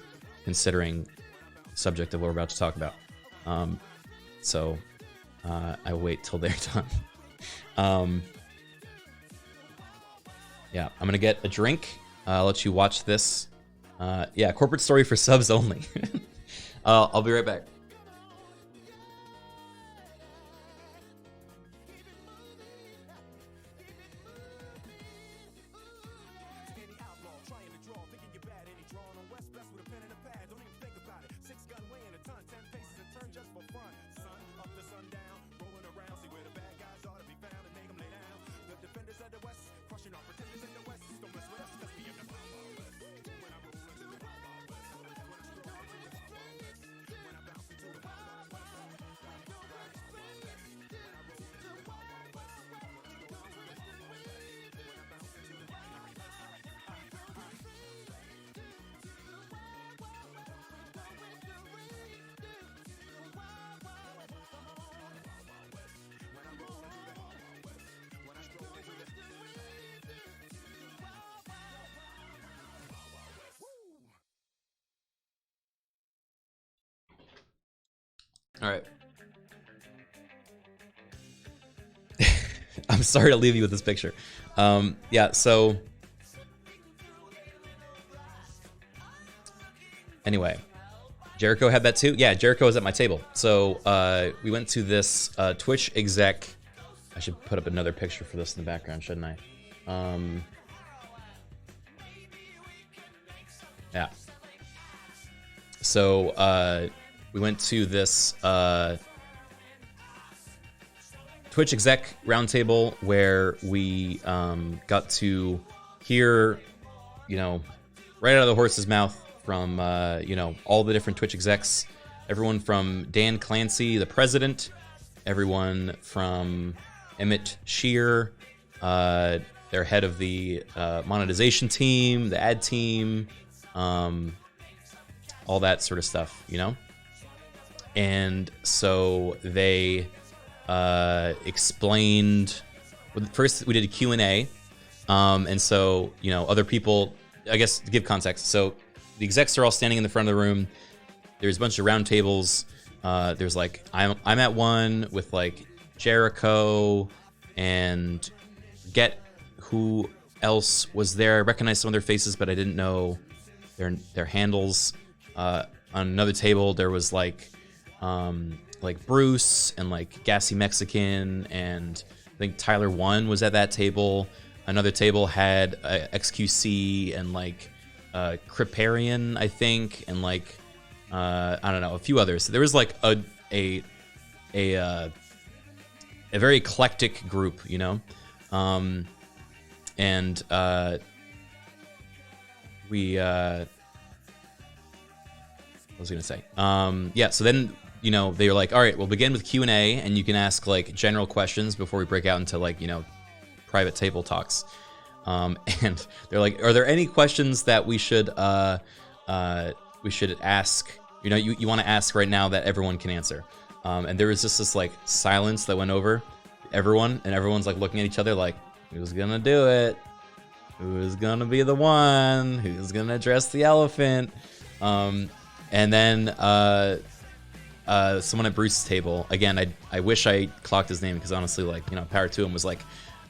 considering the subject that we're about to talk about. So I will wait till they're done. Yeah, I'm gonna get a drink. I'll let you watch this. Yeah, corporate story for subs only. I'll be right back. All right. I'm sorry to leave you with this picture. Yeah, so anyway, Jericho had that too. Yeah, Jericho was at my table. So we went to this Twitch exec. I should put up another picture for this in the background, shouldn't I? Yeah. So we went to this Twitch exec roundtable where we got to hear, you know, right out of the horse's mouth from, you know, all the different Twitch execs. Everyone from Dan Clancy, the president, everyone from Emmett Shear, their head of the monetization team, the ad team, all that sort of stuff, you know? And so they explained, first we did a Q&A, and so, you know, other people, I guess to give context, so the execs are all standing in the front of the room. There's a bunch of round tables. There's like, I'm at one with like Jericho and forget who else was there. I recognized some of their faces, but I didn't know their handles. On another table, there was like Bruce and like Gassy Mexican, and I think Tyler One was at that table. Another table had XQC and like Criparian, I think, and like I don't know, a few others. So there was like a very eclectic group, you know, and we what was I gonna say? Yeah, so then, you know, they were like, all right, we'll begin with Q&A, and you can ask like general questions before we break out into like, you know, private table talks. And they're like, are there any questions that we should ask? You know, you want to ask right now that everyone can answer. And there was just this like silence that went over everyone, and everyone's like looking at each other like, who's gonna do it? Who's gonna be the one? Who's gonna address the elephant? And then someone at Bruce's table, again, I wish I clocked his name, because honestly, like, you know, power to him, was like,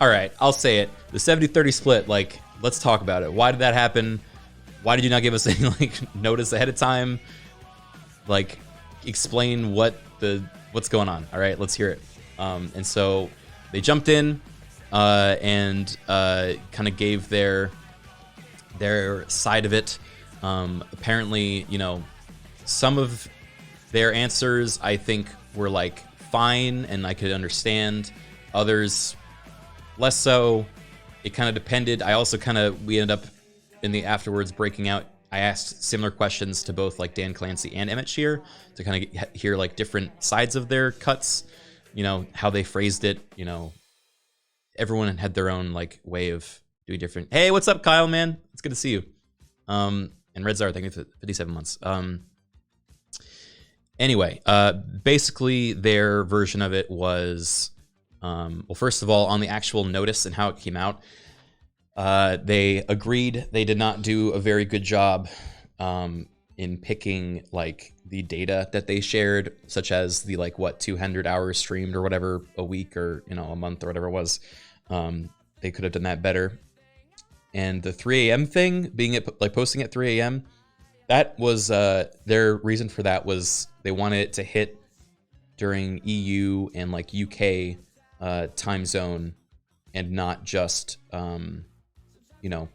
all right, I'll say it. The 70-30 split, like, let's talk about it. Why did that happen? Why did you not give us any like notice ahead of time? Like, explain what's going on. All right, let's hear it. And so they jumped in and kind of gave their side of it. Apparently, you know, some of their answers I think were like fine and I could understand. Others less so. It kind of depended. I also we ended up in the afterwards breaking out. I asked similar questions to both like Dan Clancy and Emmett Shear to kind of hear like different sides of their cuts, you know, how they phrased it. You know, everyone had their own like way of doing different. Hey, what's up, Kyle, man? It's good to see you. And Red Czar, thank you for 57 months. Anyway, basically their version of it was, well, first of all, on the actual notice and how it came out, they agreed they did not do a very good job in picking like the data that they shared, such as the like 200 hours streamed or whatever a week, or, you know, a month or whatever it was. They could have done that better. And the 3 a.m. thing, being like posting at 3 a.m., that was their reason for that was they wanted it to hit during EU and like UK time zone, and not just you know,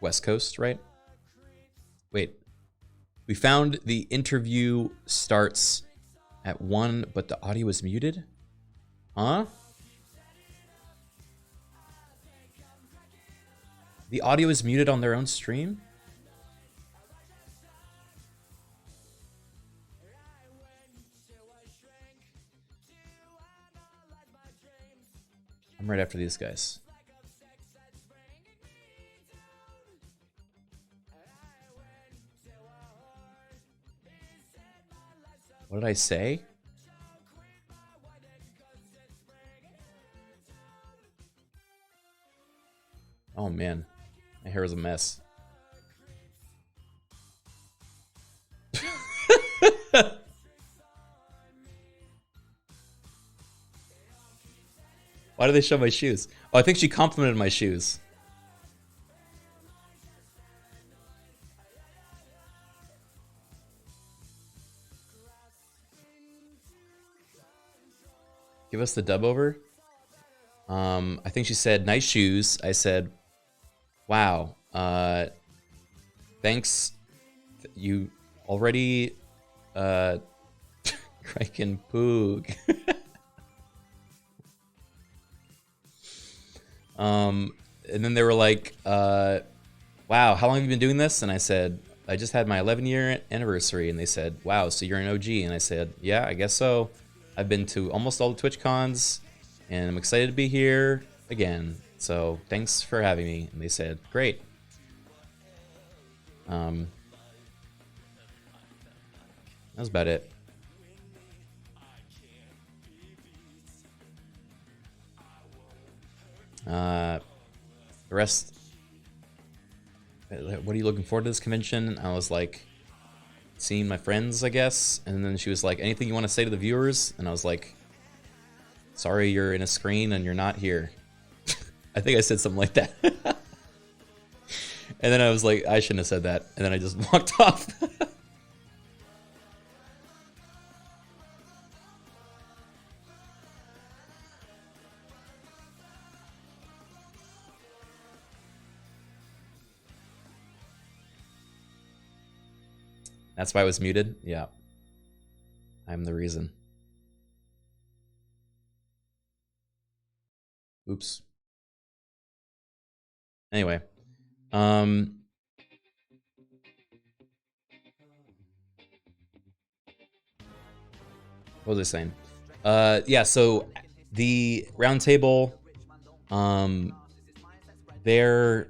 West Coast, right? Wait, we found the interview starts at 1, but the audio is muted? Huh? The audio is muted on their own stream? I'm right after these guys. What did I say? Oh man, my hair is a mess. Why do they show my shoes? Oh, I think she complimented my shoes. Give us the dub over. I think she said, nice shoes. I said, wow. Thanks. You already, Criken Poog. And then they were like, wow, how long have you been doing this? And I said, I just had my 11-year anniversary. And they said, wow, so you're an OG. And I said, yeah, I guess so. I've been to almost all the Twitch cons, and I'm excited to be here again. So thanks for having me. And they said, great. That was about it. The rest, what are you looking forward to this convention? I was like, seeing my friends, I guess. And then she was like, anything you want to say to the viewers? And I was like, sorry, you're in a screen and you're not here. I think I said something like that. And then I was like, I shouldn't have said that. And then I just walked off. That's why I was muted? Yeah. I'm the reason. Oops. Anyway. What was I saying? Yeah, so the roundtable, their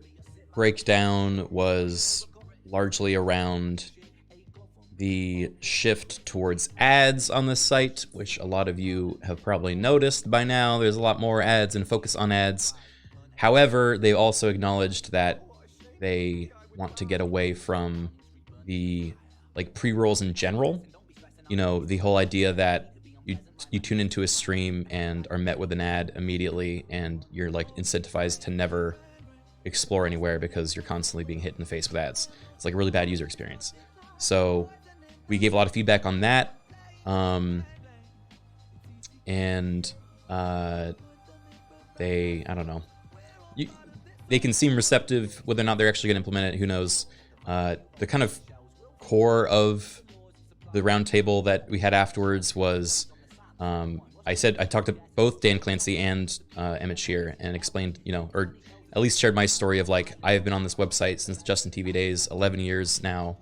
breakdown was largely around the shift towards ads on this site, which a lot of you have probably noticed by now. There's a lot more ads and focus on ads. However, they also acknowledged that they want to get away from the like pre-rolls in general. You know, the whole idea that you tune into a stream and are met with an ad immediately, and you're like incentivized to never explore anywhere because you're constantly being hit in the face with ads. It's like a really bad user experience. So we gave a lot of feedback on that, and they, I don't know, they can seem receptive. Whether or not they're actually going to implement it, who knows. The kind of core of the roundtable that we had afterwards was, I talked to both Dan Clancy and Emmett Shear and explained, you know, or at least shared my story of like, I have been on this website since the Justin TV days, 11 years now.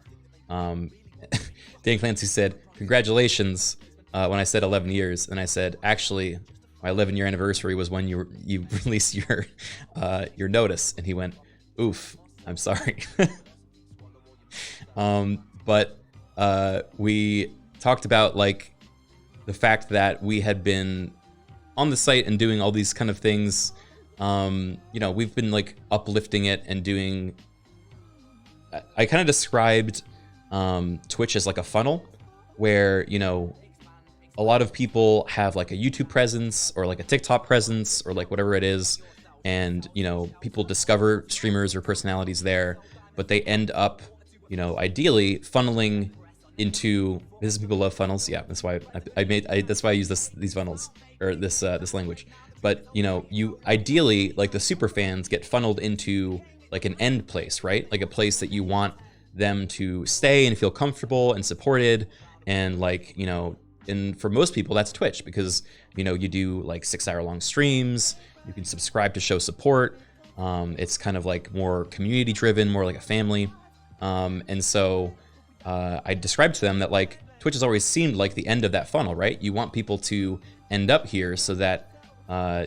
Dan Clancy said, congratulations, when I said 11 years. And I said, actually, my 11-year anniversary was when you released your notice. And he went, oof, I'm sorry. But we talked about like the fact that we had been on the site and doing all these kind of things. You know, we've been like uplifting it and doing, I kind of described Twitch as like a funnel where, you know, a lot of people have like a YouTube presence or like a TikTok presence or like whatever it is. And, you know, people discover streamers or personalities there, but they end up, you know, ideally funneling into, this is, people love funnels. Yeah, that's why that's why I use these funnels or this language. But, you know, you ideally, like the super fans get funneled into like an end place, right? Like a place that you want them to stay and feel comfortable and supported. And like, you know, and for most people that's Twitch, because, you know, you do like 6-hour-long streams, you can subscribe to show support. It's kind of like more community driven, more like a family. And so I described to them that like Twitch has always seemed like the end of that funnel, right? You want people to end up here so that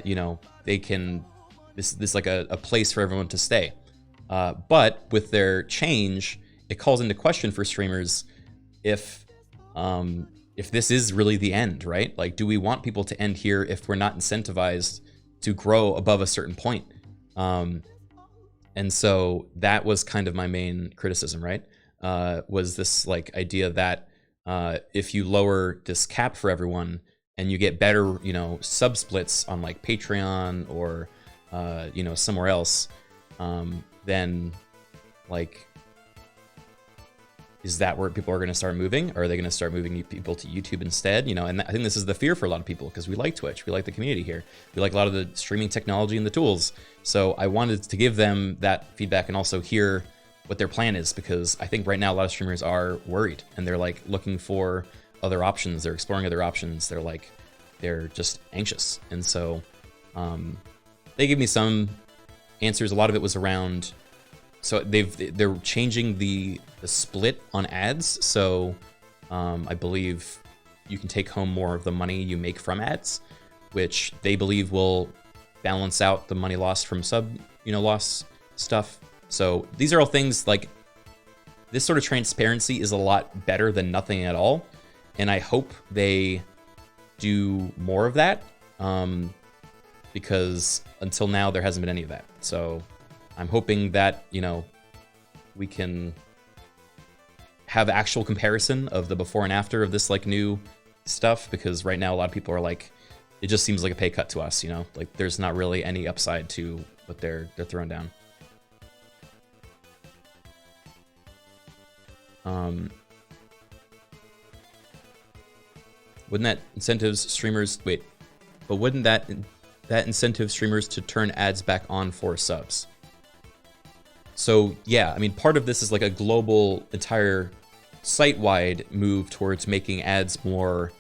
you know, they can, this like a place for everyone to stay. But with their change, it calls into question for streamers if this is really the end, right? Like, do we want people to end here if we're not incentivized to grow above a certain point? And so that was kind of my main criticism, right? Was this like idea that if you lower this cap for everyone, and you get better, sub splits on like Patreon or, somewhere else, then like, is that where people are going to start moving? Or are they going to start moving people to YouTube instead? And I think this is the fear for a lot of people because we like Twitch. We like the community here. We like a lot of the streaming technology and the tools. So I wanted to give them that feedback and also hear what their plan is, because I think right now a lot of streamers are worried and they're like looking for other options. They're exploring other options. They're just anxious. And so they gave me some answers. A lot of it was around, so they're changing the split on ads. So I believe you can take home more of the money you make from ads, which they believe will balance out the money lost from loss stuff. So these are all things like this sort of transparency is a lot better than nothing at all. And I hope they do more of that because until now there hasn't been any of that. So I'm hoping that, we can have actual comparison of the before and after of this like new stuff, because right now a lot of people are like, it just seems like a pay cut to us, like there's not really any upside to what they're throwing down. Wouldn't that incentive streamers to turn ads back on for subs? So yeah, I mean, part of this is like a global, entire site-wide move towards making ads more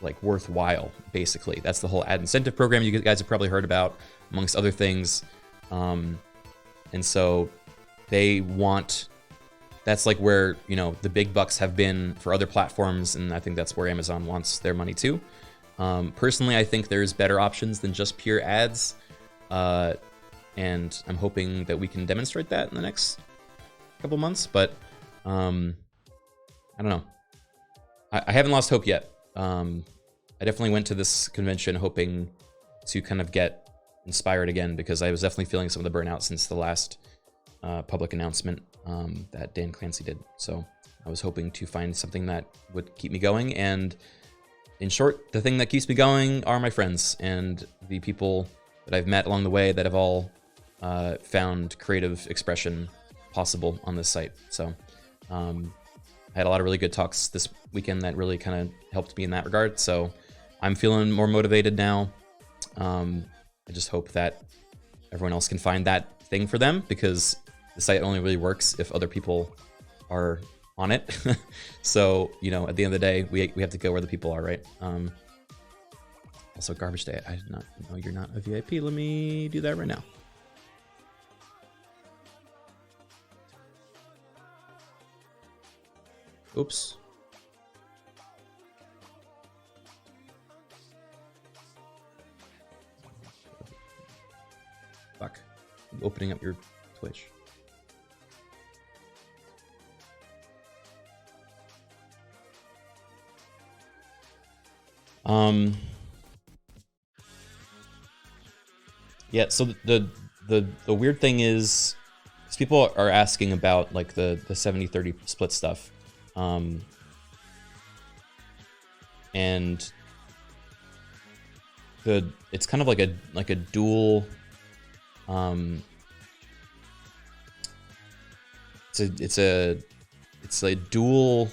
like worthwhile, basically. That's the whole ad incentive program you guys have probably heard about, amongst other things. And so they want, that's like where, the big bucks have been for other platforms, and I think that's where Amazon wants their money too. Personally, I think there's better options than just pure ads. And I'm hoping that we can demonstrate that in the next couple months, but I don't know. I haven't lost hope yet. I definitely went to this convention hoping to kind of get inspired again, because I was definitely feeling some of the burnout since the last public announcement that Dan Clancy did. So I was hoping to find something that would keep me going. And in short, the thing that keeps me going are my friends and the people that I've met along the way that have all found creative expression possible on this site. So I had a lot of really good talks this weekend that really kind of helped me in that regard. So I'm feeling more motivated now. I just hope that everyone else can find that thing for them, because the site only really works if other people are on it. So, at the end of the day, we have to go where the people are, right? Also, garbage day. I did not know you're not a VIP. Let me do that right now. Oops. Fuck. I'm opening up your Twitch. Yeah, so the weird thing is people are asking about like the 70-30 split stuff. And it's kind of like a dual it's a dual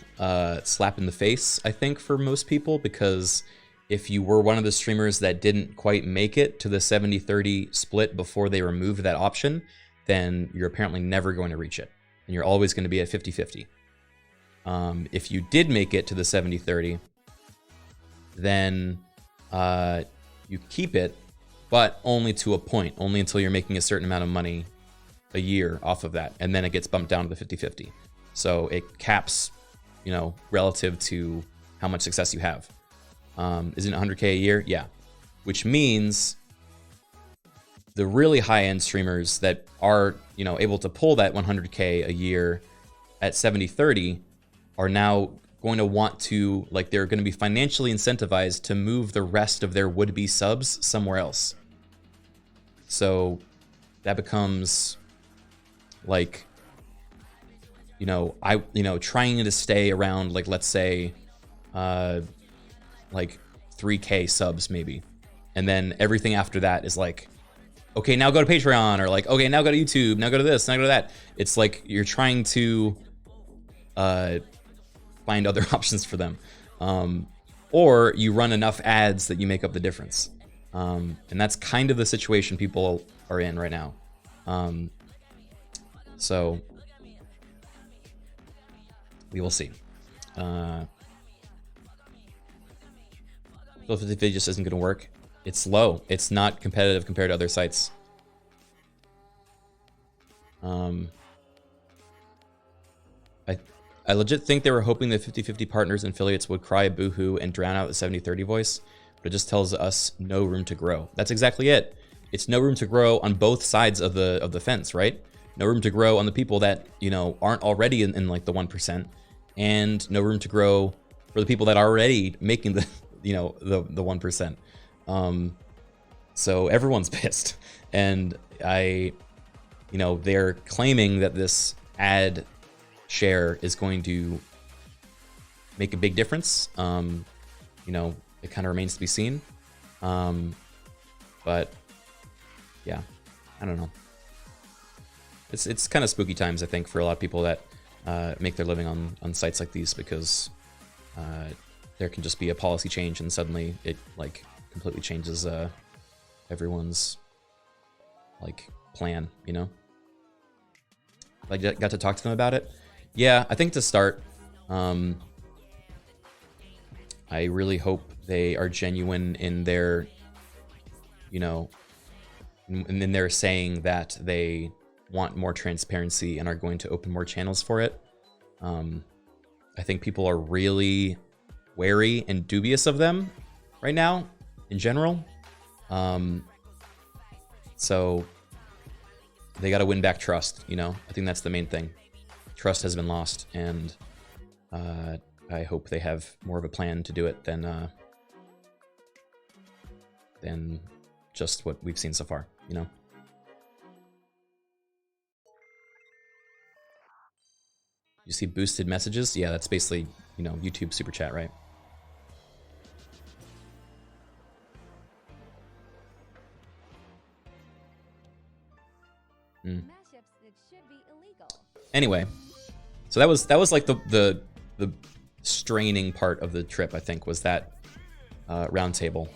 slap in the face, I think, for most people, because if you were one of the streamers that didn't quite make it to the 70-30 split before they removed that option, then you're apparently never going to reach it, and you're always going to be at 50-50. If you did make it to the 70-30, then you keep it, but only to a point, only until you're making a certain amount of money a year off of that, and then it gets bumped down to the 50-50. So it caps, relative to how much success you have. Isn't it 100K a year? Yeah. Which means the really high-end streamers that are, able to pull that 100K a year at 70-30 are now going to want to, like, they're going to be financially incentivized to move the rest of their would-be subs somewhere else. So that becomes like, trying to stay around, like, let's say, like 3K subs maybe. And then everything after that is like, okay, now go to Patreon, or like, okay, now go to YouTube, now go to this, now go to that. It's like you're trying to find other options for them. Or you run enough ads that you make up the difference. And that's kind of the situation people are in right now. So we will see. If it just isn't going to work, it's low. It's not competitive compared to other sites. I legit think they were hoping the 50-50 partners and affiliates would cry boohoo and drown out the 70-30 voice, but it just tells us no room to grow. That's exactly it. It's no room to grow on both sides of the fence, right? No room to grow on the people that, you know, aren't already in like the 1%, and no room to grow for the people that are already making the, you know, the 1%. So everyone's pissed, and you know, they're claiming that this ad share is going to make a big difference. You know, it kind of remains to be seen. But yeah, I don't know. It's kind of spooky times, I think, for a lot of people that make their living on sites like these, because there can just be a policy change and suddenly it like completely changes everyone's like plan, you know? Like, got to talk to them about it. Yeah, I think to start, I really hope they are genuine in their, you know, and then they're saying that they want more transparency and are going to open more channels for it. I think people are really wary and dubious of them right now in general. So they got to win back trust, you know? I think that's the main thing. Trust has been lost, and I hope they have more of a plan to do it than just what we've seen so far, you know? You see boosted messages? Yeah, that's basically, you know, YouTube Super Chat, right? Anyway, so that was like the straining part of the trip, I think, was that roundtable.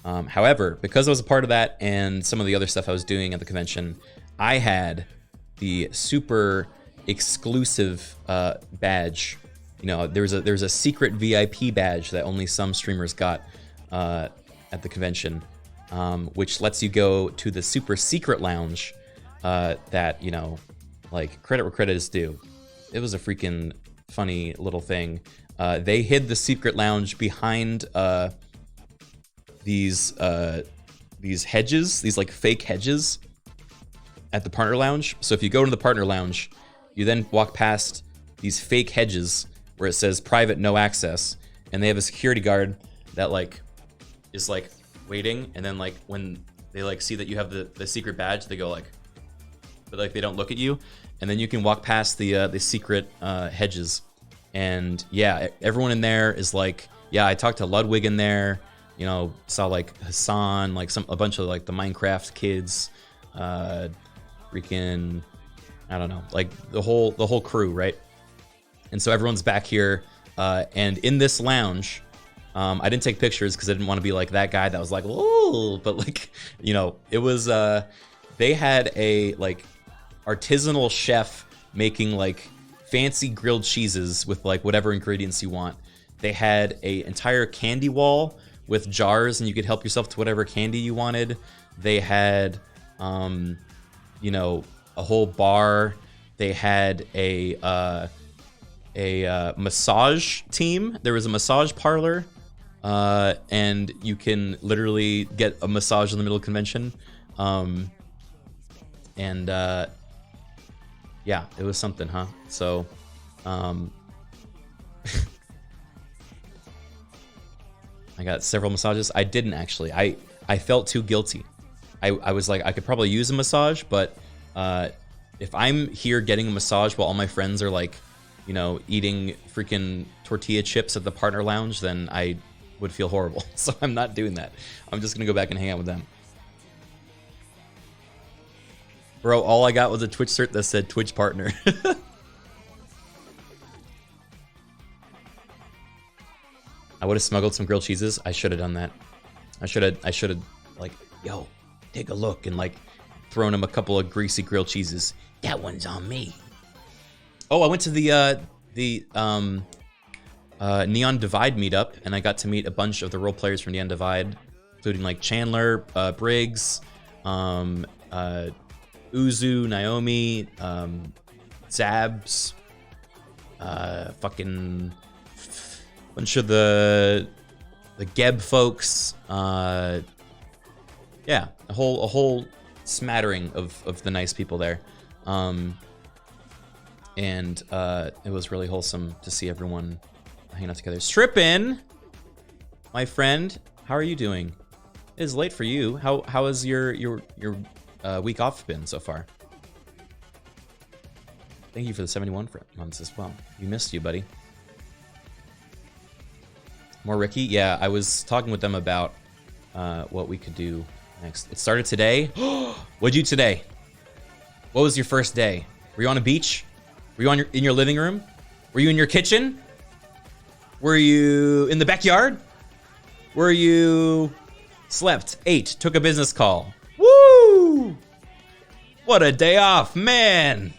However, because I was a part of that and some of the other stuff I was doing at the convention, I had the super exclusive badge. You know, there's a secret VIP badge that only some streamers got at the convention, which lets you go to the super secret lounge that, you know, like, credit where credit is due. It was a freaking funny little thing. They hid the secret lounge behind these hedges, these like fake hedges at the partner lounge. So if you go to the partner lounge, you then walk past these fake hedges where it says private no access, and they have a security guard that like is like waiting, and then like when they like see that you have the secret badge, they go like, but like they don't look at you, and then you can walk past the secret hedges. And yeah, everyone in there is like, yeah, I talked to Ludwig in there, you know, saw like Hassan, like a bunch of like the Minecraft kids, freaking, I don't know, like the whole crew, right? And so everyone's back here, and in this lounge, I didn't take pictures because I didn't want to be like that guy that was like, whoa, but like, you know, it was, they had a like artisanal chef making like fancy grilled cheeses with like whatever ingredients you want. They had a entire candy wall with jars, and you could help yourself to whatever candy you wanted. They had, you know, a whole bar. They had a massage team. There was a massage parlor, and you can literally get a massage in the middle of convention. Yeah, it was something, huh? So, I got several massages. I didn't actually. I felt too guilty. I was like, I could probably use a massage, but if I'm here getting a massage while all my friends are like, you know, eating freaking tortilla chips at the partner lounge, then I would feel horrible. So I'm not doing that. I'm just gonna go back and hang out with them. Bro, all I got was a Twitch cert that said Twitch partner. I would have smuggled some grilled cheeses. I should have done that. I should have like, yo, take a look, and like thrown him a couple of greasy grilled cheeses.
That one's on me.
Oh, I went to the Neon Divide meetup, and I got to meet a bunch of the role players from Neon Divide, including like Chandler, Briggs, Uzu, Naomi, Zabs, fucking bunch of the Geb folks. Yeah, a whole smattering of the nice people there. And it was really wholesome to see everyone hanging out together. Strippin', my friend, how are you doing? It is late for you. How has your week off been so far? Thank you for the 71 months as well. We missed you, buddy. More Ricky? Yeah, I was talking with them about what we could do next. It started today. What'd you do today? What was your first day? Were you on a beach? Were you in your living room? Were you in your kitchen? Were you in the backyard? Were you slept, ate, took a business call? Woo! What a day off, man!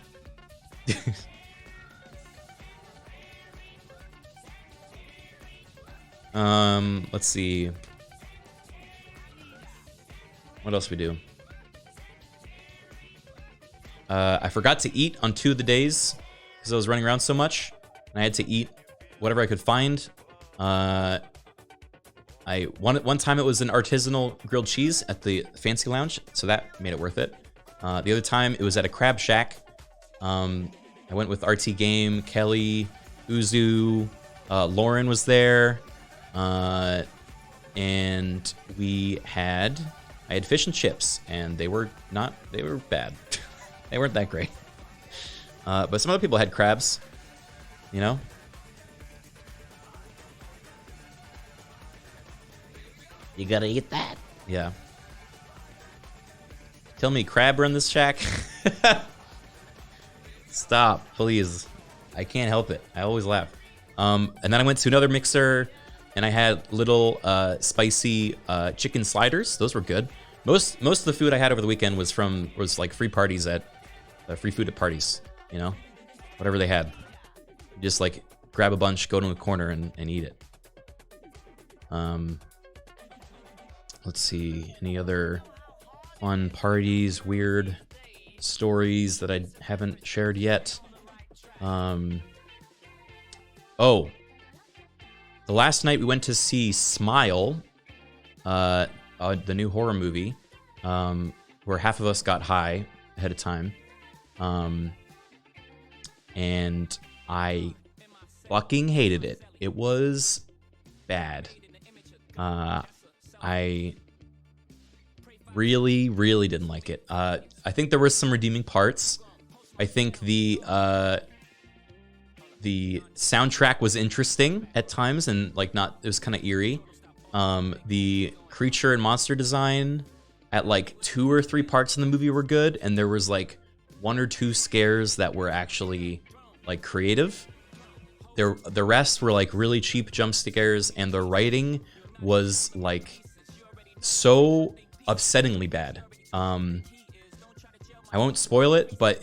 Let's see. What else we do? I forgot to eat on 2 of the days because I was running around so much, and I had to eat whatever I could find. One time it was an artisanal grilled cheese at the Fancy Lounge, so that made it worth it. The other time it was at a crab shack. I went with RT Game, Kelly, Uzu, Lauren was there, and I had fish and chips, and they were bad. They weren't that great. But some other people had crabs, you know?
You gotta eat that.
Yeah. Tell me, crab run this shack? Stop, please. I can't help it. I always laugh. And then I went to another mixer, and I had little spicy chicken sliders. Those were good. Most of the food I had over the weekend was like free parties at free food at parties. You know, whatever they had. Just like grab a bunch, go to a corner, and eat it. Let's see, any other fun parties, weird stories that I haven't shared yet? Oh, the last night we went to see Smile, the new horror movie, where half of us got high ahead of time. And I fucking hated it. It was bad. I really, really didn't like it. I think there were some redeeming parts. I think the soundtrack was interesting at times, and like it was kind of eerie. The creature and monster design at like 2 or 3 parts in the movie were good, and there was like 1 or 2 scares that were actually like creative. The rest were like really cheap jump scares, and the writing was like so upsettingly bad. I won't spoil it, but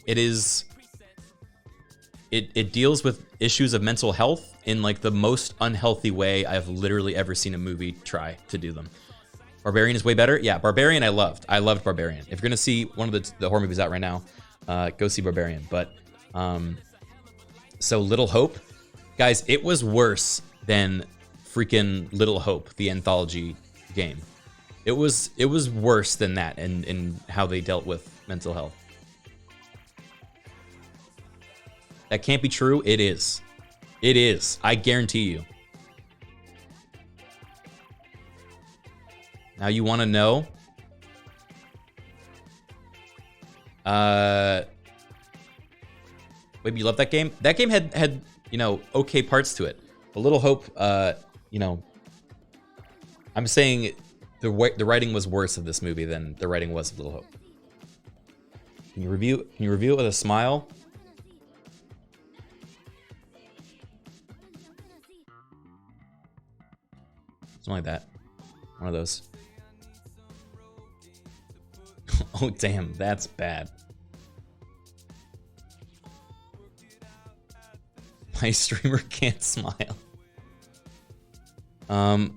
it deals with issues of mental health in like the most unhealthy way I've literally ever seen a movie try to do them. Barbarian is way better. Yeah, Barbarian I loved Barbarian. If you're gonna see one of the horror movies out right now, go see Barbarian. But so Little Hope, guys, it was worse than freaking Little Hope, the anthology game. It was worse than that in how they dealt with mental health. That can't be true. It is. It is. I guarantee you. Now you want to know? Maybe you love that game? That game had okay parts to it. A Little Hope, I'm saying the writing was worse of this movie than the writing was of Little Hope. Can you review it with a smile? Something like that. One of those. Oh damn, that's bad. My streamer can't smile. Let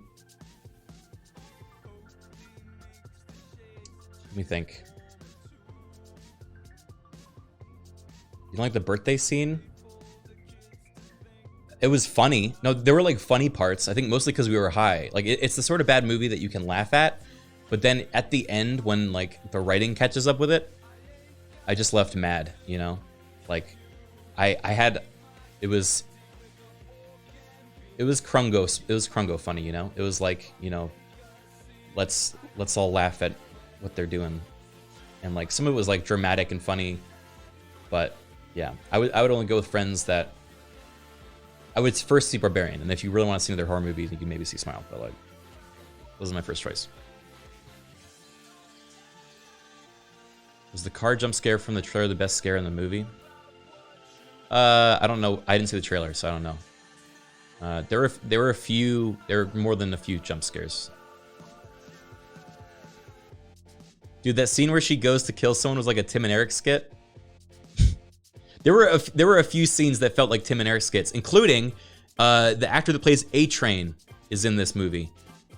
me think. You like the birthday scene? It was funny. No, there were like funny parts. I think mostly because we were high. Like it's the sort of bad movie that you can laugh at, but then at the end when like the writing catches up with it, I just left mad. You know, like I had. It was Krungo funny, you know? It was like, you know, let's all laugh at what they're doing. And like some of it was like dramatic and funny, but yeah, I would only go with friends that I would first see Barbarian, and if you really want to see another horror movie, you can maybe see Smile, but like those are my first choice. Was the car jump scare from the trailer the best scare in the movie? I don't know. I didn't see the trailer, so I don't know. There were a few. There were more than a few jump scares. Dude, that scene where she goes to kill someone was like a Tim and Eric skit. There were a few scenes that felt like Tim and Eric skits, including the actor that plays A-Train is in this movie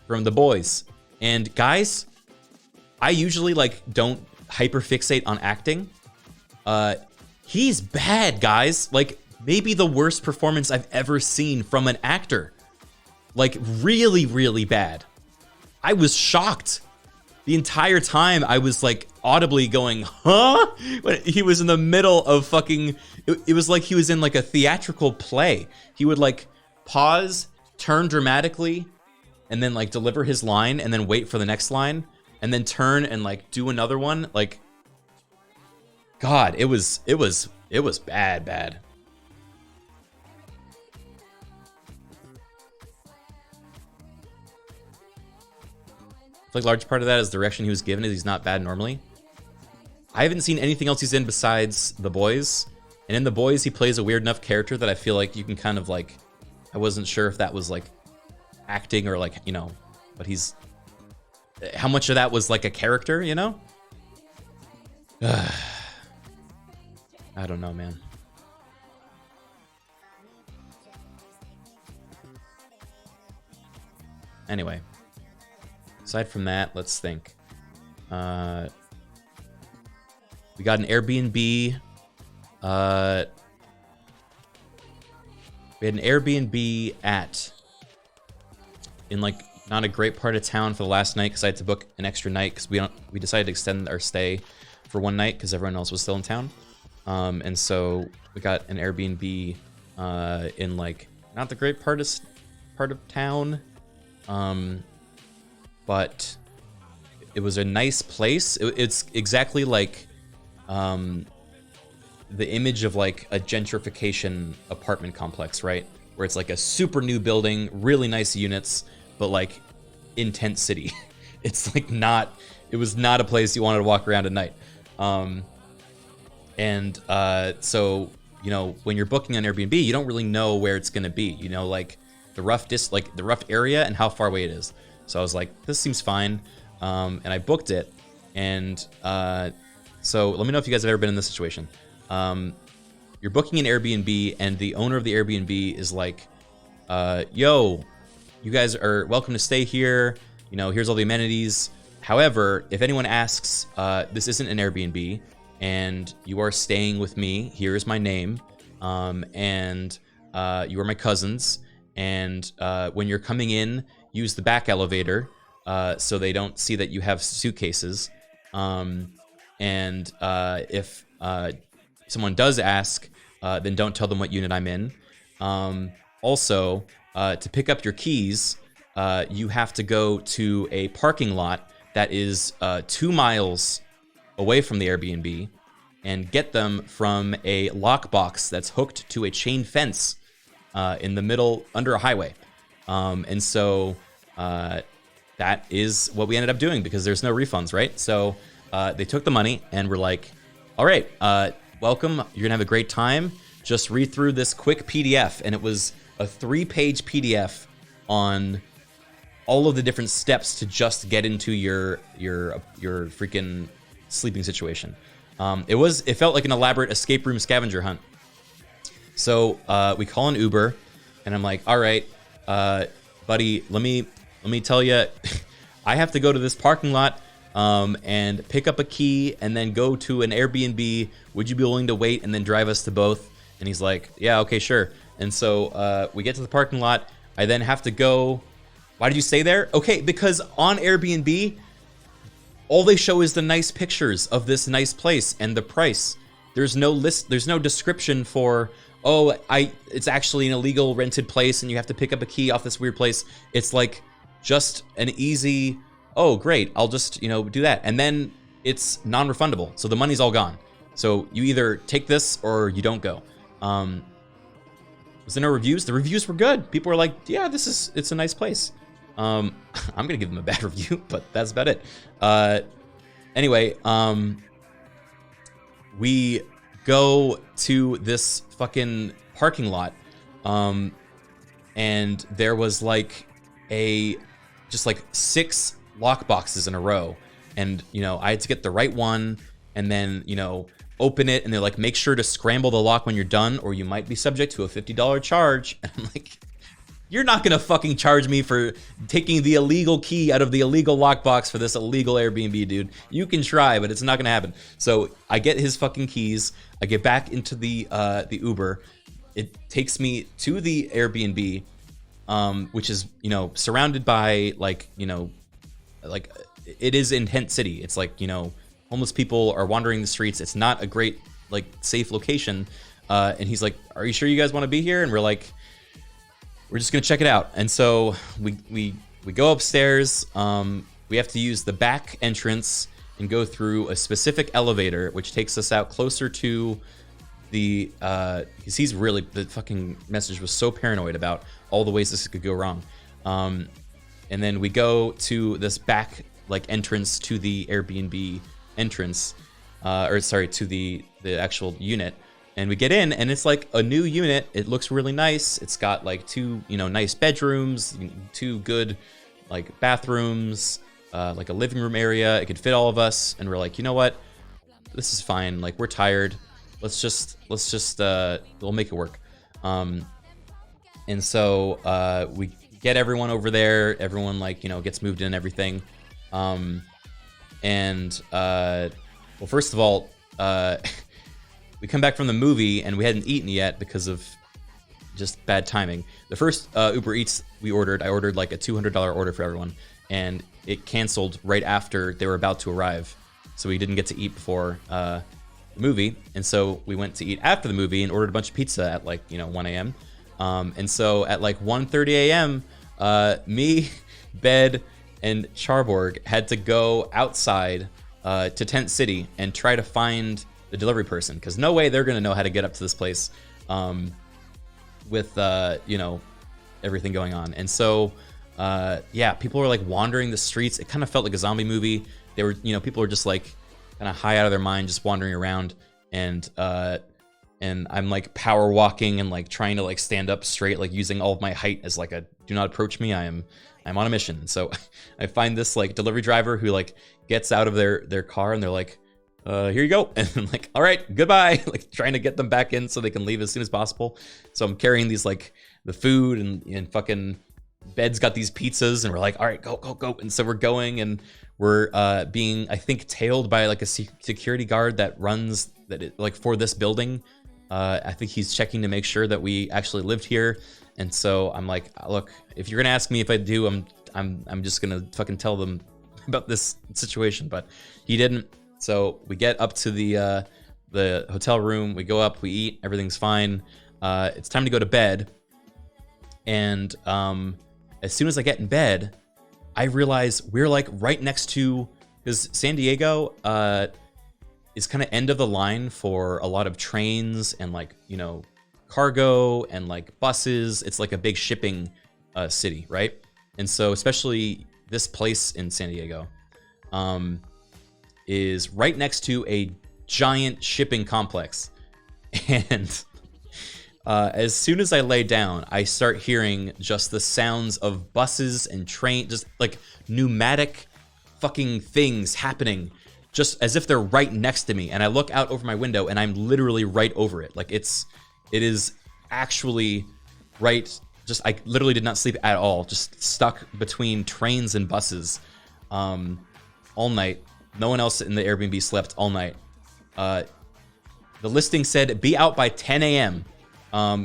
from The Boys. And guys, I usually like don't hyperfixate on acting. He's bad, guys. Like, maybe the worst performance I've ever seen from an actor. Like, really, really bad. I was shocked. The entire time, I was, like, audibly going, huh? When he was in the middle of fucking... It was like he was in, like, a theatrical play. He would, like, pause, turn dramatically, and then, like, deliver his line, and then wait for the next line, and then turn and, like, do another one. Like... God, it was bad. I feel like a large part of that is the direction he was given is he's not bad normally. I haven't seen anything else he's in besides The Boys. And in The Boys, he plays a weird enough character that I feel like you can kind of like... I wasn't sure if that was like acting or like, you know, but he's... How much of that was like a character, you know? I don't know, man. Anyway, aside from that, let's think. We got an Airbnb. We had an Airbnb in like not a great part of town for the last night because I had to book an extra night because we decided to extend our stay for one night because everyone else was still in town. And so we got an Airbnb in like not the great part of town, but it was a nice place. It's exactly like the image of like a gentrification apartment complex, right? Where it's like a super new building, really nice units, but like in tent city. It's like not. It was not a place you wanted to walk around at night. And so, you know, when you're booking on Airbnb, you don't really know where it's going to be, you know, like the rough area and how far away it is. So I was like, this seems fine. And I booked it. And so let me know if you guys have ever been in this situation. You're booking an Airbnb and the owner of the Airbnb is like, yo, you guys are welcome to stay here. You know, here's all the amenities. However, if anyone asks, this isn't an Airbnb, and you are staying with me, here is my name, and you are my cousins, and when you're coming in, use the back elevator so they don't see that you have suitcases, and if someone does ask, then don't tell them what unit I'm in. Also, to pick up your keys, you have to go to a parking lot that is 2 miles away from the Airbnb and get them from a lockbox that's hooked to a chain fence in the middle under a highway. And so that is what we ended up doing because there's no refunds, right? So they took the money and were like, all right, welcome. You're gonna have a great time. Just read through this quick PDF. And it was a 3-page PDF on all of the different steps to just get into your freaking sleeping situation. It felt like an elaborate escape room scavenger hunt. So we call an Uber, and I'm like, all right, buddy, let me tell you, I have to go to this parking lot and pick up a key and then go to an Airbnb. Would you be willing to wait and then drive us to both? And he's like, yeah, okay, sure. And so we get to the parking lot. I then have to go. Why did you stay there? Okay, because on Airbnb, all they show is the nice pictures of this nice place and the price. There's no list. There's no description for, oh, it's actually an illegal rented place and you have to pick up a key off this weird place. It's like just an easy, oh, great, I'll just, do that. And then it's non-refundable. So the money's all gone. So you either take this or you don't go. Was there no reviews? The reviews were good. People were like, yeah, it's a nice place. I'm gonna give them a bad review, but that's about it. Anyway, we go to this fucking parking lot, and there was like just like 6 lock boxes in a row, and I had to get the right one, and then open it, and they're like, make sure to scramble the lock when you're done, or you might be subject to a $50 charge. And I'm like, you're not gonna fucking charge me for taking the illegal key out of the illegal lockbox for this illegal Airbnb, dude. You can try, but it's not gonna happen. So I get his fucking keys. I get back into the Uber. It takes me to the Airbnb, which is surrounded by like it is in Tent City. It's like homeless people are wandering the streets. It's not a great like safe location. And he's like, "Are you sure you guys want to be here?" And we're like, we're just gonna check it out. And so we go upstairs. We have to use the back entrance and go through a specific elevator, which takes us out closer to the because the fucking message was so paranoid about all the ways this could go wrong. And then we go to this back like entrance to the Airbnb entrance, to the actual unit. And we get in, and it's like a new unit. It looks really nice. It's got like 2, nice bedrooms, 2 good like bathrooms, like a living room area. It could fit all of us. And we're like, you know what? This is fine. Like, we're tired. Let's just we'll make it work. And so we get everyone over there. Everyone gets moved in and everything. Well, first of all, we come back from the movie and we hadn't eaten yet because of just bad timing. The first Uber Eats I ordered like a $200 order for everyone, and it canceled right after they were about to arrive. So we didn't get to eat before the movie. And so we went to eat after the movie and ordered a bunch of pizza at 1 a.m. And so at 1:30 a.m., me, Bed, and Charborg had to go outside to Tent City and try to find the delivery person, because no way they're gonna know how to get up to this place with everything going on. And so people were wandering the streets. It kind of felt like a zombie movie. They were people were just kind of high out of their mind, just wandering around, and I'm power walking and trying to stand up straight, using all of my height as a do not approach me. I'm on a mission. So I find this delivery driver who gets out of their car, and they're like, here you go. And I'm like, all right, goodbye. Trying to get them back in so they can leave as soon as possible. So I'm carrying these the food, and fucking Bed's got these pizzas, and we're like, all right, go. And so we're going, and we're being, I think, tailed by a security guard that runs for this building. I think he's checking to make sure that we actually lived here. And so I'm like, look, if you're gonna ask me if I do, I'm just gonna fucking tell them about this situation. But he didn't. So we get up to the hotel room. We go up, we eat, everything's fine. It's time to go to bed. And as soon as I get in bed, I realize we're right next to, because San Diego is kind of end of the line for a lot of trains and cargo and buses. It's a big shipping city, right? And so especially this place in San Diego is right next to a giant shipping complex. And as soon as I lay down, I start hearing just the sounds of buses and train, just like pneumatic fucking things happening, just as if they're right next to me. And I look out over my window and I'm literally right over it. Like it is actually right. Just, I literally did not sleep at all. Just stuck between trains and buses all night. No one else in the Airbnb slept all night. The listing said be out by 10 a.m.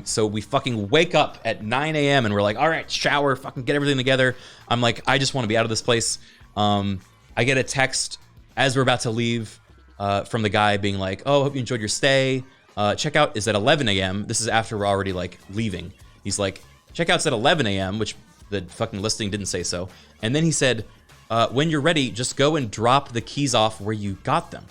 So we fucking wake up at 9 a.m. and we're like, all right, shower, fucking get everything together. I'm like, I just want to be out of this place. I get a text as we're about to leave from the guy being like, oh, hope you enjoyed your stay. Checkout is at 11 a.m. This is after we're already like leaving. He's like, checkout's at 11 a.m., which the fucking listing didn't say so. And then he said, when you're ready, just go and drop the keys off where you got them.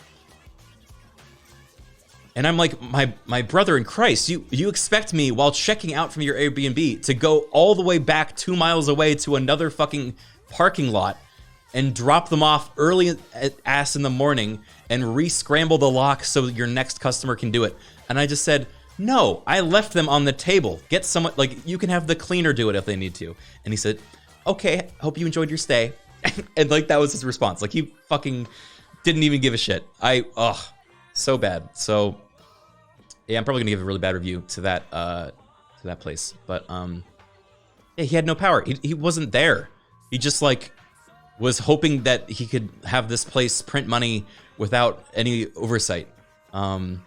And I'm like, my brother in Christ, you expect me while checking out from your Airbnb to go all the way back 2 miles away to another fucking parking lot and drop them off early ass in the morning and re-scramble the lock so your next customer can do it. And I just said, no, I left them on the table. Get someone, like, you can have the cleaner do it if they need to. And he said, okay, hope you enjoyed your stay. And like, that was his response. Like, he fucking didn't even give a shit. So bad. So yeah, I'm probably gonna give a really bad review to that place. But yeah, he had no power. He wasn't there. He just like was hoping that he could have this place print money without any oversight. You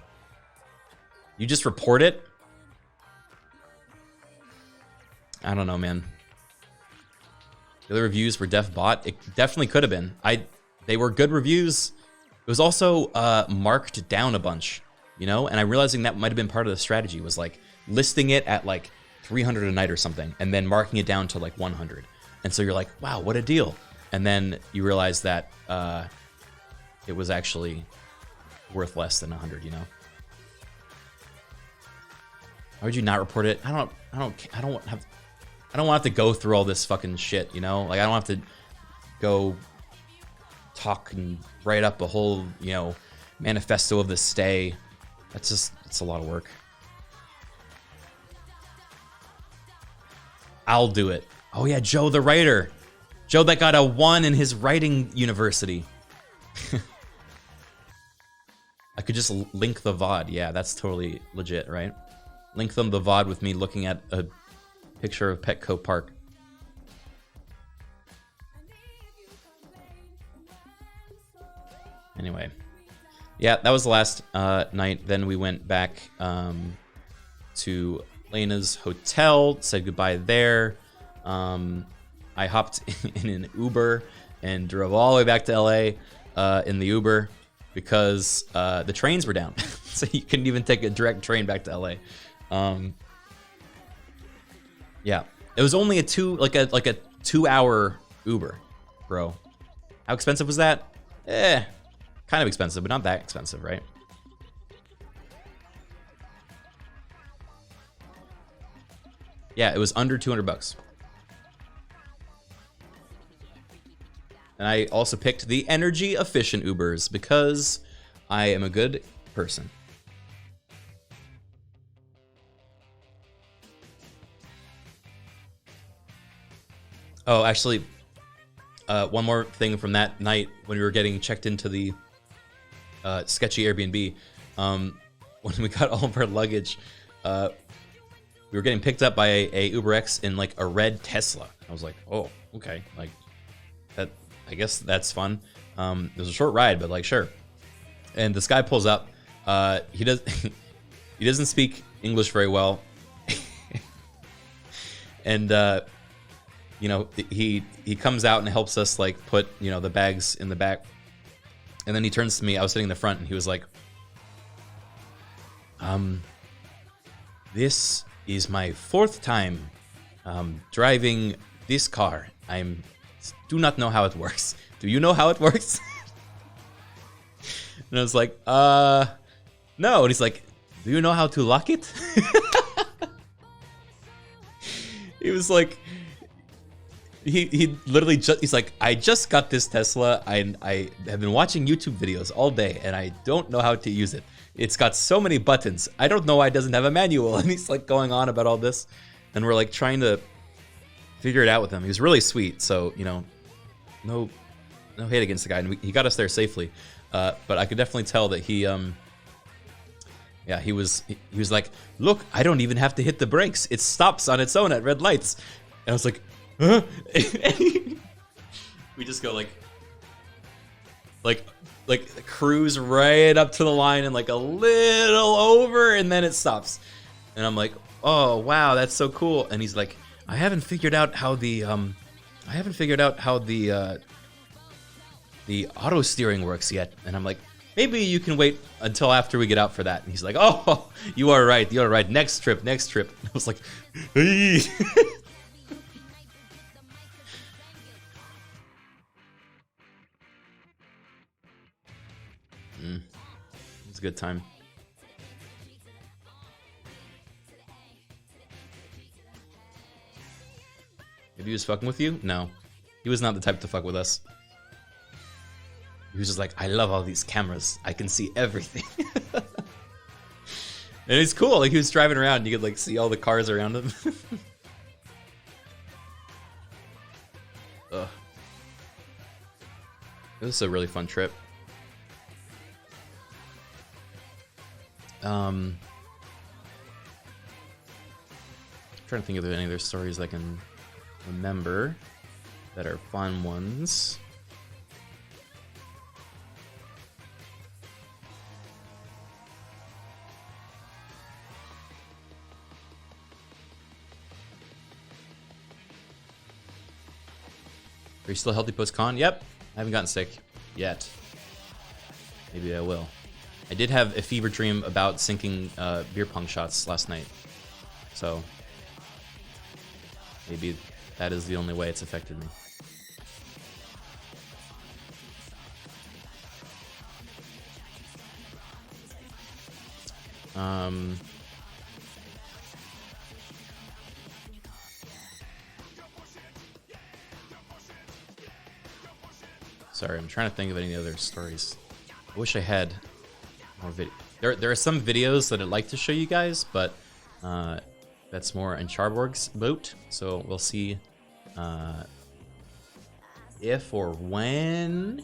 just report it? I don't know, man. The other reviews were def bot. It definitely could have been. They were good reviews. It was also marked down a bunch, you know? And I'm realizing that might have been part of the strategy, was like listing it at like 300 a night or something and then marking it down to like 100. And so you're like, wow, what a deal. And then you realize that it was actually worth less than 100, you know? Why would you not report it? I don't want to have to go through all this fucking shit, you know? Like, I don't have to go talk and write up a whole, you know, manifesto of the stay. It's a lot of work. I'll do it. Oh yeah, Joe the writer. Joe that got a 1 in his writing university. I could just link the VOD. Yeah, that's totally legit, right? Link them the VOD with me looking at a picture of Petco Park. Anyway. Yeah, that was the last night. Then we went back to Lena's hotel, said goodbye there. I hopped in an Uber and drove all the way back to LA in the Uber because the trains were down. So you couldn't even take a direct train back to LA. Yeah, it was only a 2-hour Uber, bro. How expensive was that? Kind of expensive, but not that expensive, right? Yeah, it was under $200. And I also picked the energy efficient Ubers because I am a good person. Oh, actually, one more thing from that night when we were getting checked into the Sketchy Airbnb. When we got all of our luggage, we were getting picked up by a UberX in like a red Tesla. I was like, oh, okay, like that. I guess that's fun. It was a short ride, but like, sure. And this guy pulls up. He doesn't speak English very well, and you know, he comes out and helps us like put, you know, the bags in the back. And then he turns to me. I was sitting in the front, and he was like, this is my 4th time driving this car. Do not know how it works. Do you know how it works? And I was like, no. And he's like, do you know how to lock it? he literally just, he's like, I just got this Tesla. I have been watching YouTube videos all day and I don't know how to use it. It's got so many buttons. I don't know why it doesn't have a manual. And he's like going on about all this, and we're like trying to figure it out with him. He was really sweet, so you know, no hate against the guy, and he got us there safely. But I could definitely tell that he yeah, he was like, look, I don't even have to hit the brakes. It stops on its own at red lights. And I was like, huh? We just go like cruise right up to the line and like a little over, and then it stops. And I'm like, oh wow, that's so cool. And he's like, I haven't figured out how the auto steering works yet. And I'm like, maybe you can wait until after we get out for that. And he's like, oh, you are right. Next trip. And I was like, hey. It was a good time. If he was fucking with you? No. He was not the type to fuck with us. He was just like, I love all these cameras. I can see everything. And it's cool. Like, he was driving around and you could like see all the cars around him. Ugh. It was a really fun trip. I'm trying to think of any other stories I can remember that are fun ones. Are you still healthy post-con? Yep. I haven't gotten sick yet. Maybe I will. I did have a fever dream about sinking beer pong shots last night. So maybe that is the only way it's affected me. Sorry, I'm trying to think of any other stories. I wish I had more video. There are some videos that I'd like to show you guys, but that's more in Charborg's boat. So we'll see if or when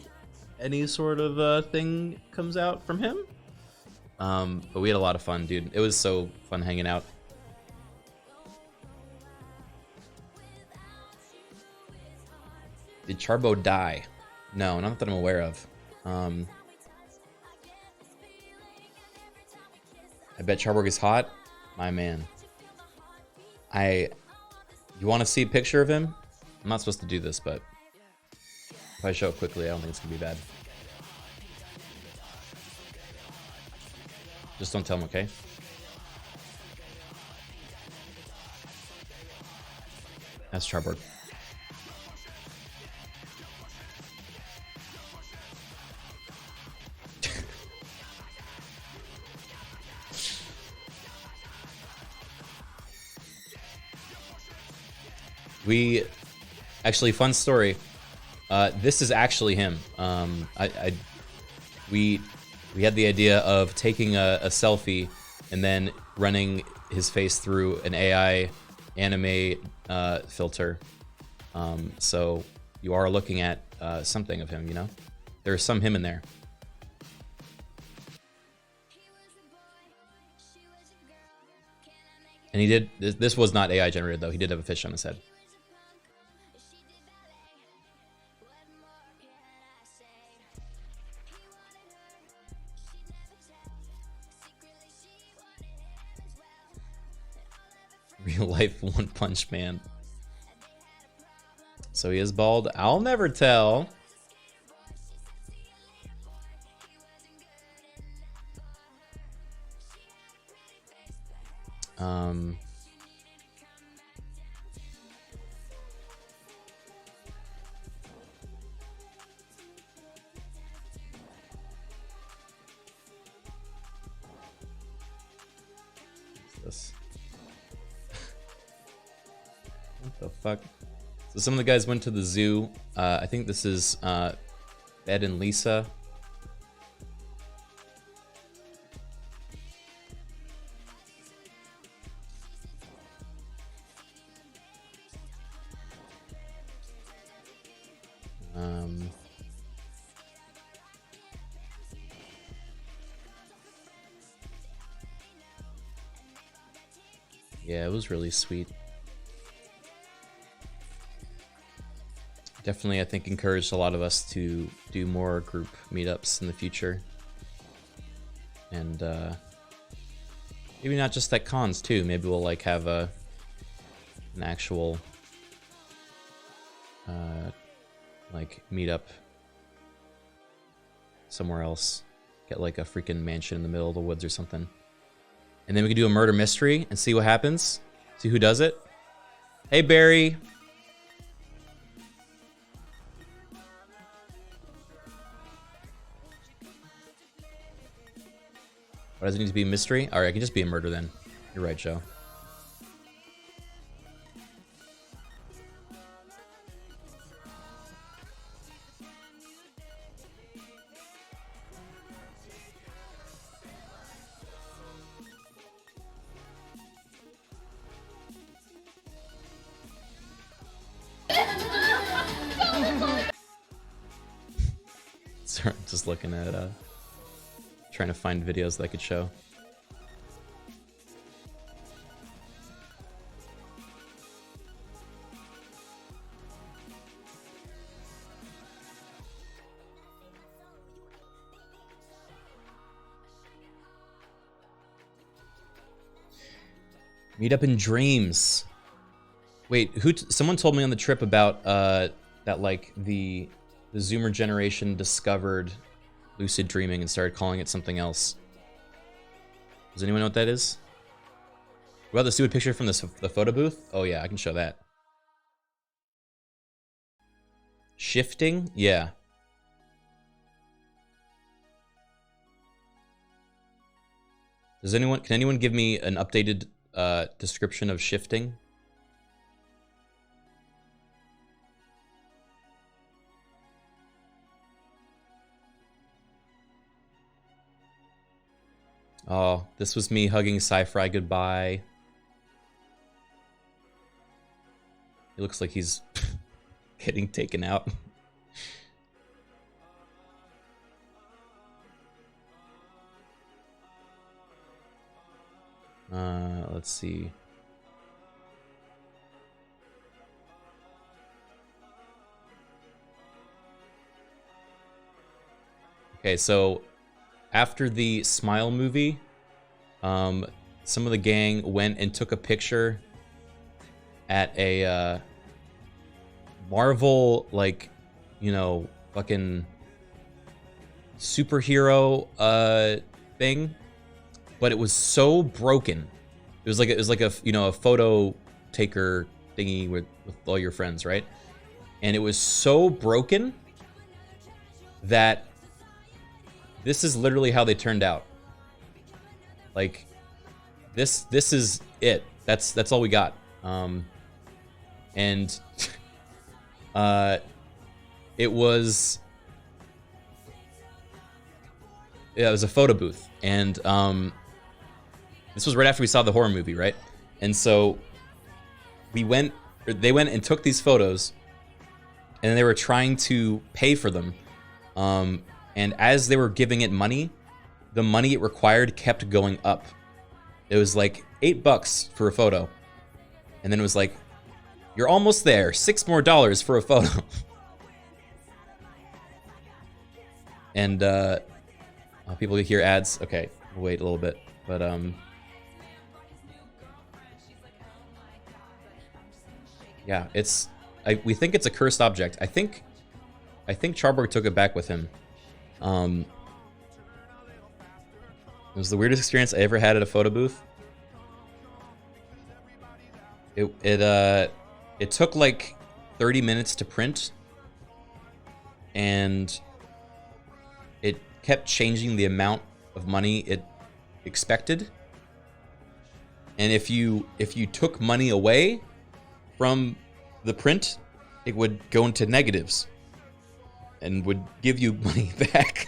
any sort of thing comes out from him. But we had a lot of fun, dude. It was so fun hanging out. Did Charbo die? No, not that I'm aware of. I bet Charborg is hot. My man. You want to see a picture of him? I'm not supposed to do this, but if I show it quickly, I don't think it's going to be bad. Just don't tell him, okay? That's Charborg. Actually, fun story. This is actually him. We had the idea of taking a selfie and then running his face through an AI anime filter. So you are looking at something of him, you know? There's some him in there. And he did, this was not AI generated though, he did have a fish on his head. Real life One Punch Man. So he is bald. I'll never tell. What's this? What the fuck? So some of the guys went to the zoo. I think this is Ed and Lisa. Yeah, it was really sweet. Definitely, I think, encouraged a lot of us to do more group meetups in the future. And maybe not just at cons too. Maybe we'll like have an actual like meetup somewhere else. Get like a freaking mansion in the middle of the woods or something. And then we can do a murder mystery and see what happens. See who does it. Hey, Barry. Why does it need to be a mystery? Alright, I can just be a murder then. You're right, Joe. Sorry, I'm just looking at trying to find videos that I could show. Meet up in dreams. Wait, someone told me on the trip about that like the Zoomer generation discovered lucid dreaming and started calling it something else. Does anyone know what that is? What about the stupid picture from the photo booth? Oh yeah, I can show that. Shifting? Yeah. Can anyone give me an updated description of shifting? Oh, this was me hugging Sci-Fry goodbye. He looks like he's getting taken out. Let's see. Okay, so after the Smile movie, some of the gang went and took a picture at a Marvel, like, you know, fucking superhero thing, but it was so broken. It was like a you know, a photo taker thingy with all your friends, right? And it was so broken that this is literally how they turned out. Like, this is it. That's all we got. And it was, yeah, it was a photo booth, and this was right after we saw the horror movie, right? And so they went and took these photos, and they were trying to pay for them. And as they were giving it money, the money it required kept going up. It was like $8 for a photo. And then it was like, you're almost there, $6 more for a photo. And people could hear ads. Okay, we'll wait a little bit. But yeah, we think it's a cursed object. I think Charborg took it back with him. It was the weirdest experience I ever had at a photo booth. It took like 30 minutes to print, and it kept changing the amount of money it expected. And if you took money away from the print, it would go into negatives and would give you money back.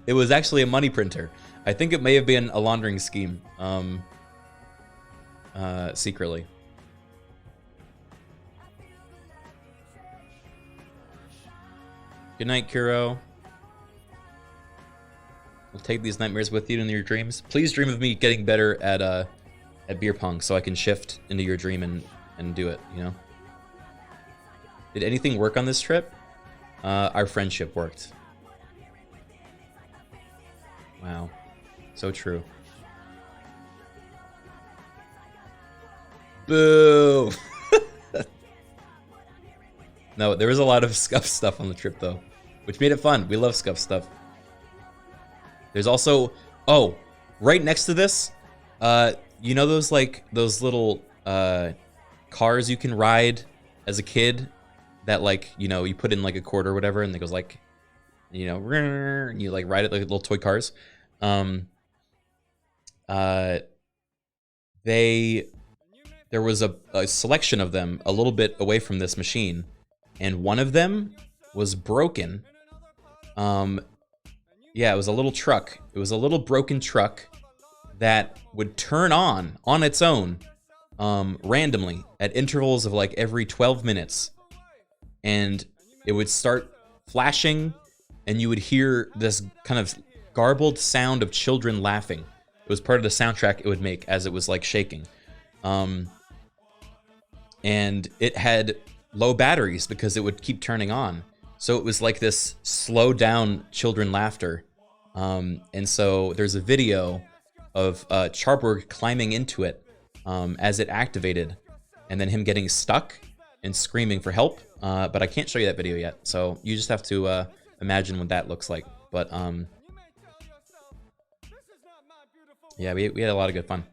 It was actually a money printer. I think it may have been a laundering scheme, secretly. Good night, Kuro. We'll take these nightmares with you into your dreams. Please dream of me getting better at beer pong so I can shift into your dream and do it, you know? Did anything work on this trip? Our friendship worked. Wow. So true. Boo! No, there was a lot of scuff stuff on the trip, though, which made it fun. We love scuff stuff. There's also... Oh, right next to this, you know those, like, those little cars you can ride as a kid that, like, you know, you put in, like, a quarter or whatever, and it goes, like, you know, and you, like, ride it like little toy cars. There was a selection of them a little bit away from this machine, and one of them was broken. Yeah, it was a little truck. It was a little broken truck that would turn on its own randomly at intervals of like every 12 minutes. And it would start flashing, and you would hear this kind of garbled sound of children laughing. It was part of the soundtrack it would make as it was like shaking. And it had low batteries because it would keep turning on. So it was like this slow down children laughter. And so there's a video of Charborg climbing into it as it activated, and then him getting stuck and screaming for help. But I can't show you that video yet. So you just have to imagine what that looks like. But yeah, we had a lot of good fun.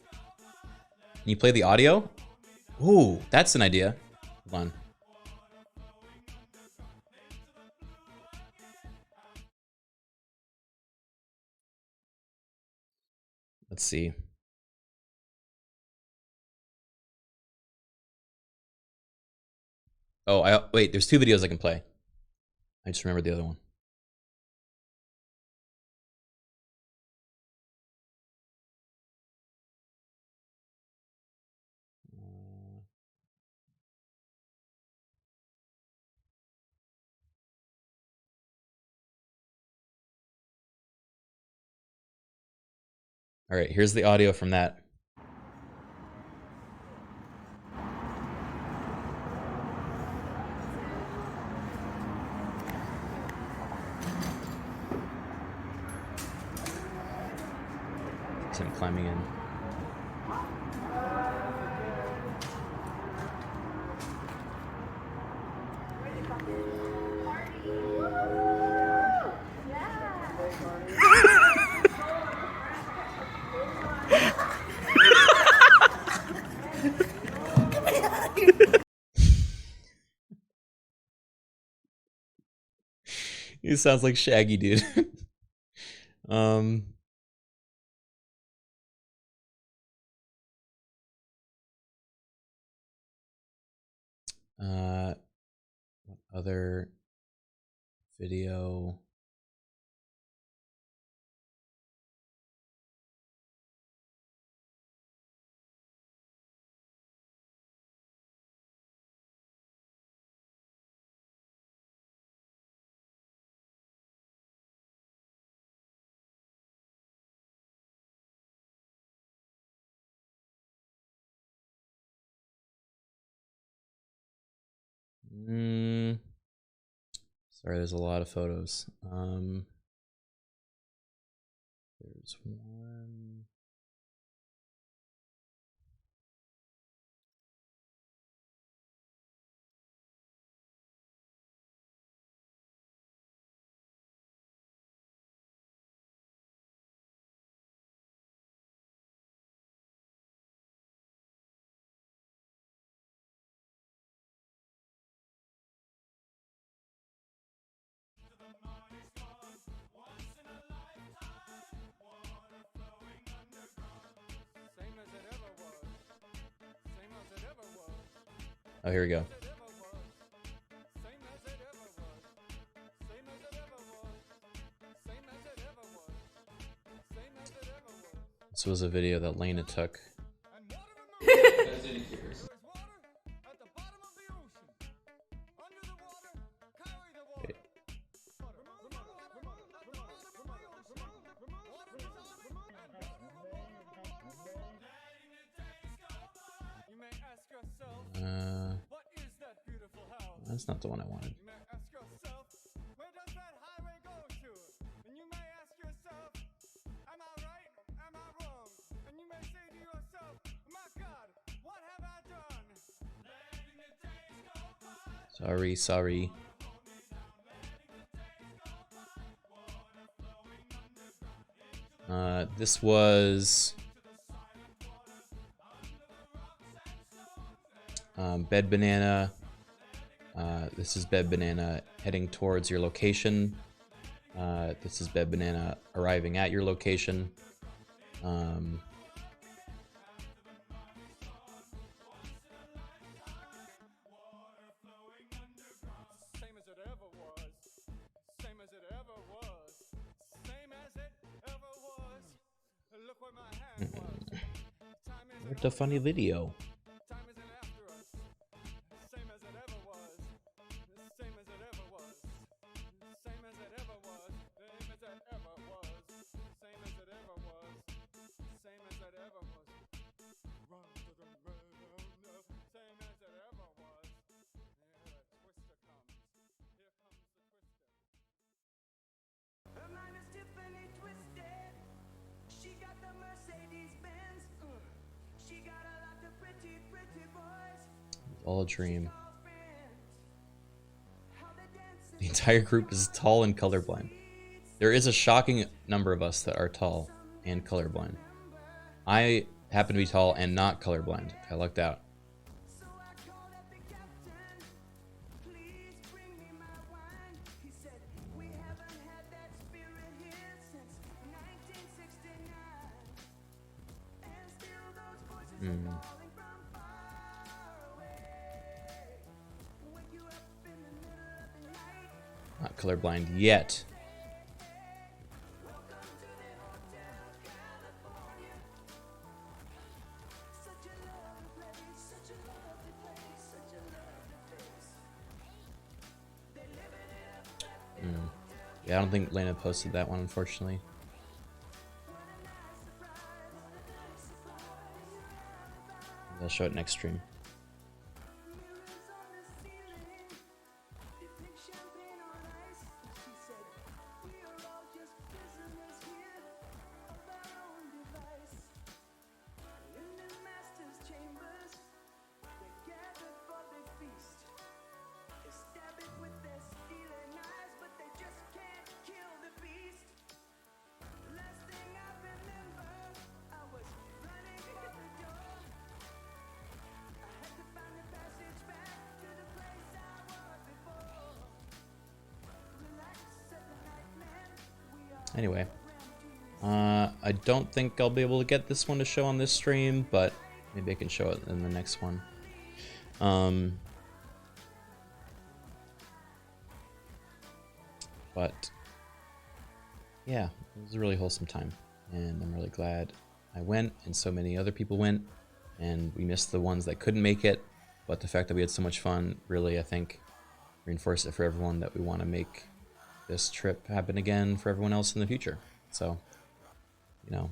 Can you play the audio? Ooh, that's an idea. Hold on. Let's see. Oh, wait, there's two videos I can play. I just remembered the other one. All right, here's the audio from that. It's him climbing in. He sounds like Shaggy, dude. What other video? Sorry, there's a lot of photos. There's one. Oh, here we go. This was a video that Lena took. Wait. That's not the one I wanted. Sorry. This was Bed Banana. This is Bed Banana heading towards your location. This is Bed Banana arriving at your location. What a funny video. All a dream. The entire group is tall and colorblind. There is a shocking number of us that are tall and colorblind. I happen to be tall and not colorblind. I lucked out. Not colorblind yet. Yeah, I don't think Lena posted that one, unfortunately. I'll show it next stream. Anyway, I don't think I'll be able to get this one to show on this stream, but maybe I can show it in the next one. But yeah, it was a really wholesome time, and I'm really glad I went, and so many other people went, and we missed the ones that couldn't make it, but the fact that we had so much fun really, I think, reinforced it for everyone that we want to make this trip happen again for everyone else in the future. So, you know,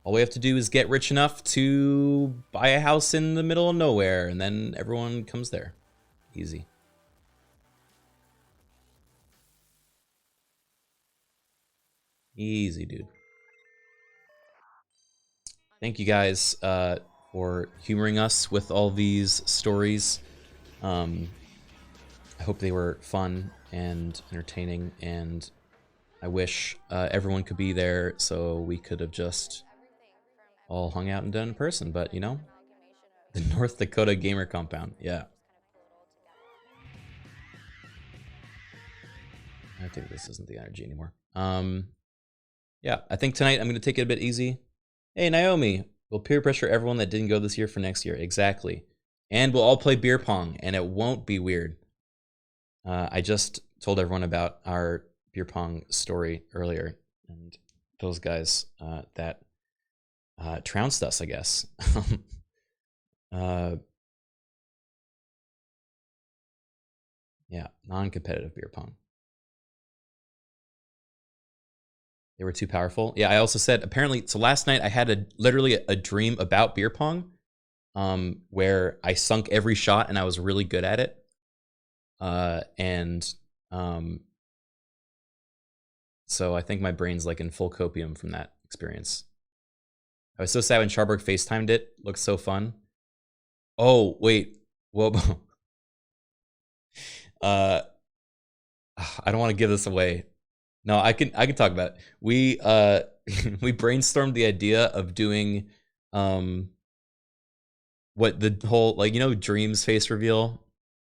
all we have to do is get rich enough to buy a house in the middle of nowhere, and then everyone comes there. Easy. Easy, dude. Thank you guys for humoring us with all these stories. I hope they were fun and entertaining, and I wish everyone could be there so we could have just all hung out and done in person, but you know, the North Dakota Gamer Compound, yeah. I think this isn't the energy anymore. Yeah, I think tonight I'm going to take it a bit easy. Hey, Naomi, we'll peer pressure everyone that didn't go this year for next year. Exactly. And we'll all play beer pong, and it won't be weird. I just told everyone about our beer pong story earlier, and those guys that trounced us, I guess. Yeah, non-competitive beer pong. They were too powerful. Yeah, I also said apparently. So last night I had literally a dream about beer pong, where I sunk every shot and I was really good at it. So I think my brain's like in full copium from that experience. I was so sad when Charberg FaceTimed it. Looked so fun. Oh wait, whoa. I don't want to give this away. No, I can talk about it. We we brainstormed the idea of doing what the whole, like, you know, Dream's face reveal,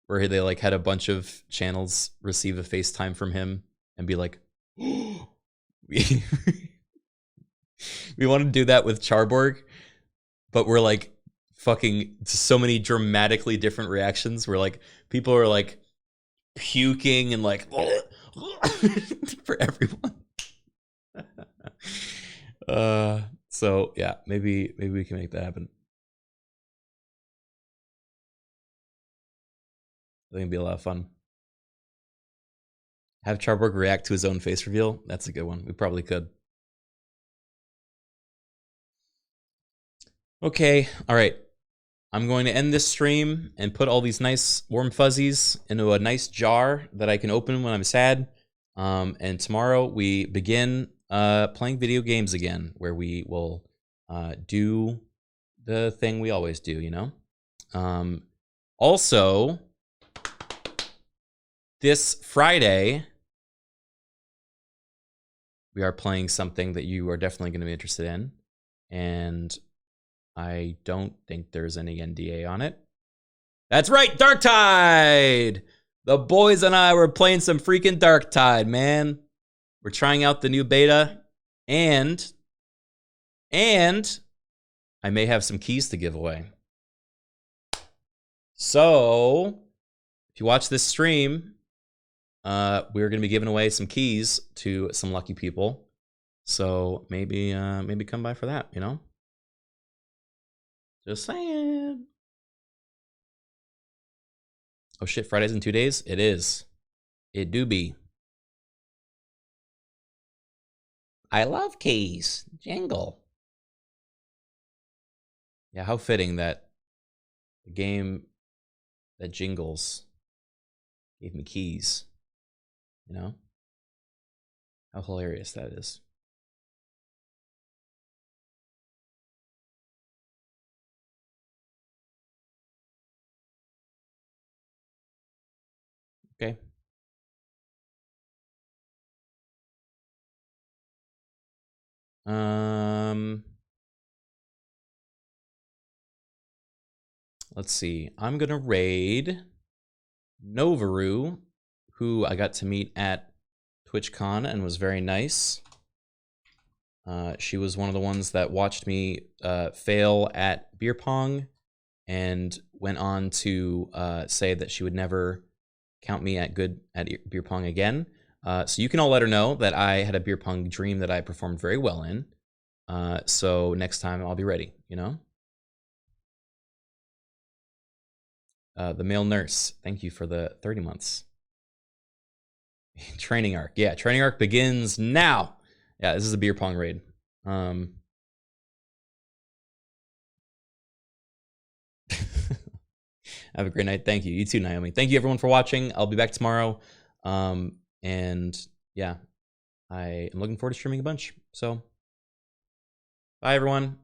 where they like had a bunch of channels receive a FaceTime from him and be like, we want to do that with Charborg, but we're like fucking so many dramatically different reactions. We're like, people are like puking and like for everyone. So yeah, maybe we can make that happen. I think it'd be a lot of fun. Have Charborg react to his own face reveal. That's a good one. We probably could. Okay, all right. I'm going to end this stream and put all these nice warm fuzzies into a nice jar that I can open when I'm sad. And tomorrow we begin playing video games again, where we will do the thing we always do, you know? Also, this Friday, we are playing something that you are definitely going to be interested in. And I don't think there's any NDA on it. That's right, Darktide! The boys and I were playing some freaking Darktide, man. We're trying out the new beta, and I may have some keys to give away. So, if you watch this stream, we're going to be giving away some keys to some lucky people. So maybe come by for that, you know? Just saying. Oh shit, Friday's in 2 days? It is. It do be.
I love keys. Jingle.
Yeah, how fitting that the game that jingles gave me keys. You know? How hilarious that is. Okay. Let's see. I'm gonna raid Novaru, who I got to meet at TwitchCon and was very nice. She was one of the ones that watched me fail at beer pong and went on to say that she would never count me at beer pong again. So you can all let her know that I had a beer pong dream that I performed very well in. So next time I'll be ready, you know? The male nurse, thank you for the 30 months. Training arc. Yeah, training arc begins now. Yeah, this is a beer pong raid. Have a great night. Thank you. You too, Naomi. Thank you, everyone, for watching. I'll be back tomorrow. And yeah, I am looking forward to streaming a bunch. So, bye, everyone.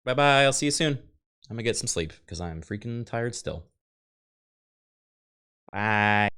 Bye-bye. I'll see you soon. I'm going to get some sleep because I'm freaking tired still. Bye.